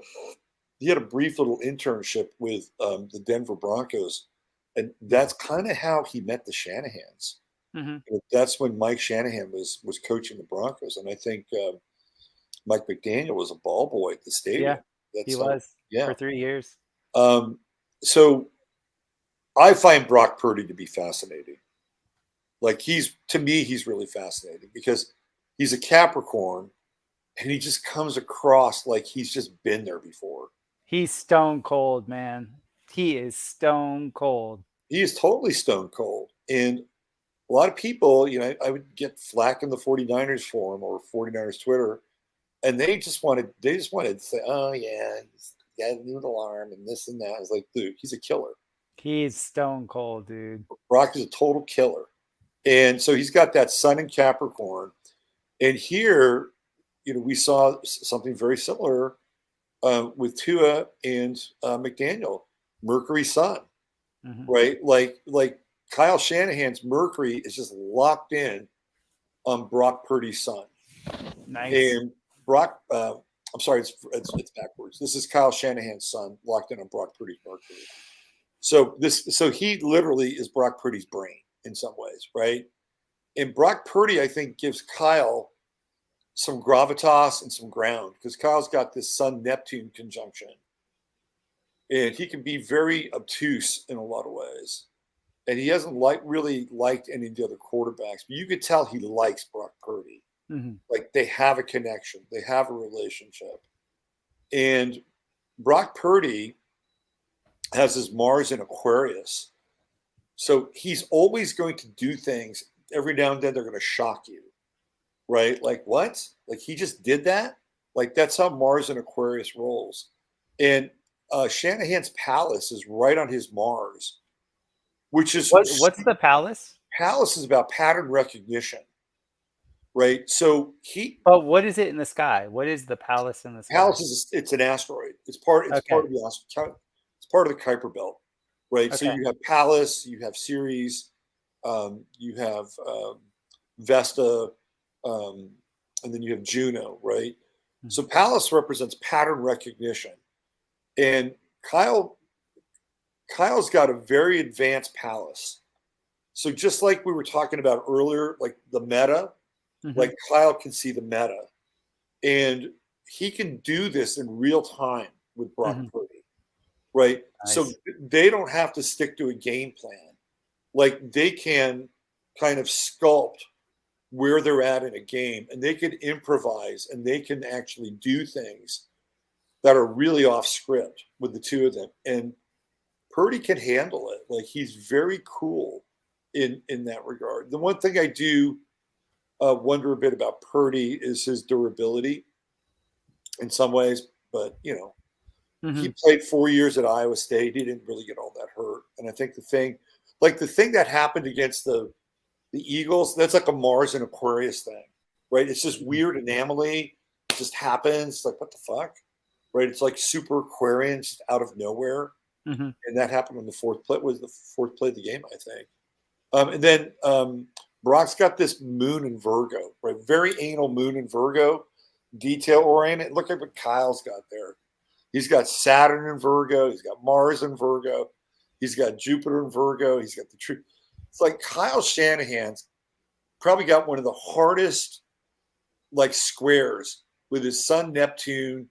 Speaker 2: brief little internship with the Denver Broncos, and that's kind of how he met the Shanahans.
Speaker 3: Mm-hmm.
Speaker 2: That's when Mike Shanahan was coaching the Broncos, and I think Mike McDaniel was a ball boy at the stadium.
Speaker 3: Yeah, he was for 3 years.
Speaker 2: So I find Brock Purdy to be fascinating. Like, to me, he's really fascinating because he's a Capricorn, and he just comes across like he's just been there before.
Speaker 3: He's stone cold, man. He is stone cold.
Speaker 2: He is totally stone cold. And a lot of people, I would get flack in the 49ers forum or 49ers Twitter, and they just wanted to say, oh, yeah, he's got a noodle arm and this and that. I was like, dude, he's a killer.
Speaker 3: He's stone cold, dude.
Speaker 2: Brock is a total killer. And so he's got that sun in Capricorn. And here, we saw something very similar with Tua and McDaniel, Mercury sun, right? Like Kyle Shanahan's Mercury is just locked in on Brock Purdy's sun.
Speaker 3: Nice.
Speaker 2: And Brock, I'm sorry, it's backwards. This is Kyle Shanahan's son locked in on Brock Purdy's Mercury. So he literally is Brock Purdy's brain in some ways, right? And Brock Purdy, I think, gives Kyle some gravitas and some ground, because Kyle's got this Sun-Neptune conjunction. And he can be very obtuse in a lot of ways. And he hasn't really liked any of the other quarterbacks. But you could tell he likes Brock Purdy.
Speaker 3: Mm-hmm.
Speaker 2: Like, they have a connection. They have a relationship. And Brock Purdy has his Mars in Aquarius. So he's always going to do things. Every now and then they're going to shock you. Right? Like, what? Like, he just did that? Like, that's how Mars and Aquarius rolls. And Shanahan's palace is right on his Mars, which is...
Speaker 3: What's the palace?
Speaker 2: Palace is about pattern recognition, right? So
Speaker 3: But what is it in the sky? What is the palace in the sky?
Speaker 2: Palace it's an asteroid. It's part of the Kuiper Belt, right?
Speaker 3: Okay.
Speaker 2: So you have Pallas, you have Ceres, you have Vesta, and then you have Juno, right? Mm-hmm. So Pallas represents pattern recognition. And Kyle's got a very advanced Pallas. So just like we were talking about earlier, like the meta, like Kyle can see the meta. And he can do this in real time with Brock Purdy, right? Nice. So they don't have to stick to a game plan. Like, they can kind of sculpt where they're at in a game, and they can improvise, and they can actually do things that are really off script with the two of them. And Purdy can handle it. Like, he's very cool in that regard. The one thing I do wonder a bit about Purdy is his durability in some ways, but he played 4 years at Iowa State. He didn't really get all that hurt. And I think the thing that happened against the Eagles, that's like a Mars and Aquarius thing, right? It's just weird anomaly. It just happens. It's like, what the fuck? Right? It's like super Aquarian, just out of nowhere. And that happened on the fourth play of the game, I think. And then Brock's got this moon in Virgo, right? Very anal moon in Virgo, detail oriented. Look at what Kyle's got there. He's got Saturn in Virgo. He's got Mars in Virgo. He's got Jupiter in Virgo. He's got the true. It's like Kyle Shanahan's probably got one of the hardest, like, squares with his Sun Neptune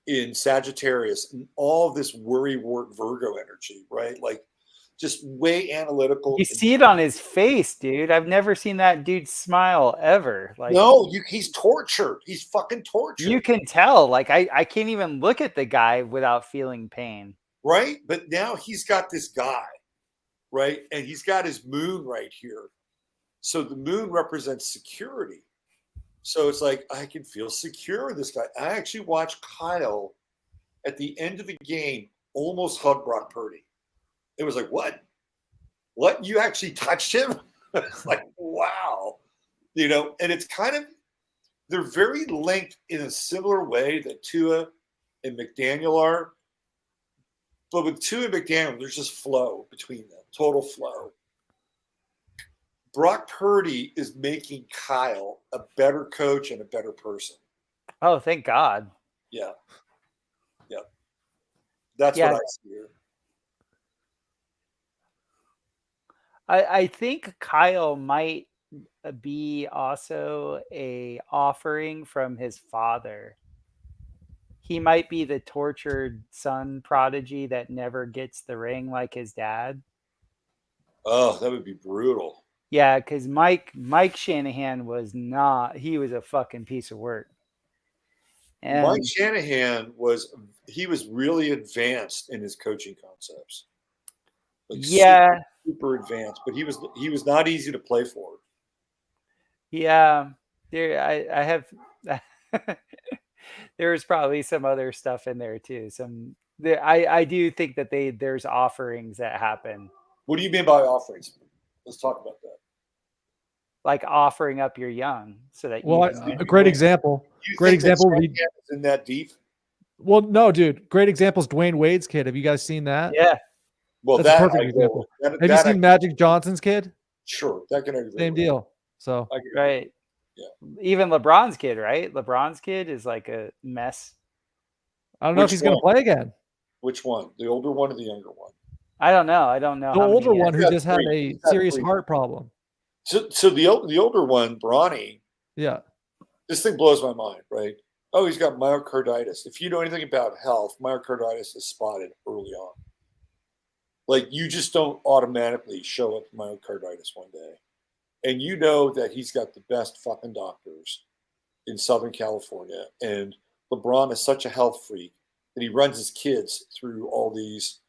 Speaker 2: in Sagittarius and all of this worrywart Virgo energy, right? Like just way analytical.
Speaker 3: You see it on his face, dude. I've never seen that dude smile ever. Like,
Speaker 2: no, he's tortured. He's fucking tortured.
Speaker 3: You can tell. Like I can't even look at the guy without feeling pain.
Speaker 2: Right? But now he's got this guy, right? And he's got his moon right here. So the moon represents security. So it's like, I can feel secure in this guy. I actually watched Kyle at the end of the game almost hug Brock Purdy. It was like, what? What? You actually touched him? It's like, wow. You know, and it's kind of, they're very linked in a similar way that Tua and McDaniel are. But with Tua and McDaniel, there's just flow between them, total flow. Brock Purdy is making Kyle a better coach and a better person.
Speaker 3: Oh, thank God.
Speaker 2: Yeah. Yeah. That's what I see here.
Speaker 3: I think Kyle might be also a offering from his father. He might be the tortured son prodigy that never gets the ring like his dad.
Speaker 2: Oh, that would be brutal.
Speaker 3: Yeah, because Mike Shanahan was not. He was a fucking piece of work. And
Speaker 2: Mike Shanahan was really advanced in his coaching concepts. Like
Speaker 3: yeah,
Speaker 2: super advanced, but he was not easy to play for.
Speaker 3: Yeah, I have. There's probably some other stuff in there too. I do think that there's offerings that happen.
Speaker 2: What do you mean by offerings? Let's talk about that.
Speaker 3: Like offering up your young, so that
Speaker 4: a great example. Great example would be
Speaker 2: in that deep.
Speaker 4: Well, no, dude. Great example is Dwayne Wade's kid. Have you guys seen that?
Speaker 3: Yeah.
Speaker 2: Well,
Speaker 4: that's a perfect example. Have you seen Magic Johnson's kid?
Speaker 2: Sure, that can
Speaker 4: same deal. So
Speaker 3: right.
Speaker 2: Yeah.
Speaker 3: Even LeBron's kid, right? LeBron's kid is like a mess.
Speaker 4: I don't know if he's going to play again.
Speaker 2: Which one? The older one or the younger one?
Speaker 3: I don't know.
Speaker 4: The older one who just had a serious heart problem.
Speaker 2: So the older one, Bronny.
Speaker 4: Yeah.
Speaker 2: This thing blows my mind, right? Oh, he's got myocarditis. If you know anything about health, myocarditis is spotted early on. Like, you just don't automatically show up myocarditis one day. And you know that he's got the best fucking doctors in Southern California. And LeBron is such a health freak that he runs his kids through all these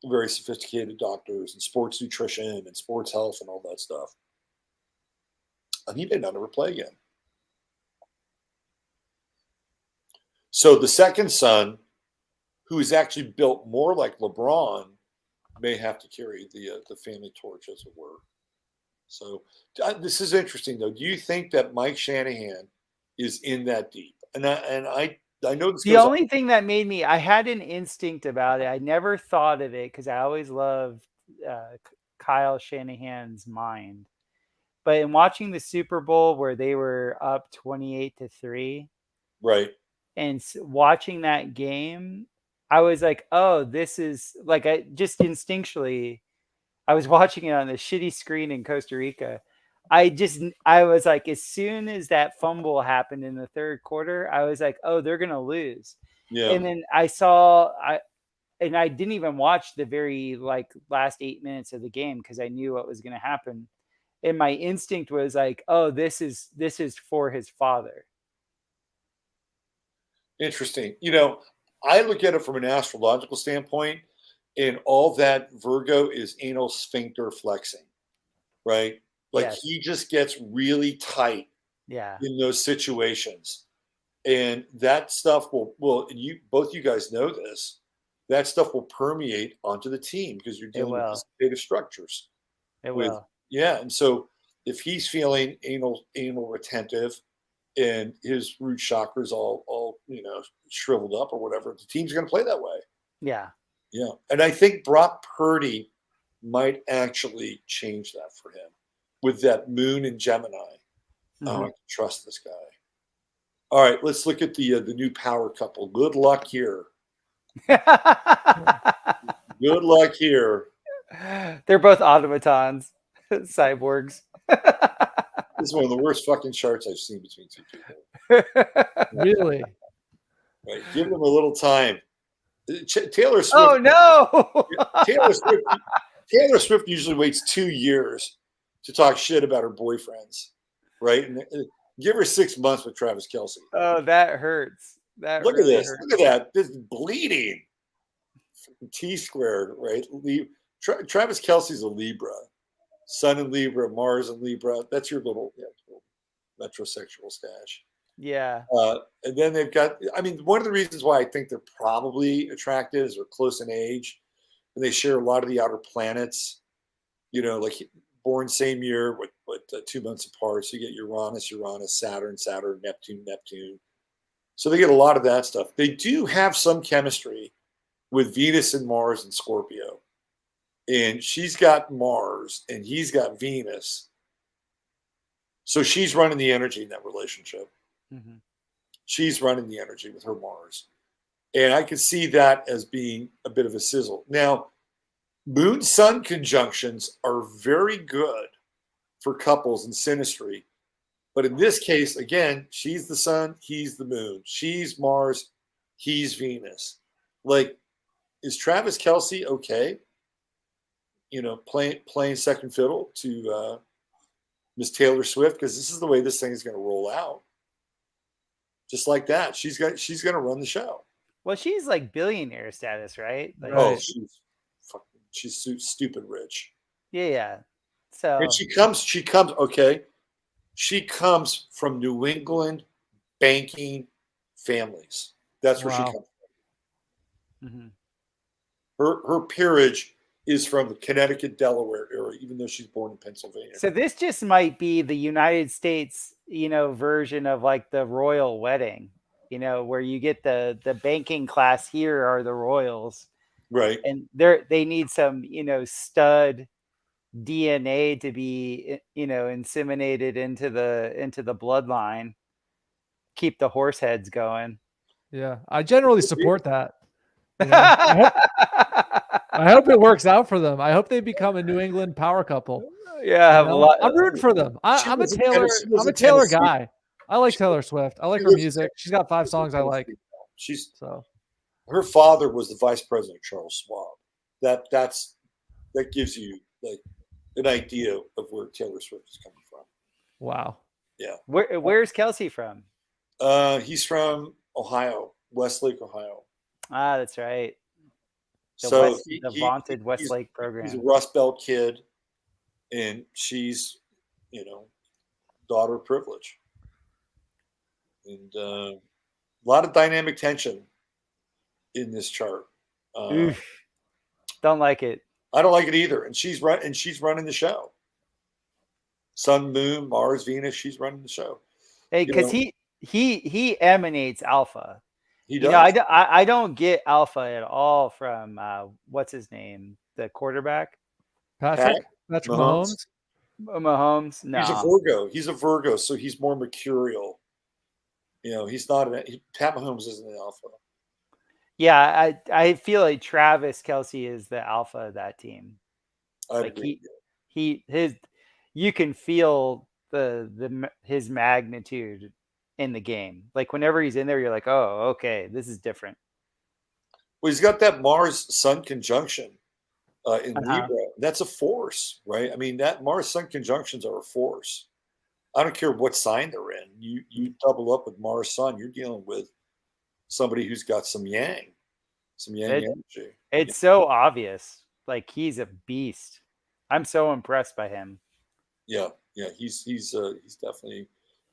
Speaker 2: very sophisticated doctors and sports nutrition and sports health and all that stuff. And he may not ever play again. So the second son, who is actually built more like LeBron, may have to carry the family torch, as it were. So this is interesting, though. Do you think that Mike Shanahan is in that deep? And I know this.
Speaker 3: The only thing that made me, I had an instinct about it. I never thought of it because I always loved Kyle Shanahan's mind. But in watching the Super Bowl where they were up 28-3,
Speaker 2: right,
Speaker 3: and watching that game, I was like, "Oh, this is like," I just instinctually, I was watching it on the shitty screen in Costa Rica. I was like, as soon as that fumble happened in the third quarter, I was like, "Oh, they're gonna lose."
Speaker 2: Yeah.
Speaker 3: And then I didn't even watch the very last 8 minutes of the game because I knew what was going to happen. And my instinct was like, "Oh, this is for his father."
Speaker 2: Interesting. You know, I look at it from an astrological standpoint, and all that Virgo is anal sphincter flexing, right? Like, yes. He just gets really tight in those situations. And that stuff will and both you guys know this, that stuff will permeate onto the team because you're dealing with data structures.
Speaker 3: It will.
Speaker 2: Yeah. And so if he's feeling anal retentive and his root chakra's all shriveled up or whatever, the team's going to play that way.
Speaker 3: Yeah.
Speaker 2: Yeah. And I think Brock Purdy might actually change that for him with that moon in Gemini. Mm-hmm. I don't trust this guy. All right, let's look at the new power couple. Good luck here. Good luck here.
Speaker 3: They're both automatons, cyborgs.
Speaker 2: This is one of the worst fucking charts I've seen between two people.
Speaker 4: Really?
Speaker 2: Right? Give them a little time. Taylor Swift.
Speaker 3: Oh no!
Speaker 2: Taylor Swift usually waits 2 years to talk shit about her boyfriends, right? And give her 6 months with Travis Kelce.
Speaker 3: Oh, that hurts. That
Speaker 2: Look
Speaker 3: really
Speaker 2: at this.
Speaker 3: hurts.
Speaker 2: Look at that. This is bleeding. T squared, right? Travis Kelce's a Libra. Sun in Libra, Mars in Libra. That's your little metrosexual stash.
Speaker 3: Yeah.
Speaker 2: And then they've got, I mean, one of the reasons why I think they're probably attractive is they're close in age and they share a lot of the outer planets, you know, like born same year, but 2 months apart. So you get Uranus, Saturn, Neptune. So they get a lot of that stuff. They do have some chemistry with Venus and Mars and Scorpio. And she's got Mars and he's got Venus. So she's running the energy in that relationship.
Speaker 3: Mm-hmm.
Speaker 2: She's running the energy with her Mars. And I can see that as being a bit of a sizzle. Now, Moon-Sun conjunctions are very good for couples in synastry. But in this case, again, she's the sun, he's the moon. She's Mars, he's Venus. Like, is Travis Kelce okay? You know, playing second fiddle to Miss Taylor Swift, because this is the way this thing is going to roll out. Just like that, she's going to run the show.
Speaker 3: Well, she's like billionaire status, right? Like,
Speaker 2: oh, she's stupid rich.
Speaker 3: Yeah. So
Speaker 2: and she comes. Okay, she comes from New England banking families. That's where she comes from.
Speaker 3: Mm-hmm.
Speaker 2: Her peerage is from the Connecticut, Delaware area, even though she's born in Pennsylvania.
Speaker 3: So this just might be the United States, you know, version of like the royal wedding, you know, where you get the banking class here are the royals.
Speaker 2: Right.
Speaker 3: And they need some, you know, stud DNA to be, you know, inseminated into the bloodline. Keep the horse heads going.
Speaker 4: Yeah. I generally support that. You know? I hope it works out for them. I hope they become a New England power couple.
Speaker 3: Yeah,
Speaker 4: you know? I'm rooting for them. I'm a Taylor guy. I like Taylor Swift. I like her music. She's got 5 songs I like.
Speaker 2: Her father was the vice president of Charles Schwab. That gives you like an idea of where Taylor Swift is coming from.
Speaker 4: Wow.
Speaker 2: Yeah.
Speaker 3: Where's Kelce from?
Speaker 2: He's from Ohio, Westlake, Ohio.
Speaker 3: Ah, that's right. The vaunted Westlake program.
Speaker 2: He's a Rust Belt kid, and she's, you know, daughter of privilege. And a lot of dynamic tension in this chart.
Speaker 3: Don't like it.
Speaker 2: I don't like it either. And she's running the show. Sun, Moon, Mars, Venus. She's running the show.
Speaker 3: Hey, because he emanates alpha.
Speaker 2: He does.
Speaker 3: You know, I don't get alpha at all from what's his name, the quarterback,
Speaker 4: Patrick Mahomes.
Speaker 3: Mahomes. No,
Speaker 2: He's a Virgo, so he's more mercurial. You know, he's not Pat Mahomes isn't an alpha.
Speaker 3: Yeah, I feel like Travis Kelce is the alpha of that team.
Speaker 2: Like
Speaker 3: you can feel his magnitude in the game. Like whenever he's in there, you're like, oh, okay, this is different.
Speaker 2: Well, he's got that Mars-Sun conjunction in Libra. That's a force, right? I mean, that Mars-Sun conjunctions are a force. I don't care what sign they're in. You double up with Mars-Sun, you're dealing with somebody who's got some yang energy.
Speaker 3: It's so obvious. Like he's a beast. I'm so impressed by him.
Speaker 2: Yeah, he's definitely.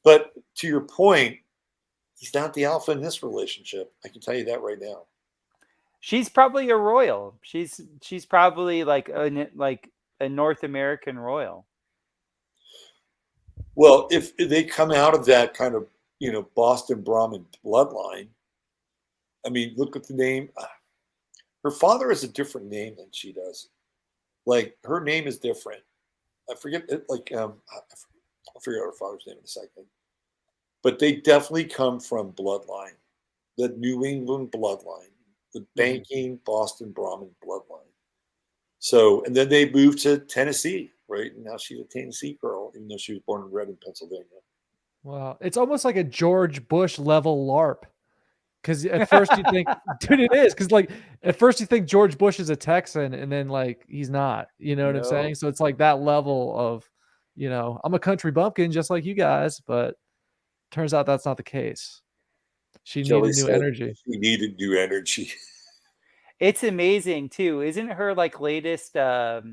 Speaker 2: But to your point, he's not the alpha in this relationship. I can tell you that right now.
Speaker 3: She's probably a royal. She's probably like a North American royal.
Speaker 2: Well, if they come out of that kind of, you know, Boston Brahmin bloodline, I mean, look at the name. Her father has a different name than she does. Like her name is different. I forget it. Like I'll figure out her father's name in a second. But they definitely come from bloodline, the New England bloodline, the banking Boston Brahmin bloodline. So, and then they moved to Tennessee, right? And now she's a Tennessee girl, even though she was born and bred in Pennsylvania.
Speaker 4: Wow. It's almost like a George Bush level LARP. Because at first you think, dude, it is. Because like at first you think George Bush is a Texan, and then like he's not. You know what I'm saying? So it's like that level of, I'm a country bumpkin just like you guys, but turns out that's not the case. She
Speaker 2: Kelly
Speaker 4: needed new
Speaker 2: said
Speaker 4: energy.
Speaker 2: she needed new energy.
Speaker 3: It's amazing too, isn't her like latest? What's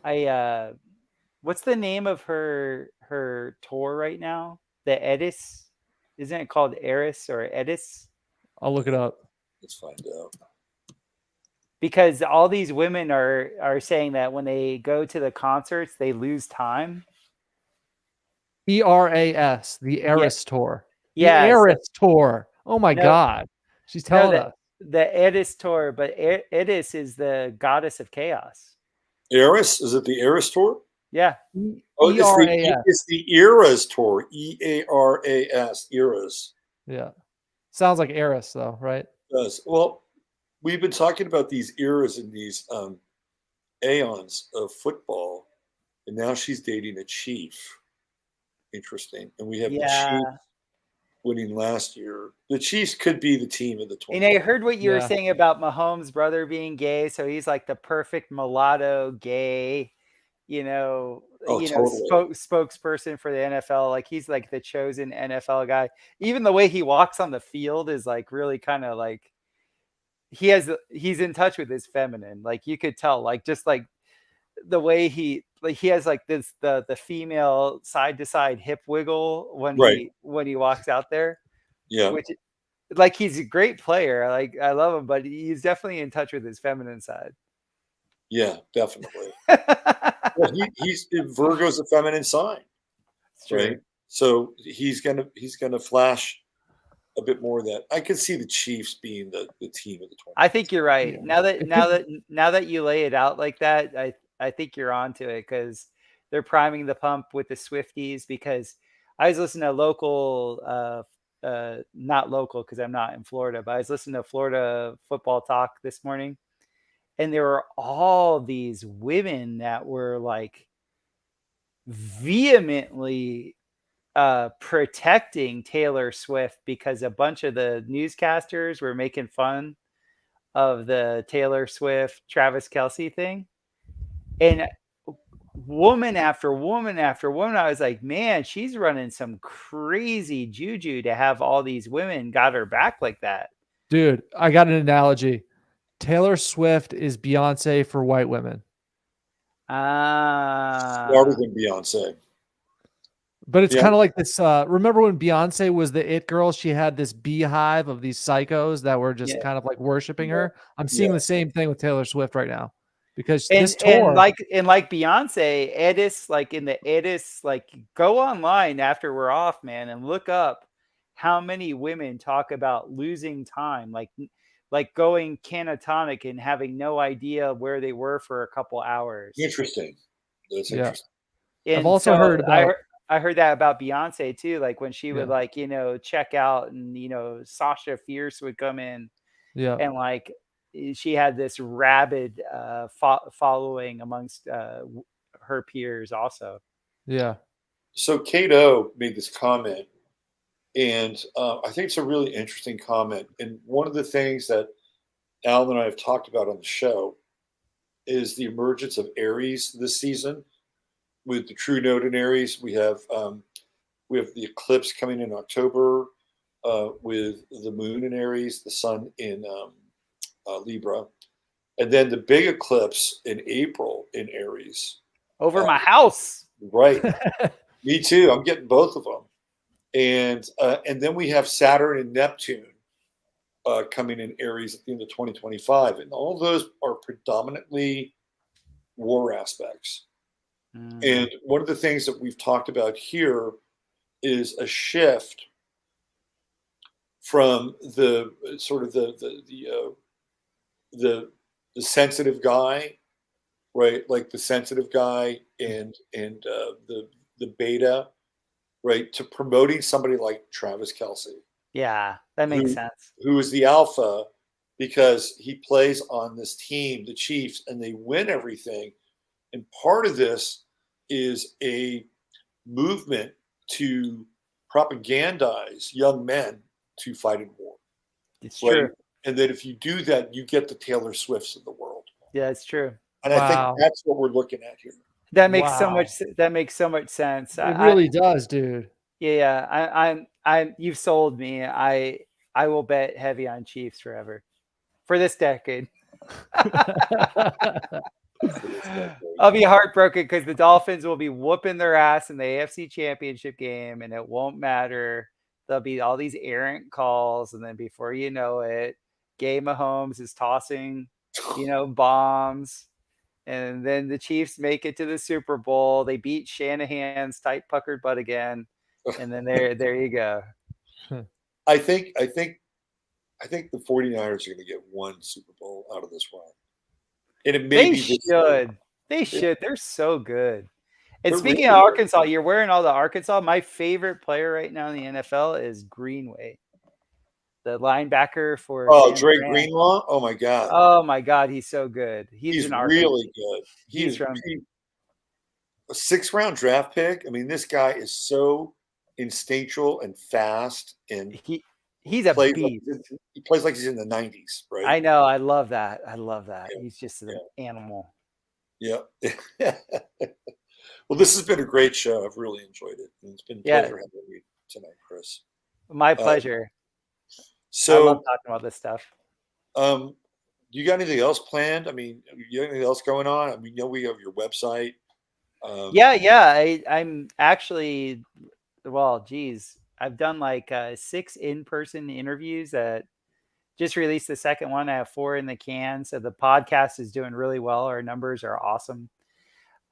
Speaker 3: the name of her tour right now? The Edis, isn't it called Eris or Edis?
Speaker 4: I'll look it up.
Speaker 2: Let's find out.
Speaker 3: Because all these women are saying that when they go to the concerts, they lose time.
Speaker 4: ERAS, the Eris tour. The Eris tour. Oh my God. She's telling us.
Speaker 3: The Edis tour, but Edis is the goddess of chaos.
Speaker 2: Eris? Is it the Eris tour?
Speaker 3: Yeah.
Speaker 2: Oh, it's the Eras tour. EARAS. Eras.
Speaker 4: Yeah. Sounds like Eris, though, right?
Speaker 2: It does. Well, we've been talking about these eras and these aeons of football, and now she's dating a Chief. Interesting. And we have the Chiefs winning last year. The Chiefs could be the team of the 20.
Speaker 3: And I heard what you were saying about Mahomes' brother being gay, so he's like the perfect mulatto gay, spokesperson for the NFL. Like he's like the chosen NFL guy. Even the way he walks on the field is like really kind of like he's in touch with his feminine. Like you could tell, like just like the way he has like this the female side to side hip wiggle when he walks out there.
Speaker 2: Yeah.
Speaker 3: Which like he's a great player. Like I love him, but he's definitely in touch with his feminine side.
Speaker 2: Yeah, definitely. Well, he's Virgo's a feminine sign, right? So he's gonna flash a bit more of that. I could see the Chiefs being the team of the 20.
Speaker 3: I think you're right. Yeah. Now that you lay it out like that, I think you're onto it because they're priming the pump with the Swifties. Because I was listening to local, not local because I'm not in Florida, but I was listening to Florida football talk this morning. And there were all these women that were like vehemently protecting Taylor Swift because a bunch of the newscasters were making fun of the Taylor Swift, Travis Kelce thing. And woman after woman after woman, I was like, man, she's running some crazy juju to have all these women got her back like that.
Speaker 4: Dude, I got an analogy. Taylor Swift is Beyonce for white women.
Speaker 2: Smarter than Beyonce.
Speaker 4: But it's kind of like this. Remember when Beyonce was the it girl? She had this beehive of these psychos that were just kind of like worshiping her. I'm seeing the same thing with Taylor Swift right now. Because this tour,
Speaker 3: and like Beyonce, Edis, like in the Edis, like go online after we're off, man, and look up how many women talk about losing time, like going catatonic and having no idea where they were for a couple hours.
Speaker 2: Interesting. That's interesting.
Speaker 3: And
Speaker 4: I've also heard about.
Speaker 3: I heard that about Beyonce too. Like when she would like check out, and Sasha Fierce would come in, and like she had this rabid following amongst her peers also.
Speaker 4: Yeah.
Speaker 2: So Kato made this comment, and I think it's a really interesting comment. And one of the things that Al and I have talked about on the show is the emergence of Aries this season. With the true node in Aries, we have the eclipse coming in October, with the moon in Aries, the sun in Libra, and then the big eclipse in April in Aries.
Speaker 3: Over my house.
Speaker 2: Right. Me too. I'm getting both of them. And then we have Saturn and Neptune coming in Aries at the end of 2025. And all of those are predominantly war aspects. And one of the things that we've talked about here is a shift from the sort of the sensitive guy, right? Like the sensitive guy and the beta, right? To promoting somebody like Travis Kelce.
Speaker 3: Yeah, that makes sense.
Speaker 2: Who is the alpha because he plays on this team, the Chiefs, and they win everything. And part of this is a movement to propagandize young men to fight in war.
Speaker 3: It's
Speaker 2: right?
Speaker 3: true.
Speaker 2: And that if you do that, you get the Taylor Swifts of the world.
Speaker 3: Yeah, it's true.
Speaker 2: And I think
Speaker 4: Wow.
Speaker 2: that's what we're looking at here.
Speaker 3: That makes so
Speaker 4: Wow.
Speaker 3: much. That makes so much sense.
Speaker 4: It really does, dude.
Speaker 3: I'm. You've sold me. I will bet heavy on Chiefs forever, for this decade. I'll be heartbroken because the Dolphins will be whooping their ass in the AFC Championship game, and it won't matter. There'll be all these errant calls, and then before you know it, Gay Mahomes is tossing, bombs, and then the Chiefs make it to the Super Bowl. They beat Shanahan's tight puckered butt again, and then there you go.
Speaker 2: I think the 49ers are going to get one Super Bowl out of this run. And it may
Speaker 3: They
Speaker 2: be this
Speaker 3: should.
Speaker 2: year.
Speaker 3: They should. They're so good. And
Speaker 2: They're
Speaker 3: speaking
Speaker 2: really
Speaker 3: of
Speaker 2: good.
Speaker 3: Arkansas, you're wearing all the Arkansas. My favorite player right now in the NFL is Greenway, the linebacker for
Speaker 2: Oh,
Speaker 3: San
Speaker 2: Dre
Speaker 3: Fran.
Speaker 2: Greenlaw? Oh my God.
Speaker 3: Oh my God, he's so good. He's an Arkansas.
Speaker 2: really good.
Speaker 3: He's from
Speaker 2: A 6th-round draft pick. I mean, this guy is so instinctual and fast, and
Speaker 3: he's a
Speaker 2: plays
Speaker 3: beast.
Speaker 2: he plays like he's in the 90s, right?
Speaker 3: I know. I love that. Yeah. He's just an animal.
Speaker 2: Yeah. Well, this has been a great show. I've really enjoyed it. And it's been a pleasure having you tonight, Chris.
Speaker 3: My pleasure.
Speaker 2: So
Speaker 3: I love talking about this stuff.
Speaker 2: You got anything else planned? I mean, you got anything else going on? I mean, we have your website.
Speaker 3: I'm actually, I've done like 6 in-person interviews that just released the second one. I have 4 in the can. So the podcast is doing really well. Our numbers are awesome.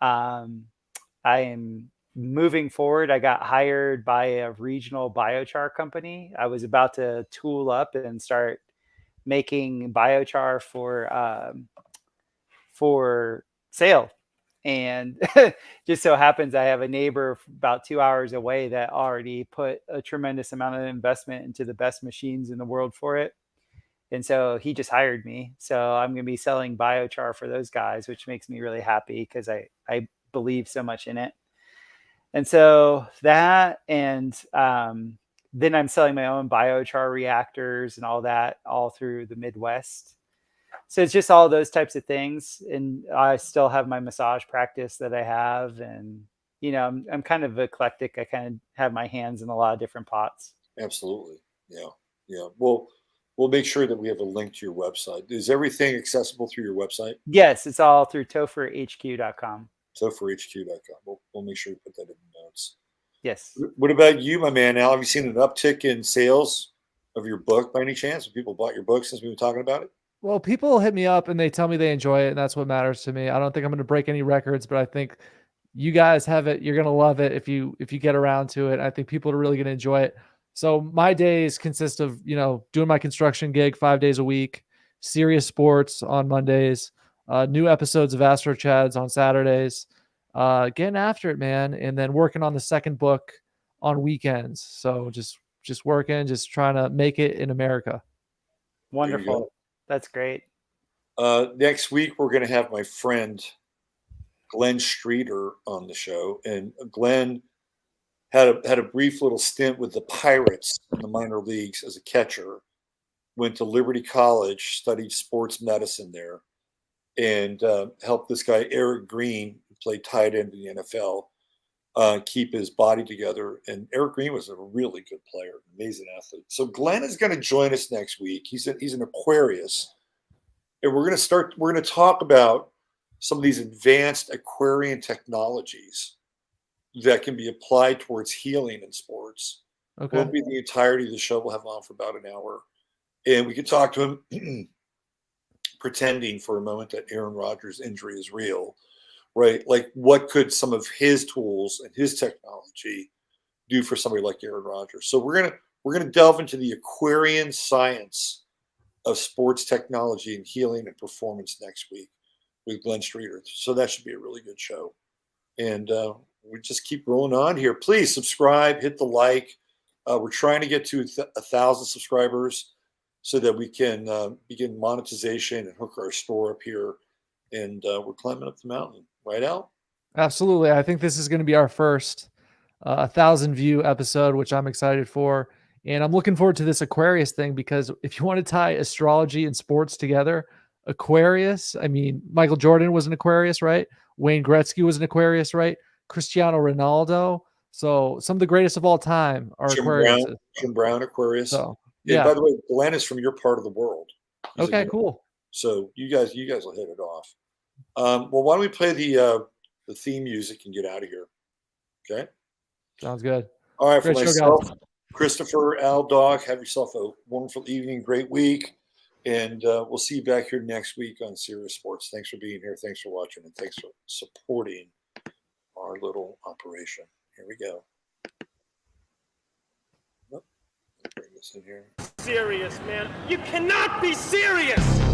Speaker 3: I am moving forward. I got hired by a regional biochar company. I was about to tool up and start making biochar for sale. And just so happens I have a neighbor about 2 hours away that already put a tremendous amount of investment into the best machines in the world for it. And so he just hired me. So I'm going to be selling biochar for those guys, which makes me really happy because I believe so much in it. And so that, and then I'm selling my own biochar reactors and all that all through the Midwest. So it's just all those types of things. And I still have my massage practice that I have. And, I'm kind of eclectic. I kind of have my hands in a lot of different pots.
Speaker 2: Absolutely. Yeah. Well, we'll make sure that we have a link to your website. Is everything accessible through your website?
Speaker 3: Yes, it's all through topherhq.com.
Speaker 2: Topherhq.com. We'll make sure to put that in the notes.
Speaker 3: Yes.
Speaker 2: What about you, my man, Al? Have you seen an uptick in sales of your book by any chance? Have people bought your book since we've been talking about it?
Speaker 4: Well, people hit me up and they tell me they enjoy it, and that's what matters to me. I don't think I'm going to break any records, but I think you guys have it. You're going to love it if you get around to it. I think people are really going to enjoy it. So my days consist of, doing my construction gig 5 days a week, Sirius Sports on Mondays, new episodes of Astro Chads on Saturdays, getting after it, man. And then working on the second book on weekends. So just working, just trying to make it in America.
Speaker 3: Wonderful. That's great.
Speaker 2: Next week, we're going to have my friend Glenn Streeter on the show. And Glenn had a brief little stint with the Pirates in the minor leagues as a catcher, went to Liberty College, studied sports medicine there, and helped this guy, Eric Green, who played tight end in the NFL, keep his body together. And Eric Green was a really good player, amazing athlete. So Glenn is going to join us next week. He's an Aquarius. And we're going to talk about some of these advanced Aquarian technologies that can be applied towards healing in sports.
Speaker 4: Okay.
Speaker 2: Won't be the entirety of the show. We'll have him on for about an hour. And we can talk to him pretending for a moment that Aaron Rodgers' injury is real, right? Like, what could some of his tools and his technology do for somebody like Aaron Rodgers? So we're gonna delve into the Aquarian science of sports technology and healing and performance next week with Glenn Streeter. So that should be a really good show. And we just keep rolling on here. Please subscribe, hit the like. We're trying to get to 1,000 subscribers so that we can begin monetization and hook our store up here. And we're climbing up the mountain. Right, Al?
Speaker 4: Absolutely. I think this is going to be our first 1,000 view episode, which I'm excited for. And I'm looking forward to this Aquarius thing because if you want to tie astrology and sports together, Aquarius, I mean, Michael Jordan was an Aquarius, right? Wayne Gretzky was an Aquarius, right? Cristiano Ronaldo. So some of the greatest of all time are Aquariuses.
Speaker 2: Jim Brown, Aquarius.
Speaker 4: So
Speaker 2: And
Speaker 4: yeah.
Speaker 2: by the way, Glenn is from your part of the world. He's
Speaker 4: Okay, cool.
Speaker 2: So you guys will hit it off. Well, why don't we play the theme music and get out of here? Okay.
Speaker 4: Sounds good.
Speaker 2: All right, for
Speaker 4: Great show,
Speaker 2: myself,
Speaker 4: guys.
Speaker 2: Christopher, Al Dawg, have yourself a wonderful evening, great week, and we'll see you back here next week on Sirius Sports. Thanks for being here. Thanks for watching, and thanks for supporting our little operation. Here we go. Oh, let's bring this in here.
Speaker 1: Serious, man. You cannot be serious.